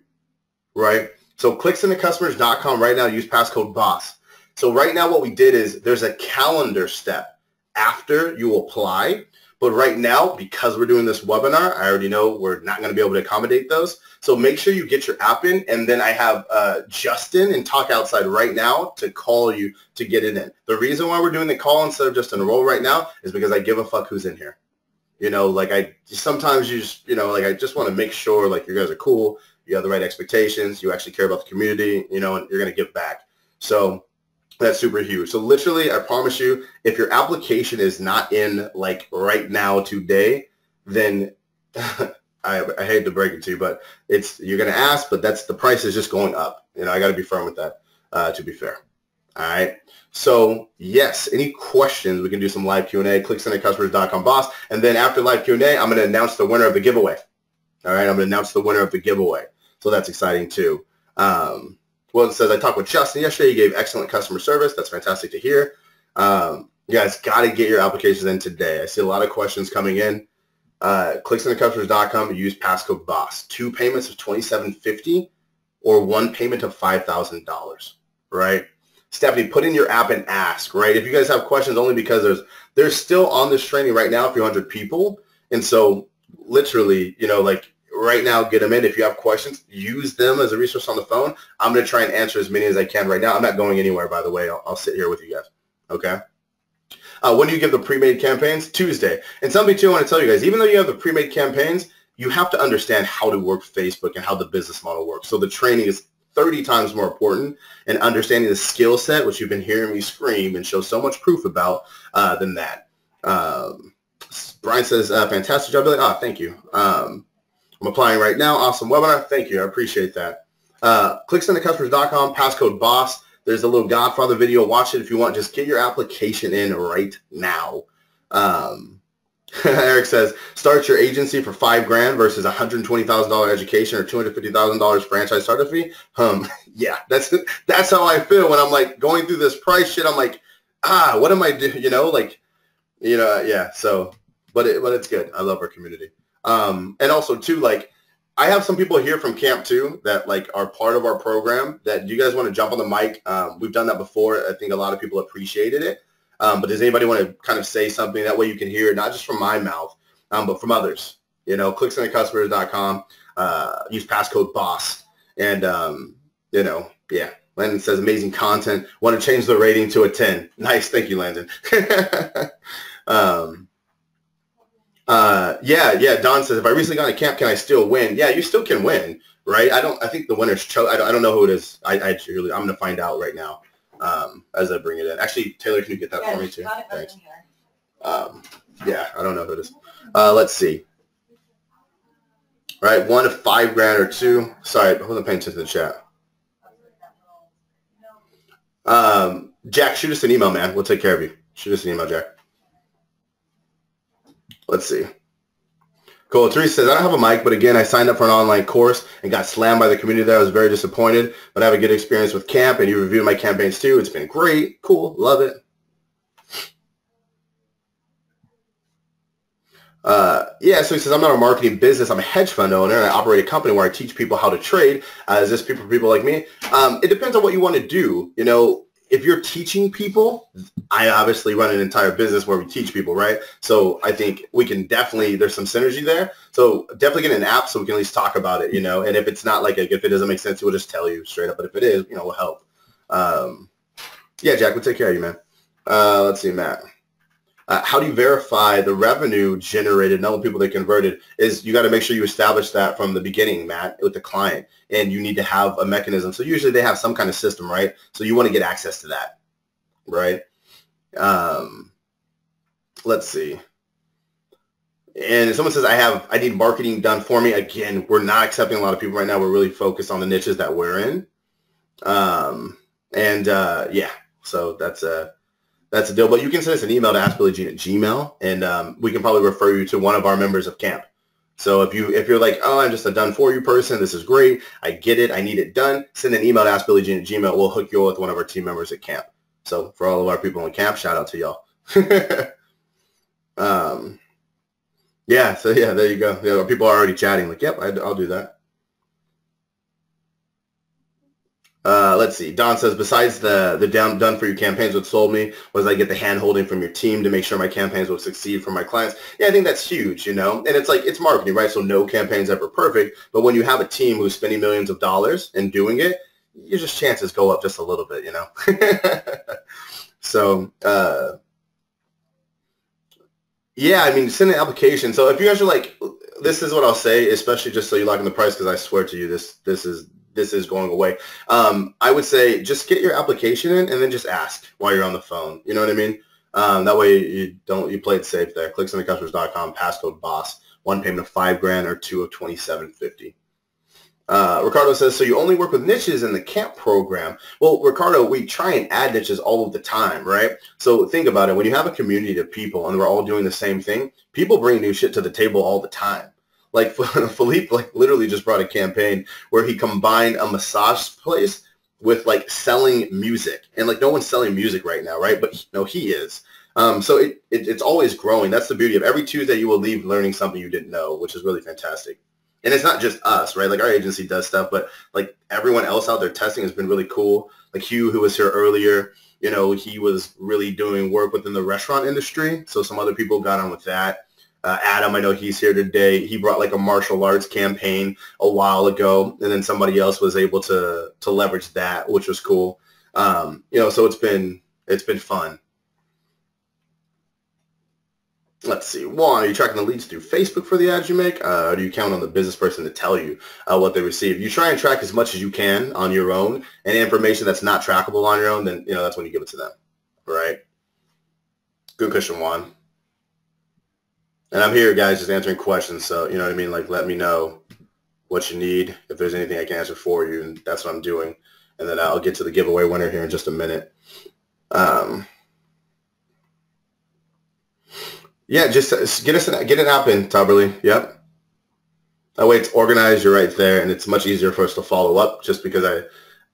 right? So clicksinthecustomers.com right now, use passcode BOSS. So right now what we did is there's a calendar step after you apply. But right now, because we're doing this webinar, I already know we're not going to be able to accommodate those. So make sure you get your app in, and then I have Justin and Talk Outside right now to call you to get it in. The reason why we're doing the call instead of just enroll right now is because I give a fuck who's in here. You know, like sometimes you just, you know, like I just want to make sure like you guys are cool, you have the right expectations, you actually care about the community, you know, and you're going to give back. So that's super huge. So literally, I promise you, if your application is not in like right now today, then I hate to break it to you, but you're going to ask, but the price is just going up. You know, I got to be firm with that, to be fair. All right. So yes, any questions, we can do some live Q&A, clicksinthecustomers.com BOSS. And then after live Q&A, I'm going to announce the winner of the giveaway. All right. I'm going to announce the winner of the giveaway. So that's exciting too. Well, it says, I talked with Justin yesterday. He gave excellent customer service. That's fantastic to hear. You guys got to get your applications in today. I see a lot of questions coming in. Clicksinthecustomers.com, use passcode BOSS. 2 payments of $2,750 or 1 payment of $5,000, right? Stephanie, put in your app and ask, right? If you guys have questions, only because there's still on this training right now a few hundred people. And so literally, you know, like right now, get them in. If you have questions, use them as a resource on the phone. I'm going to try and answer as many as I can right now. I'm not going anywhere, by the way. I'll sit here with you guys. Okay. When do you give the pre-made campaigns? Tuesday. And something too, I want to tell you guys, even though you have the pre-made campaigns, you have to understand how to work Facebook and how the business model works. So the training is 30 times more important, and understanding the skill set, which you've been hearing me scream and show so much proof about, than that. Brian says, fantastic job, Billy. Thank you. I'm applying right now. Awesome webinar. Thank you. I appreciate that. Clicksinthecustomers.com, passcode BOSS. There's a little Godfather video. Watch it if you want. Just get your application in right now. Eric says, start your agency for $5,000 versus $120,000 education or $250,000 franchise startup fee. Yeah, that's how I feel when I'm like going through this price shit. I'm like, what am I doing? You know, like, you know, yeah. So, but it's good. I love our community. And also too, like, I have some people here from camp too that like are part of our program that you guys want to jump on the mic. We've done that before. I think a lot of people appreciated it. But does anybody want to kind of say something? That way you can hear it, not just from my mouth, but from others. You know, clicksinthecustomers.com. use passcode BOSS. And, you know, yeah. Landon says amazing content. Want to change the rating to a 10. Nice. Thank you, Landon. Yeah. Don says, if I recently got a camp, can I still win? Yeah, you still can win, right? I think the winner's I don't know who it is. I'm going to find out right now as I bring it in. Actually, Taylor, can you get that for me too? Thanks. Yeah, I don't know who it is. Let's see. All right, 1 to 5 grand or 2. Sorry, I wasn't paying attention to the chat. Jack, shoot us an email, man. We'll take care of you. Shoot us an email, Jack. Let's see. Cool. Teresa says, I don't have a mic, but again, I signed up for an online course and got slammed by the community there. I was very disappointed, but I have a good experience with camp, and you reviewed my campaigns too. It's been great. Cool. Love it. Yeah, so he says, I'm not a marketing business. I'm a hedge fund owner, and I operate a company where I teach people how to trade. Is this people like me? It depends on what you want to do. You know, if you're teaching people, I obviously run an entire business where we teach people, right? So I think we can definitely, there's some synergy there. So definitely get an app so we can at least talk about it, you know, and if it's not like, if it doesn't make sense, we'll just tell you straight up. But if it is, you know, we'll help. Yeah, Jack, we'll take care of you, man. Let's see, Matt. How do you verify the revenue generated, not the people they converted? Is you got to make sure you establish that from the beginning, Matt, with the client, and you need to have a mechanism. So usually they have some kind of system, right? So you want to get access to that, right? Let's see. And someone says, I need marketing done for me. Again, we're not accepting a lot of people right now. We're really focused on the niches that we're in. Yeah, so that's the deal. But you can send us an email to AskBillyGene@gmail, and we can probably refer you to one of our members of camp. So if you're like, oh, I'm just a done for you person, this is great, I get it, I need it done, send an email to AskBillyGene@gmail. We'll hook you up with one of our team members at camp. So for all of our people in camp, shout out to y'all. Yeah, so yeah, there you go. Yeah, people are already chatting like, yep, I'll do that. Let's see. Don says, besides the done for you campaigns, what sold me was I get the hand holding from your team to make sure my campaigns will succeed for my clients. Yeah, I think that's huge, you know, and it's like, it's marketing, right? So no campaign's ever perfect, but when you have a team who's spending millions of dollars and doing it, your just chances go up just a little bit, you know? So, yeah, I mean, send an application. So if you guys are like, this is what I'll say, especially just so you lock in the price, because I swear to you, this is going away. I would say just get your application in and then just ask while you're on the phone. You know what I mean? That way you play it safe there. ClickSendingCustomers.com, passcode BOSS, 1 payment of $5 grand or 2 of $27.50. Ricardo says, so you only work with niches in the camp program. Well, Ricardo, we try and add niches all of the time, right? So think about it. When you have a community of people and we're all doing the same thing, people bring new shit to the table all the time. Like Philippe, like literally just brought a campaign where he combined a massage place with like selling music, and like no one's selling music right now, right? But no, he is. So it's always growing. That's the beauty of every Tuesday. You will leave learning something you didn't know, which is really fantastic. And it's not just us, right? Like our agency does stuff, but like everyone else out there testing has been really cool. Like Hugh, who was here earlier, you know, he was really doing work within the restaurant industry. So some other people got on with that. Adam, I know he's here today. He brought like a martial arts campaign a while ago, and then somebody else was able to leverage that, which was cool. You know, so it's been fun. Let's see. One, are you tracking the leads through Facebook for the ads you make? Or do you count on the business person to tell you what they receive? You try and track as much as you can on your own, and information that's not trackable on your own, then, you know, that's when you give it to them, right? Good question, Juan. And I'm here, guys, just answering questions. So, you know what I mean? Like, let me know what you need. If there's anything I can answer for you, and that's what I'm doing. And then I'll get to the giveaway winner here in just a minute. Yeah, just get an app in, Taberly. Yep. That way it's organized. You're right there, and it's much easier for us to follow up. Just because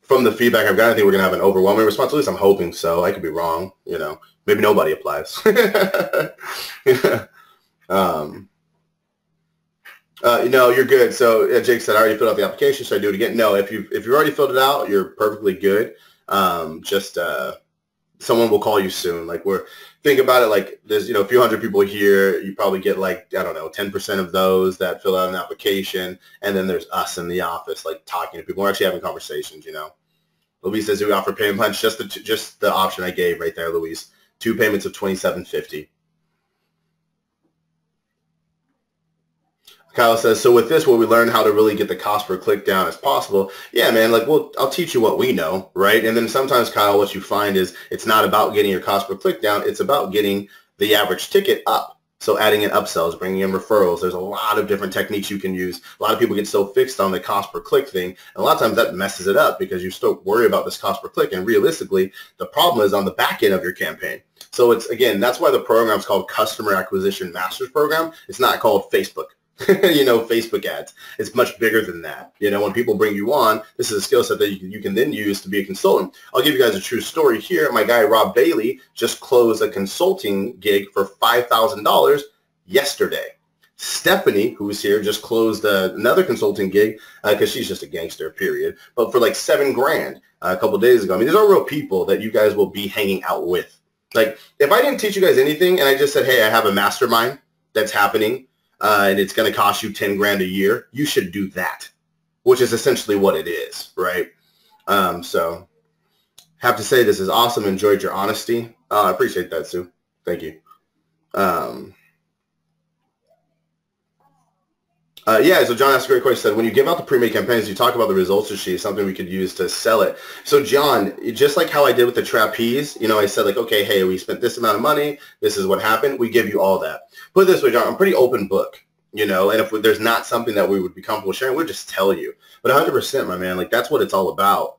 from the feedback I've got, I think we're gonna have an overwhelming response. At least I'm hoping so. I could be wrong. You know, maybe nobody applies. No, you're good. So Jake said, I already filled out the application. Should I do it again? No, if you've already filled it out, you're perfectly good. Someone will call you soon. Like think about it like there's, a few hundred people here. You probably get like, I don't know, 10% of those that fill out an application. And then there's us in the office, like talking to people. We're actually having conversations, Louise says we offer payment plans, just the option I gave right there, Louise. 2 payments of $27.50. Kyle says, so with this, will we learn how to really get the cost per click down as possible? Yeah, man, like, I'll teach you what we know, right? And then sometimes, Kyle, what you find is it's not about getting your cost per click down. It's about getting the average ticket up. So adding in upsells, bringing in referrals. There's a lot of different techniques you can use. A lot of people get so fixed on the cost per click thing. And a lot of times that messes it up because you still worry about this cost per click. And realistically, the problem is on the back end of your campaign. So it's, again, that's why the program is called Customer Acquisition Masters Program. It's not called Facebook. Facebook ads. It's much bigger than that. When people bring you on, this is a skill set that you can then use to be a consultant. I'll give you guys a true story here. My guy, Rob Bailey, just closed a consulting gig for $5,000 yesterday. Stephanie, who's here, just closed another consulting gig because she's just a gangster, period. But for like $7,000 a couple of days ago. I mean, these are real people that you guys will be hanging out with. Like, if I didn't teach you guys anything and I just said, hey, I have a mastermind that's happening, and it's going to cost you $10,000 a year, you should do that, which is essentially what it is, right? So have to say this is awesome. Enjoyed your honesty. I appreciate that, Sue. Thank you. Yeah, so John asked a great question. He said, when you give out the pre-made campaigns, you talk about the results sheet, something we could use to sell it. So John, just like how I did with the trapeze, I said like, okay, hey, we spent this amount of money. This is what happened. We give you all that. Put it this way, John, I'm a pretty open book, and if there's not something that we would be comfortable sharing, we'll just tell you. But 100%, my man, like that's what it's all about.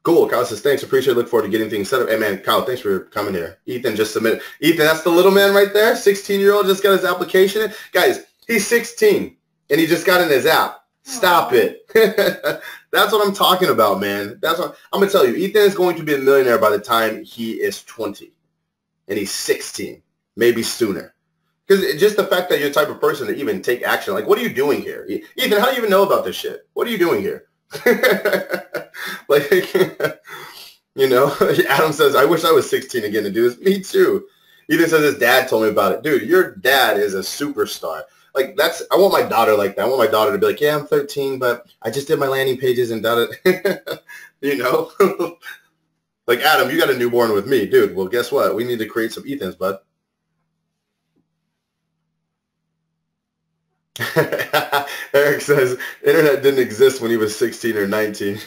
Cool. Kyle says, thanks. Appreciate it. Look forward to getting things set up. Hey, man, Kyle, thanks for coming here. Ethan just submitted. Ethan, that's the little man right there. 16-year-old just got his application in. Guys, he's 16, and he just got in his app. Stop it. That's what I'm talking about, man. That's what I'm going to tell you. Ethan is going to be a millionaire by the time he is 20, and he's 16, maybe sooner. Because just the fact that you're the type of person to even take action, like, what are you doing here? Ethan, how do you even know about this shit? What are you doing here? Like, Adam says, I wish I was 16 again to do this. Me too. Ethan says his dad told me about it. Dude, your dad is a superstar. Like, I want my daughter like that. I want my daughter to be like, yeah, I'm 13, but I just did my landing pages and done it. Like, Adam, you got a newborn with me. Dude, well, guess what? We need to create some Ethans, bud. Eric says, internet didn't exist when he was 16 or 19.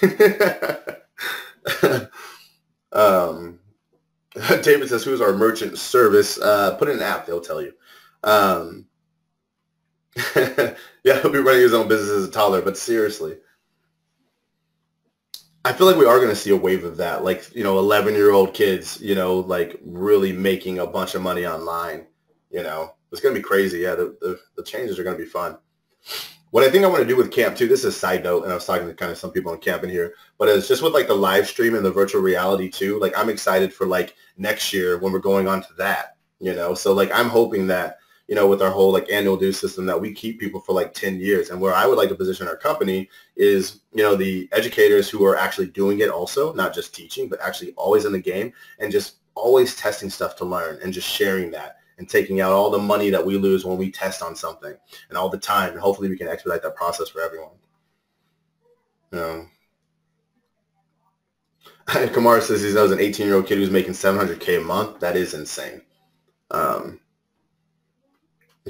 David says, who's our merchant service? Put in an app, they'll tell you. Yeah, he'll be running his own business as a toddler, but seriously. I feel like we are going to see a wave of that. Like, 11-year-old kids, like really making a bunch of money online, It's going to be crazy. Yeah, the changes are going to be fun. What I think I want to do with camp too, this is a side note, and I was talking to kind of some people on camp in here, but it's just with like the live stream and the virtual reality too. Like, I'm excited for like next year when we're going on to that, So like, I'm hoping that, with our whole like annual dues system, that we keep people for like 10 years. And where I would like to position our company is, the educators who are actually doing it also, not just teaching, but actually always in the game and just always testing stuff to learn and just sharing that and taking out all the money that we lose when we test on something and all the time. And hopefully we can expedite that process for everyone. Kamar says he knows an 18-year-old kid who's making $700K a month. That is insane.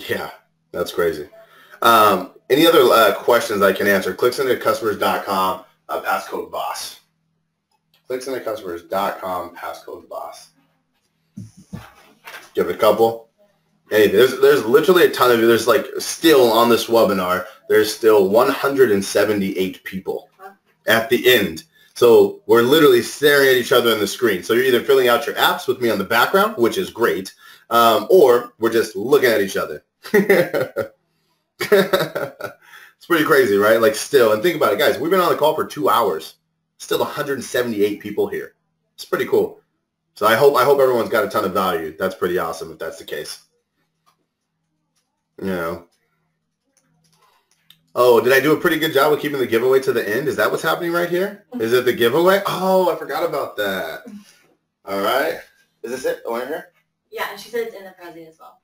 Yeah, that's crazy. Any other questions I can answer? ClickCenterCustomers.com, passcode BOSS. ClickCenterCustomers.com, passcode BOSS. Give it a couple. Hey, there's literally a ton of you. There's like still on this webinar, there's still 178 people at the end. So we're literally staring at each other on the screen. So you're either filling out your apps with me on the background, which is great, or we're just looking at each other. It's pretty crazy, right? Like still, and think about it, guys, we've been on the call for 2 hours. Still 178 people here. It's pretty cool. So I hope everyone's got a ton of value. That's pretty awesome if that's the case. Oh, did I do a pretty good job of keeping the giveaway to the end? Is that what's happening right here? Is it the giveaway? Oh, I forgot about that. All right. Is this it? The winner here? Yeah, and she said it's in the Prezi as well.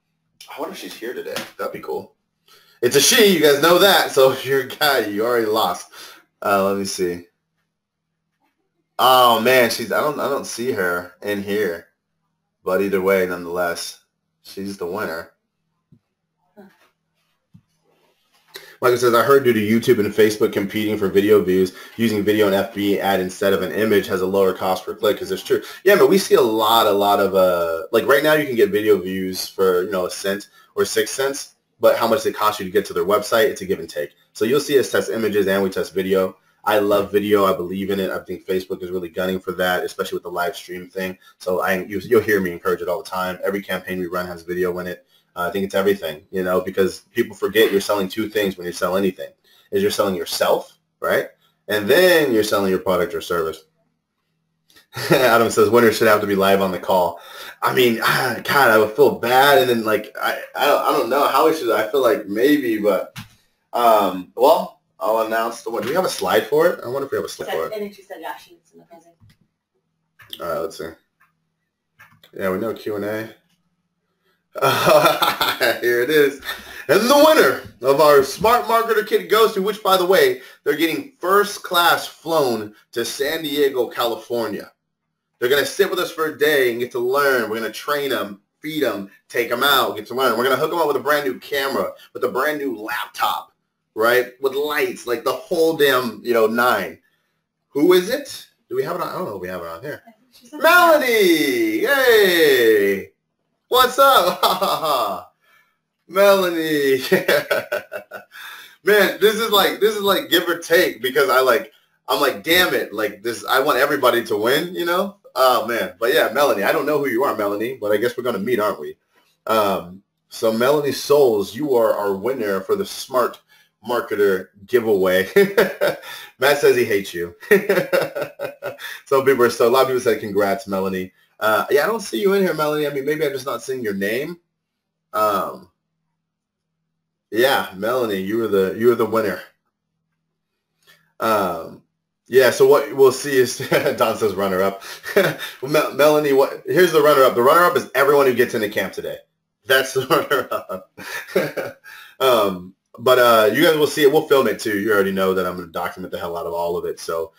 I wonder if she's here today. That'd be cool. It's a she. You guys know that. So if you're a guy, you already lost. Let me see. Oh man, I don't see her in here. But either way, nonetheless, she's the winner. Michael says, I heard due to YouTube and Facebook competing for video views, using video and FB ad instead of an image has a lower cost per click. Is this true? Yeah, but we see a lot of, like right now you can get video views for, $1 cent or 6 cents, but how much it costs you to get to their website, it's a give and take. So you'll see us test images and we test video. I love video. I believe in it. I think Facebook is really gunning for that, especially with the live stream thing. So you'll hear me encourage it all the time. Every campaign we run has video in it. I think it's everything, because people forget you're selling two things when you sell anything. Is you're selling yourself, right? And then you're selling your product or service. Adam says, winners should have to be live on the call. I mean, God, I would feel bad. And then, I don't know how we should. I feel like maybe, but, well, I'll announce the one. Do we have a slide for it? I wonder if we have a slide for it. I think she said, yeah, she's in the Prezi. All right, let's see. Yeah, we know Q&A. Here it is. And the winner of our Smart Marketer Kit goes to, which, by the way, they're getting first class flown to San Diego, California. They're going to sit with us for a day and get to learn. We're going to train them, feed them, take them out, get to learn. We're going to hook them up with a brand new camera, with a brand new laptop, right? With lights, like the whole damn, 9. Who is it? Do we have it on? I don't know if we have it on here. Melanie! Hey! What's up? Melanie. Man, this is like give or take, because I'm like, damn it, I want everybody to win, Oh man. But yeah, Melanie, I don't know who you are, Melanie, but I guess we're gonna meet, aren't we? So Melanie Souls, you are our winner for the Smart Marketer giveaway. Matt says he hates you. A lot of people said congrats, Melanie. Yeah, I don't see you in here, Melanie. I mean, maybe I'm just not seeing your name. Yeah, Melanie, you were the winner. Yeah, so what we'll see is Don says runner-up. Melanie, here's the runner-up. The runner-up is everyone who gets into camp today. That's the runner-up. But you guys will see it. We'll film it too. You already know that I'm going to document the hell out of all of it. So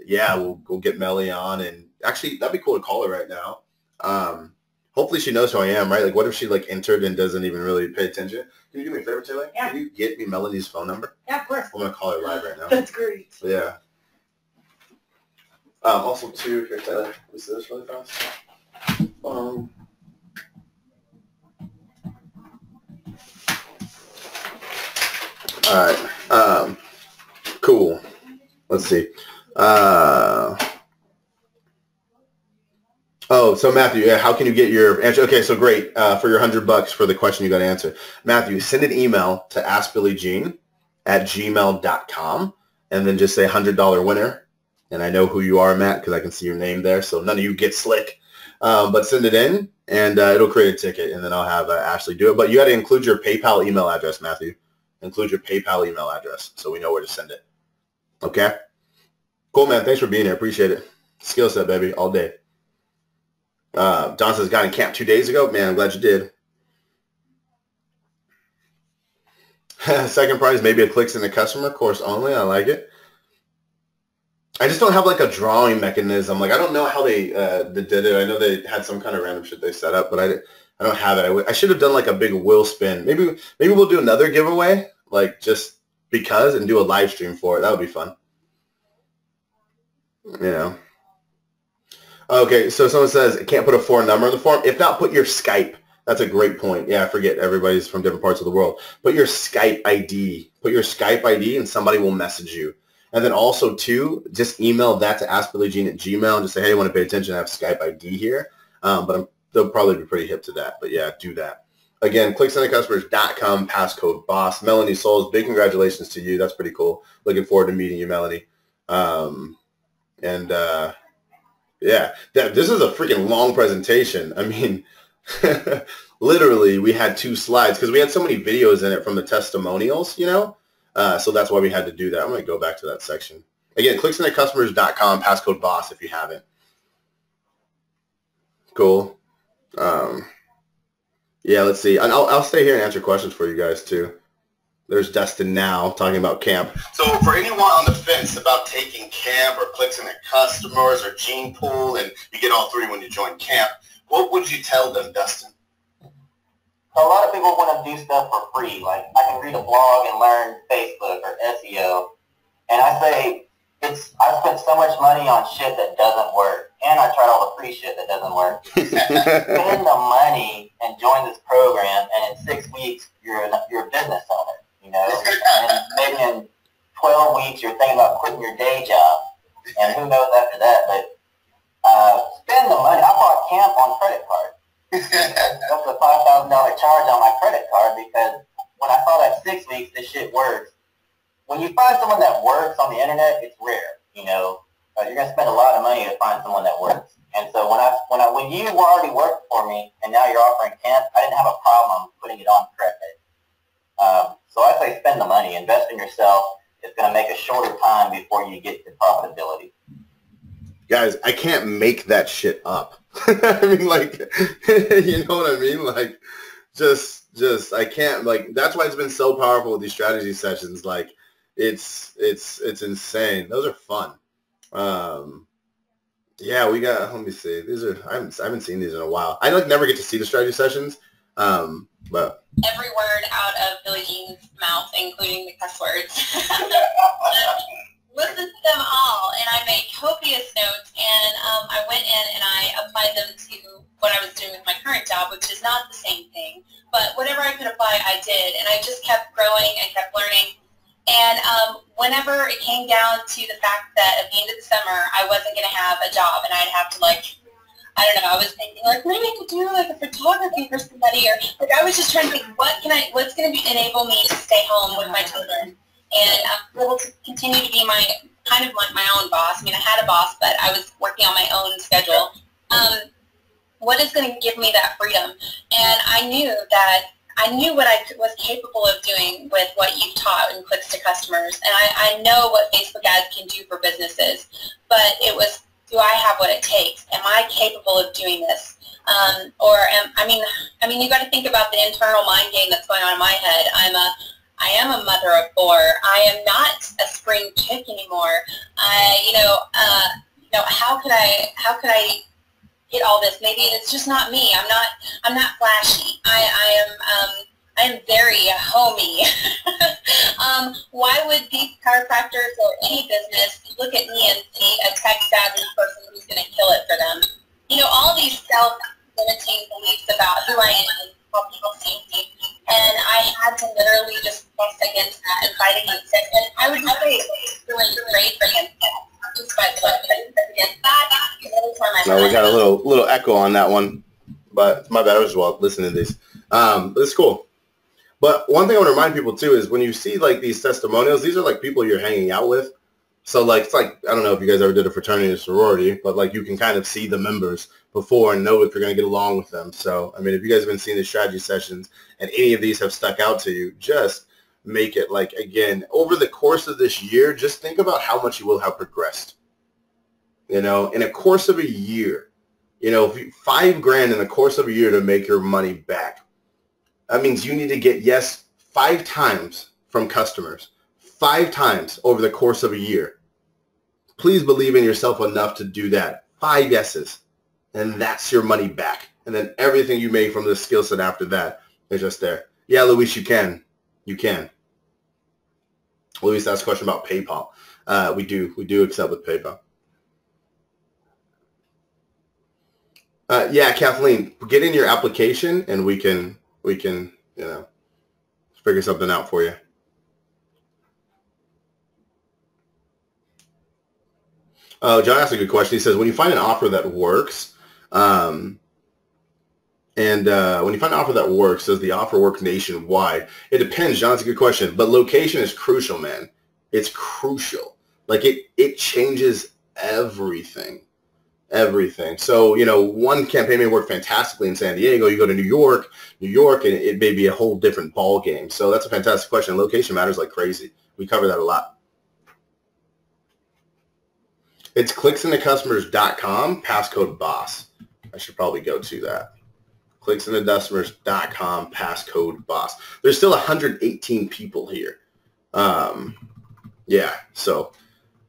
yeah, we'll get Melanie on, and actually that'd be cool to call her right now. Hopefully she knows who I am, right? Like, what if she entered and doesn't even really pay attention? Can you do me a favor, Taylor? Yeah. Can you get me Melanie's phone number? Yeah, of course. I'm going to call her live right now. That's great. Yeah. Also, too, here, Taylor, let me see this really fast. All right. Cool. Let's see. Oh, so Matthew, how can you get your answer? Okay, so great. For your $100 for the question you got to answer. Matthew, send an email to askbillyjean@gmail.com and then just say $100 winner. And I know who you are, Matt, because I can see your name there. So none of you get slick. But send it in, and it'll create a ticket, and then I'll have Ashley do it. But you got to include your PayPal email address, Matthew. Include your PayPal email address so we know where to send it. Okay? Cool, man. Thanks for being here. Appreciate it. Skill set, baby, all day. Don says, got in camp 2 days ago. Man, I'm glad you did. Second prize, maybe a clicks in the customer course only. I like it. I just don't have a drawing mechanism. I don't know how they did it. I know they had some kind of random shit they set up, but I don't have it. I should have done a big wheel spin. Maybe we'll do another giveaway, just because, and do a live stream for it. That would be fun. Okay, so someone says, can't put a phone number in the form. If not, put your Skype. That's a great point. Yeah, I forget. Everybody's from different parts of the world. Put your Skype ID. Put your Skype ID, and somebody will message you. And then also, too, just email that to askbillyjean@gmail and just say, hey, I want to pay attention. I have Skype ID here. But they'll probably be pretty hip to that. But, yeah, do that. Again, clicksandcustomers.com, passcode BOSS. Melanie Souls, big congratulations to you. That's pretty cool. Looking forward to meeting you, Melanie. Yeah, this is a freaking long presentation. I mean, literally, we had 2 slides because we had so many videos in it from the testimonials, so that's why we had to do that. I'm going to go back to that section. Again, clicksandcustomers.com, passcode BOSS if you haven't. Cool. Yeah, let's see. And I'll stay here and answer questions for you guys too. There's Destin now talking about camp. So for anyone on the fence about taking camp or Clicks into Customers or Gene Pool, and you get all three when you join camp, what would you tell them, Dustin? A lot of people want to do stuff for free. Like, I can read a blog and learn Facebook or SEO. And I say, I spent so much money on shit that doesn't work. And I tried all the free shit that doesn't work. Spend the money and join this program, and in 6 weeks, you're a business owner, you know? And maybe in 12 weeks, you're thinking about quitting your day job. And who knows after that, but spend the money. I bought camp on credit card. That's a $5,000 charge on my credit card because when I saw that 6 weeks, this shit works. When you find someone that works on the internet, it's rare, you know. You're going to spend a lot of money to find someone that works. And so when you already worked for me and now you're offering camp, I didn't have a problem putting it on credit. So I say spend the money, invest in yourself. It's going to make a shorter time before you get to profitability. Guys, I can't make that shit up. I mean, like, you know what I mean? Like, just I can't, like, that's why it's been so powerful with these strategy sessions. Like, it's insane. Those are fun. Yeah, we got, let me see. These are, I haven't seen these in a while. I like never get to see the strategy sessions. But every word out of Billie Jean's mouth, including the cuss words. Listened to them all, and I made copious notes, and I went in and I applied them to what I was doing with my current job, which is not the same thing, but whatever I could apply, I did, and I just kept growing and kept learning. And whenever it came down to the fact that at the end of the summer, I wasn't going to have a job, and I'd have to, like, I don't know, I was thinking, like, maybe I could do, like, a photography for somebody, or, like, I was just trying to think, what's going to enable me to stay home with my children? And I was able to continue to be my own boss. I mean, I had a boss, but I was working on my own schedule. What is going to give me that freedom? And I knew what I was capable of doing with what you've taught in Clicks to Customers. And I know what Facebook ads can do for businesses, but it was, do I have what it takes? Am I capable of doing this? I mean, you got to think about the internal mind game that's going on in my head. I am a mother of four. I am not a spring chick anymore. How could I get all this? Maybe it's just not me. I'm not flashy. I am very homey. Why would these chiropractors or any business look at me and see a tech-savvy person who's going to kill it for them? You know, all these self-limiting beliefs about who I am, how people see me. And I had to literally just press against that and fight against it. And I would just say it's really great against that. Just by against that. No, we got a little echo on that one. But my bad, I was listening to these. But it's cool. But one thing I want to remind people too is when you see like these testimonials, these are like people you're hanging out with. So like it's like, I don't know if you guys ever did a fraternity or sorority, but like you can kind of see the members before and know if you're going to get along with them. So, I mean, if you guys have been seeing the strategy sessions and any of these have stuck out to you, just make it like, again, over the course of this year, just think about how much you will have progressed. You know, in a course of a year, you know, $5,000 in the course of a year to make your money back. That means you need to get yes 5 times from customers, 5 times over the course of a year. Please believe in yourself enough to do that. 5 yeses. And that's your money back. And then everything you make from the skill set after that is just there. Yeah, Luis, you can. You can. Luis asked a question about PayPal. We do accept with PayPal. Yeah, Kathleen, get in your application and we can, you know, figure something out for you. John asked a good question. He says, when you find an offer that works, when you find an offer that works, does the offer work nationwide? It depends, John. That's a good question. But location is crucial, man. It's crucial. Like it changes everything. Everything. So, you know, one campaign may work fantastically in San Diego. You go to New York, and it may be a whole different ball game. So that's a fantastic question. Location matters like crazy. We cover that a lot. It's clicksintocustomers.com, passcode BOSS. I should probably go to that. Clicksandthedustamers.com, passcode boss. There's still 118 people here. Yeah, so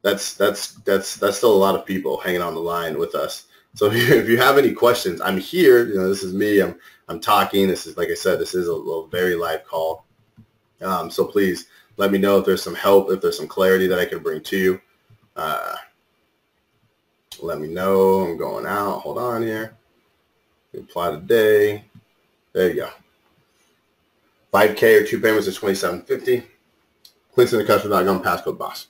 that's still a lot of people hanging on the line with us. So if you have any questions, I'm here. You know, this is me. I'm talking. This is, like I said, this is a very live call. So please let me know if there's some help, if there's some clarity that I can bring to you. Let me know. I'm going out. Hold on here. Apply today. There you go. 5K or 2 payments is $27.50. Clicksandthedustamers.com, passcode boss.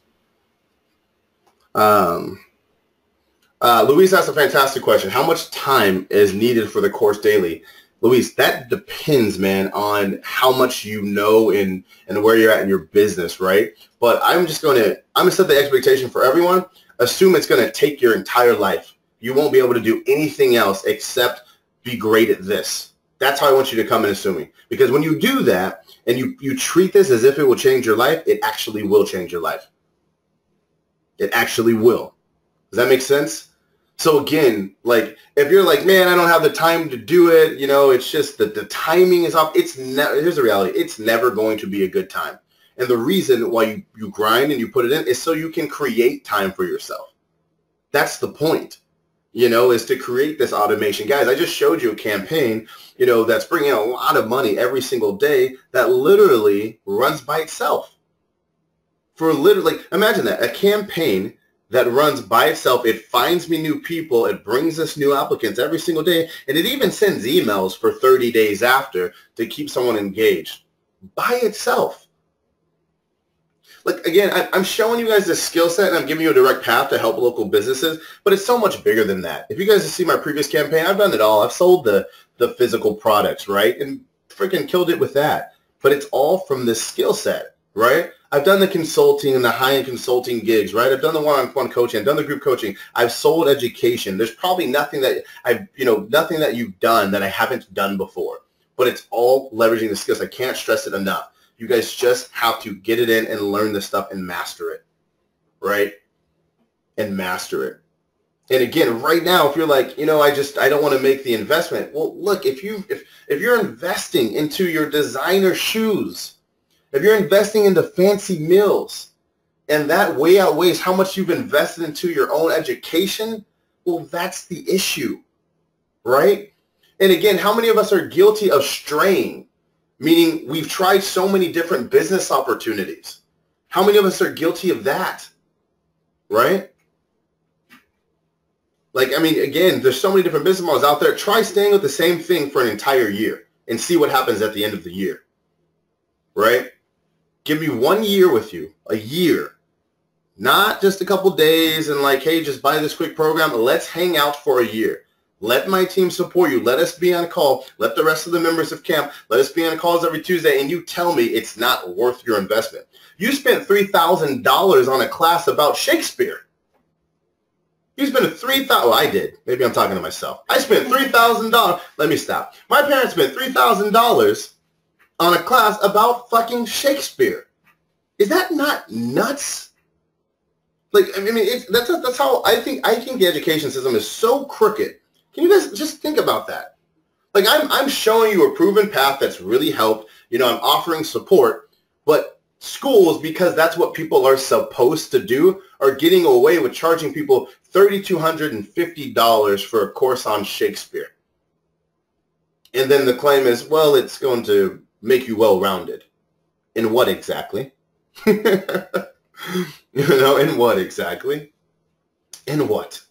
Luis asked a fantastic question. How much time is needed for the course daily? Luis, that depends, man, on how much you know and where you're at in your business, right? But I'm going to set the expectation for everyone. Assume it's going to take your entire life. You won't be able to do anything else except be great at this. That's how I want you to come in assuming. Because when you do that and you treat this as if it will change your life, it actually will change your life. It actually will. Does that make sense? So again, like, if you're like, man, I don't have the time to do it, you know, it's just that the timing is off. Here's the reality. It's never going to be a good time. And the reason why you grind and you put it in is so you can create time for yourself. That's the point, you know, is to create this automation. Guys, I just showed you a campaign, you know, that's bringing in a lot of money every single day that literally runs by itself. For literally, imagine that, a campaign that runs by itself. It finds me new people. It brings us new applicants every single day. And it even sends emails for 30 days after to keep someone engaged by itself. Like, again, I'm showing you guys this skill set and I'm giving you a direct path to help local businesses, but it's so much bigger than that. If you guys see my previous campaign, I've done it all. I've sold the physical products, right? And freaking killed it with that. But it's all from this skill set, right? I've done the consulting and the high-end consulting gigs, right? I've done the one-on-one coaching. I've done the group coaching. I've sold education. There's probably nothing that nothing that you've done that I haven't done before. But it's all leveraging the skills. I can't stress it enough. You guys just have to get it in and learn this stuff and master it, right? And master it. And again, right now, if you're like, you know, I don't want to make the investment. Well, look, if you're investing into your designer shoes, if you're investing into fancy meals, and that way outweighs how much you've invested into your own education, well, that's the issue, right? And again, how many of us are guilty of straying? Meaning we've tried so many different business opportunities. How many of us are guilty of that, right? Like, I mean, again, there's so many different business models out there. Try staying with the same thing for an entire year and see what happens at the end of the year, right? Give me 1 year with you, a year, not just a couple days and like, hey, just buy this quick program. Let's hang out for a year. Let my team support you. Let us be on call. Let the rest of the members of camp, let us be on calls every Tuesday, and you tell me it's not worth your investment. You spent $3,000 on a class about Shakespeare. You spent $3,000. Well, I did. Maybe I'm talking to myself. I spent $3,000. Let me stop. My parents spent $3,000 on a class about fucking Shakespeare. Is that not nuts? Like, I mean, that's how I think the education system is so crooked. Can you guys just think about that? Like, I'm showing you a proven path that's really helped. You know, I'm offering support, but schools, because that's what people are supposed to do, are getting away with charging people $3,250 for a course on Shakespeare. And then the claim is, well, it's going to make you well-rounded. In what exactly? You know, in what exactly? In what?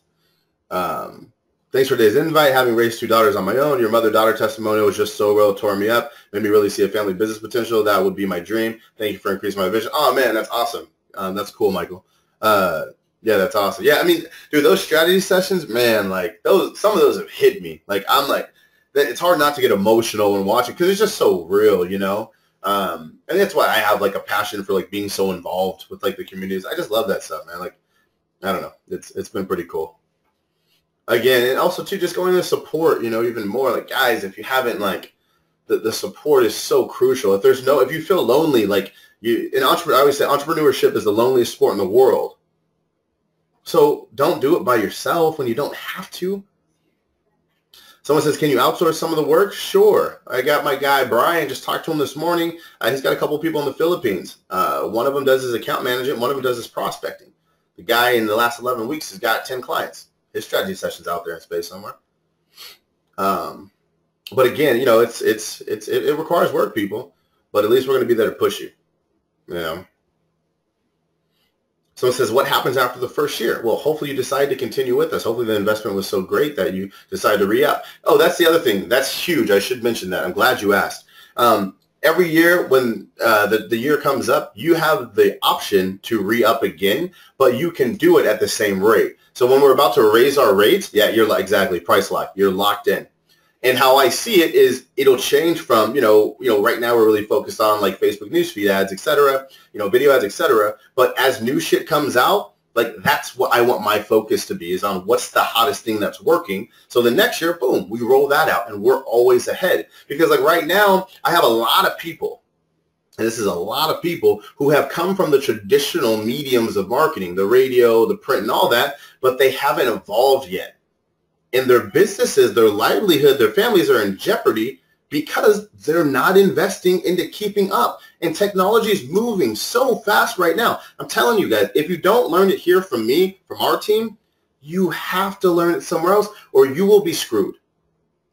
Thanks for today's invite. Having raised 2 daughters on my own, your mother-daughter testimonial was just so real, it tore me up. Made me really see a family business potential. That would be my dream. Thank you for increasing my vision. Oh, man, that's awesome. That's cool, Michael. Yeah, that's awesome. Yeah, I mean, dude, those strategy sessions, man, like, some of those have hit me. Like, I'm like, it's hard not to get emotional when watching because it's just so real, you know? And that's why I have, like, a passion for, like, being so involved with, like, the communities. I just love that stuff, man. Like, I don't know. It's been pretty cool. Again, and also, too, just going to support, you know, even more. Like, guys, if you haven't, like, the support is so crucial. If you feel lonely, like, I always say entrepreneurship is the loneliest sport in the world. So don't do it by yourself when you don't have to. Someone says, can you outsource some of the work? Sure. I got my guy, Brian, just talked to him this morning. He's got a couple people in the Philippines. One of them does his account management. One of them does his prospecting. The guy in the last 11 weeks has got 10 clients. His strategy session's out there in space somewhere. But again, you know, it requires work, people. But at least we're going to be there to push you. You know. Someone says, what happens after the first year? Well, hopefully you decide to continue with us. Hopefully the investment was so great that you decide to re-up. Oh, that's the other thing. That's huge. I should mention that. I'm glad you asked. Every year when the year comes up, you have the option to re-up again, but you can do it at the same rate. So when we're about to raise our rates, yeah, you're exactly price lock. You're locked in. And how I see it is it'll change from, you know, right now we're really focused on like Facebook newsfeed ads, et cetera, you know, video ads, et cetera. But as new shit comes out, like that's what I want my focus to be, is on what's the hottest thing that's working. So the next year, boom, we roll that out and we're always ahead. Because like right now, I have a lot of people, and this is a lot of people who have come from the traditional mediums of marketing, the radio, the print and all that, but they haven't evolved yet. And their businesses, their livelihood, their families are in jeopardy because they're not investing into keeping up. And technology is moving so fast right now. I'm telling you guys, if you don't learn it here from me, from our team, you have to learn it somewhere else or you will be screwed.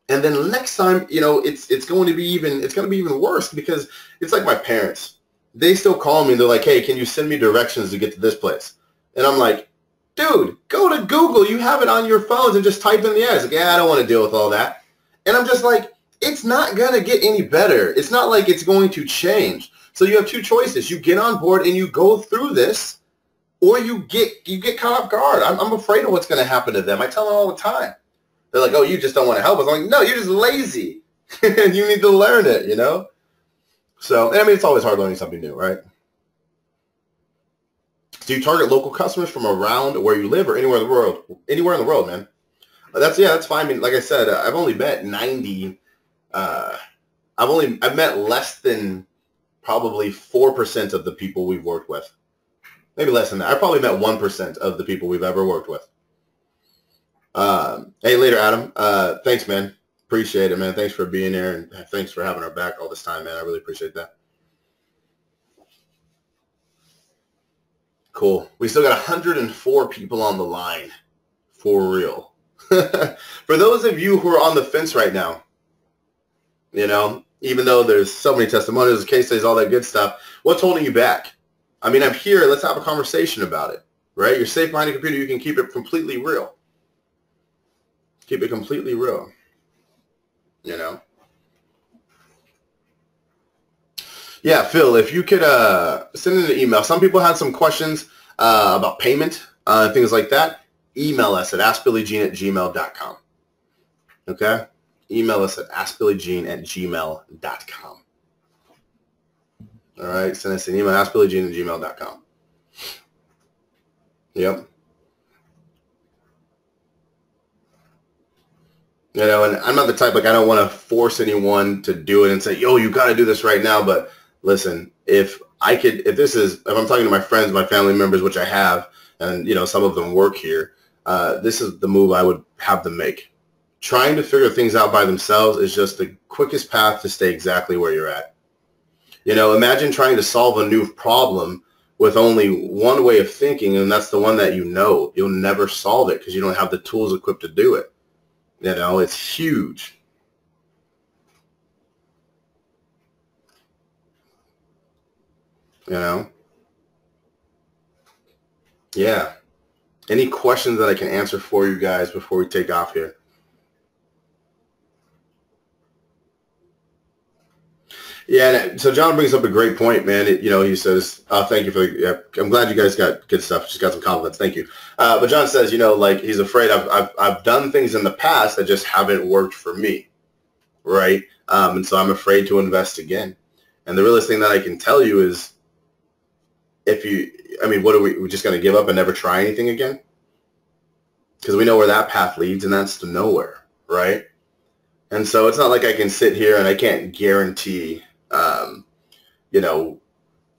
And then next time, you know, it's going to be even worse, because it's like my parents. They still call me and they're like, hey, can you send me directions to get to this place? And I'm like, dude, go to Google. You have it on your phones and just type in the ads. Like, yeah, I don't want to deal with all that. And I'm just like, it's not going to get any better. It's not like it's going to change. So you have two choices. You get on board and you go through this, or you get caught off guard. I'm afraid of what's going to happen to them. I tell them all the time. They're like, oh, you just don't want to help us. I'm like, no, you're just lazy. And you need to learn it, you know? So, I mean, it's always hard learning something new, right? Do you target local customers from around where you live or anywhere in the world? Anywhere in the world, man. That's fine. I mean, like I said, I've only met 90. I've met less than probably 4% of the people we've worked with. Maybe less than that. I probably met 1% of the people we've ever worked with. Hey, later, Adam. Thanks, man. Appreciate it, man. Thanks for being there, and thanks for having our back all this time, man. I really appreciate that. Cool. We still got 104 people on the line. For real. For those of you who are on the fence right now, you know, even though there's so many testimonials, case studies, all that good stuff, what's holding you back? I mean, I'm here. Let's have a conversation about it, right? You're safe behind a computer. You can keep it completely real. Keep it completely real, you know? Yeah, Phil, if you could send in an email. Some people had some questions about payment, things like that. Email us at askbillygene@gmail.com. Okay? Email us at askbillygene@gmail.com. All right? Send us an email at askbillygene@gmail.com. Yep. You know, and I'm not the type, like, I don't want to force anyone to do it and say, yo, you got to do this right now. But listen, if I'm talking to my friends, my family members, which I have, and, you know, some of them work here, this is the move I would have them make. Trying to figure things out by themselves is just the quickest path to stay exactly where you're at. You know, imagine trying to solve a new problem with only one way of thinking, and that's the one that you know. You'll never solve it because you don't have the tools equipped to do it. You know, it's huge. You know? Yeah. Any questions that I can answer for you guys before we take off here? Yeah, so John brings up a great point, man. You know, he says, thank you for I'm glad you guys got good stuff. Just got some compliments. Thank you. But John says, you know, like, he's afraid I've done things in the past that just haven't worked for me, right? And so I'm afraid to invest again. And the realest thing that I can tell you is, what are we just going to give up and never try anything again? Because we know where that path leads, and that's to nowhere, right? And so it's not like I can sit here and I can't guarantee you know,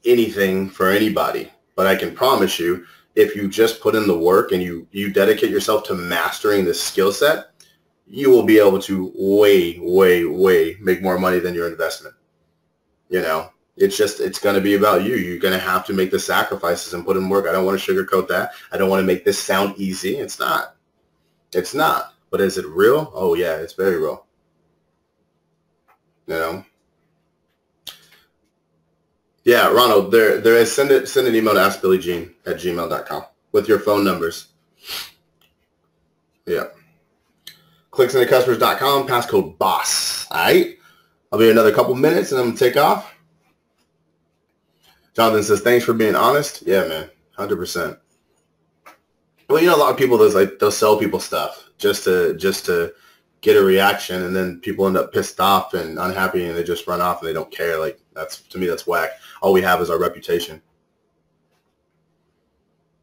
anything for anybody. But I can promise you, if you just put in the work and you dedicate yourself to mastering this skill set, you will be able to way make more money than your investment. You know, it's going to be about you. You're going to have to make the sacrifices and put in work. I don't want to sugarcoat that. I don't want to make this sound easy. It's not. It's not. But is it real? Oh, yeah, it's very real. You know? Yeah, Ronald, there is, send an email to askbillyjean@gmail.com with your phone numbers. Yeah. Clicksinthecustomers.com, passcode BOSS. All right? I'll be here another couple minutes, and I'm going to take off. Jonathan says, thanks for being honest. Yeah, man, 100%. Well, you know, a lot of people, they'll sell people stuff just to get a reaction, and then people end up pissed off and unhappy, and they just run off and they don't care. Like, to me, that's whack. All we have is our reputation.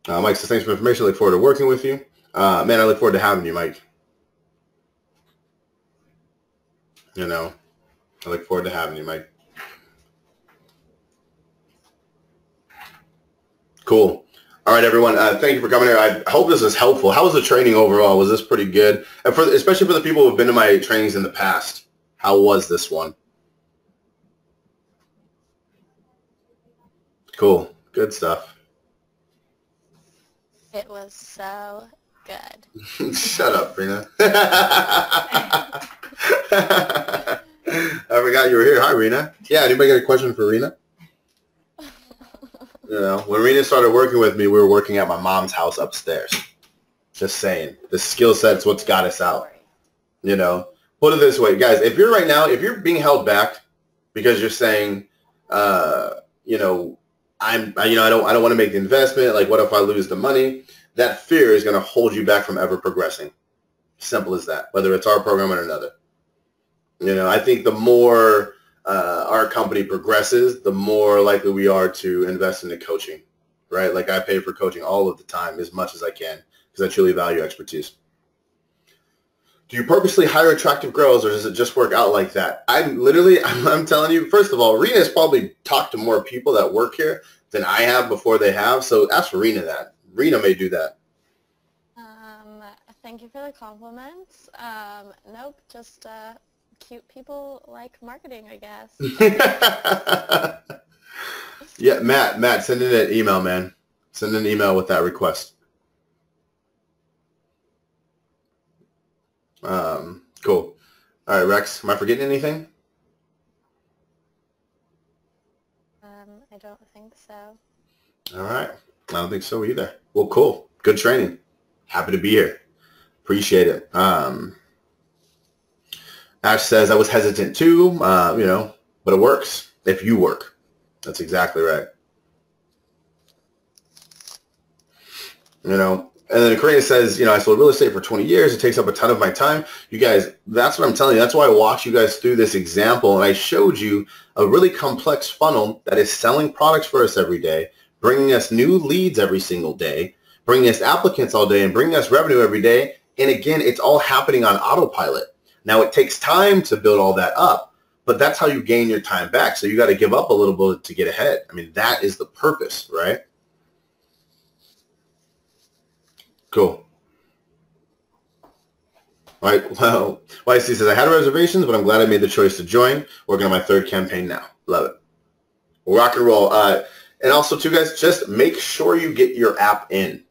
Mike says, thanks for the information. I look forward to working with you. Man, I look forward to having you, Mike. You know, I look forward to having you, Mike. Cool. All right, everyone. Thank you for coming here. I hope this is helpful. How was the training overall? Was this pretty good? And especially for the people who have been to my trainings in the past, how was this one? Cool. Good stuff. It was so good. Shut up, Rena. I forgot you were here. Hi, Rena. Yeah, anybody got a question for Rena? You know, when Rena started working with me, we were working at my mom's house upstairs. Just saying. The skill set's what's got us out. You know, put it this way, guys, if you're being held back because you're saying, you know, I don't want to make the investment. Like, what if I lose the money? That fear is going to hold you back from ever progressing. Simple as that, whether it's our program or another. You know, I think the more our company progresses, the more likely we are to invest into coaching, right? Like, I pay for coaching all of the time as much as I can because I truly value expertise. Do you purposely hire attractive girls, or does it just work out like that? I'm telling you, first of all, Rena has probably talked to more people that work here than I have before they have. So ask Rena that. Rena may do that. Thank you for the compliments. Nope, just cute people like marketing, I guess. Yeah, Matt, send in an email, man. Send an email with that request. Cool. All right, Rex, am I forgetting anything? I don't think so. All right. I don't think so either. Well, cool. Good training. Happy to be here. Appreciate it. Ash says, I was hesitant too, you know, but it works if you work. That's exactly right. You know, and then Karina says, you know, I sold real estate for 20 years. It takes up a ton of my time. You guys, that's what I'm telling you. That's why I walked you guys through this example, and I showed you a really complex funnel that is selling products for us every day, bringing us new leads every single day, bringing us applicants all day, and bringing us revenue every day. And again, it's all happening on autopilot. Now, it takes time to build all that up, but that's how you gain your time back. So you got to give up a little bit to get ahead. I mean, that is the purpose, right? Cool. All right. Well, YC says, I had reservations, but I'm glad I made the choice to join. Working on my third campaign now. Love it. Rock and roll. And also, too, guys, just make sure you get your app in.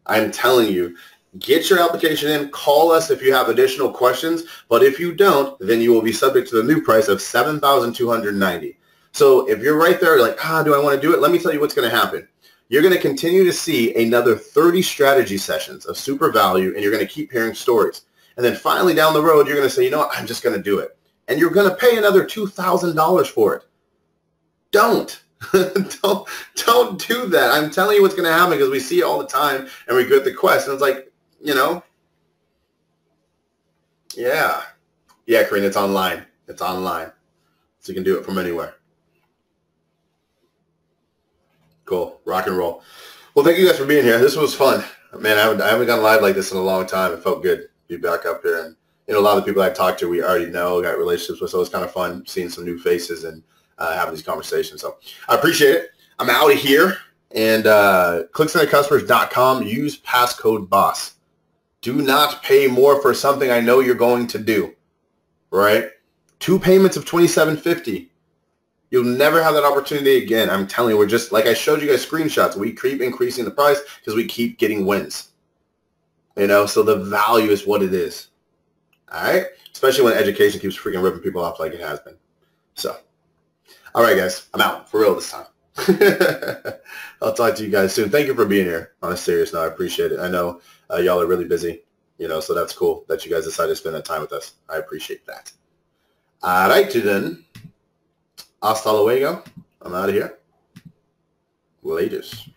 I'm telling you, get your application in. Call us if you have additional questions. But if you don't, then you will be subject to the new price of $7,290. So if you're right there, like, do I want to do it? Let me tell you what's going to happen. You're going to continue to see another 30 strategy sessions of super value, and you're going to keep hearing stories. And then finally down the road, you're going to say, you know what, I'm just going to do it. And you're going to pay another $2,000 for it. Don't. Don't do that. I'm telling you what's going to happen, because we see it all the time, and we get the quest, and it's like, you know, yeah, Karina, it's online. It's online, so you can do it from anywhere. Cool, rock and roll. Well, thank you guys for being here. This was fun, man. I haven't gone live like this in a long time. It felt good to be back up here, and you know, a lot of the people I've talked to, we already know, got relationships with, so it's kind of fun seeing some new faces and having these conversations. So I appreciate it. I'm out of here, and clicksinthecustomers.com. Use passcode BOSS. Do not pay more for something I know you're going to do, right? 2 payments of $27.50. You'll never have that opportunity again. I'm telling you, we're just, like I showed you guys screenshots, we keep increasing the price because we keep getting wins. You know, so the value is what it is. All right? Especially when education keeps freaking ripping people off like it has been. So, all right, guys. I'm out. For real this time. I'll talk to you guys soon. Thank you for being here. On a serious note, I appreciate it. I know y'all are really busy, you know, so that's cool that you guys decided to spend that time with us. I appreciate that. All right, then. Hasta luego. I'm out of here. Latest.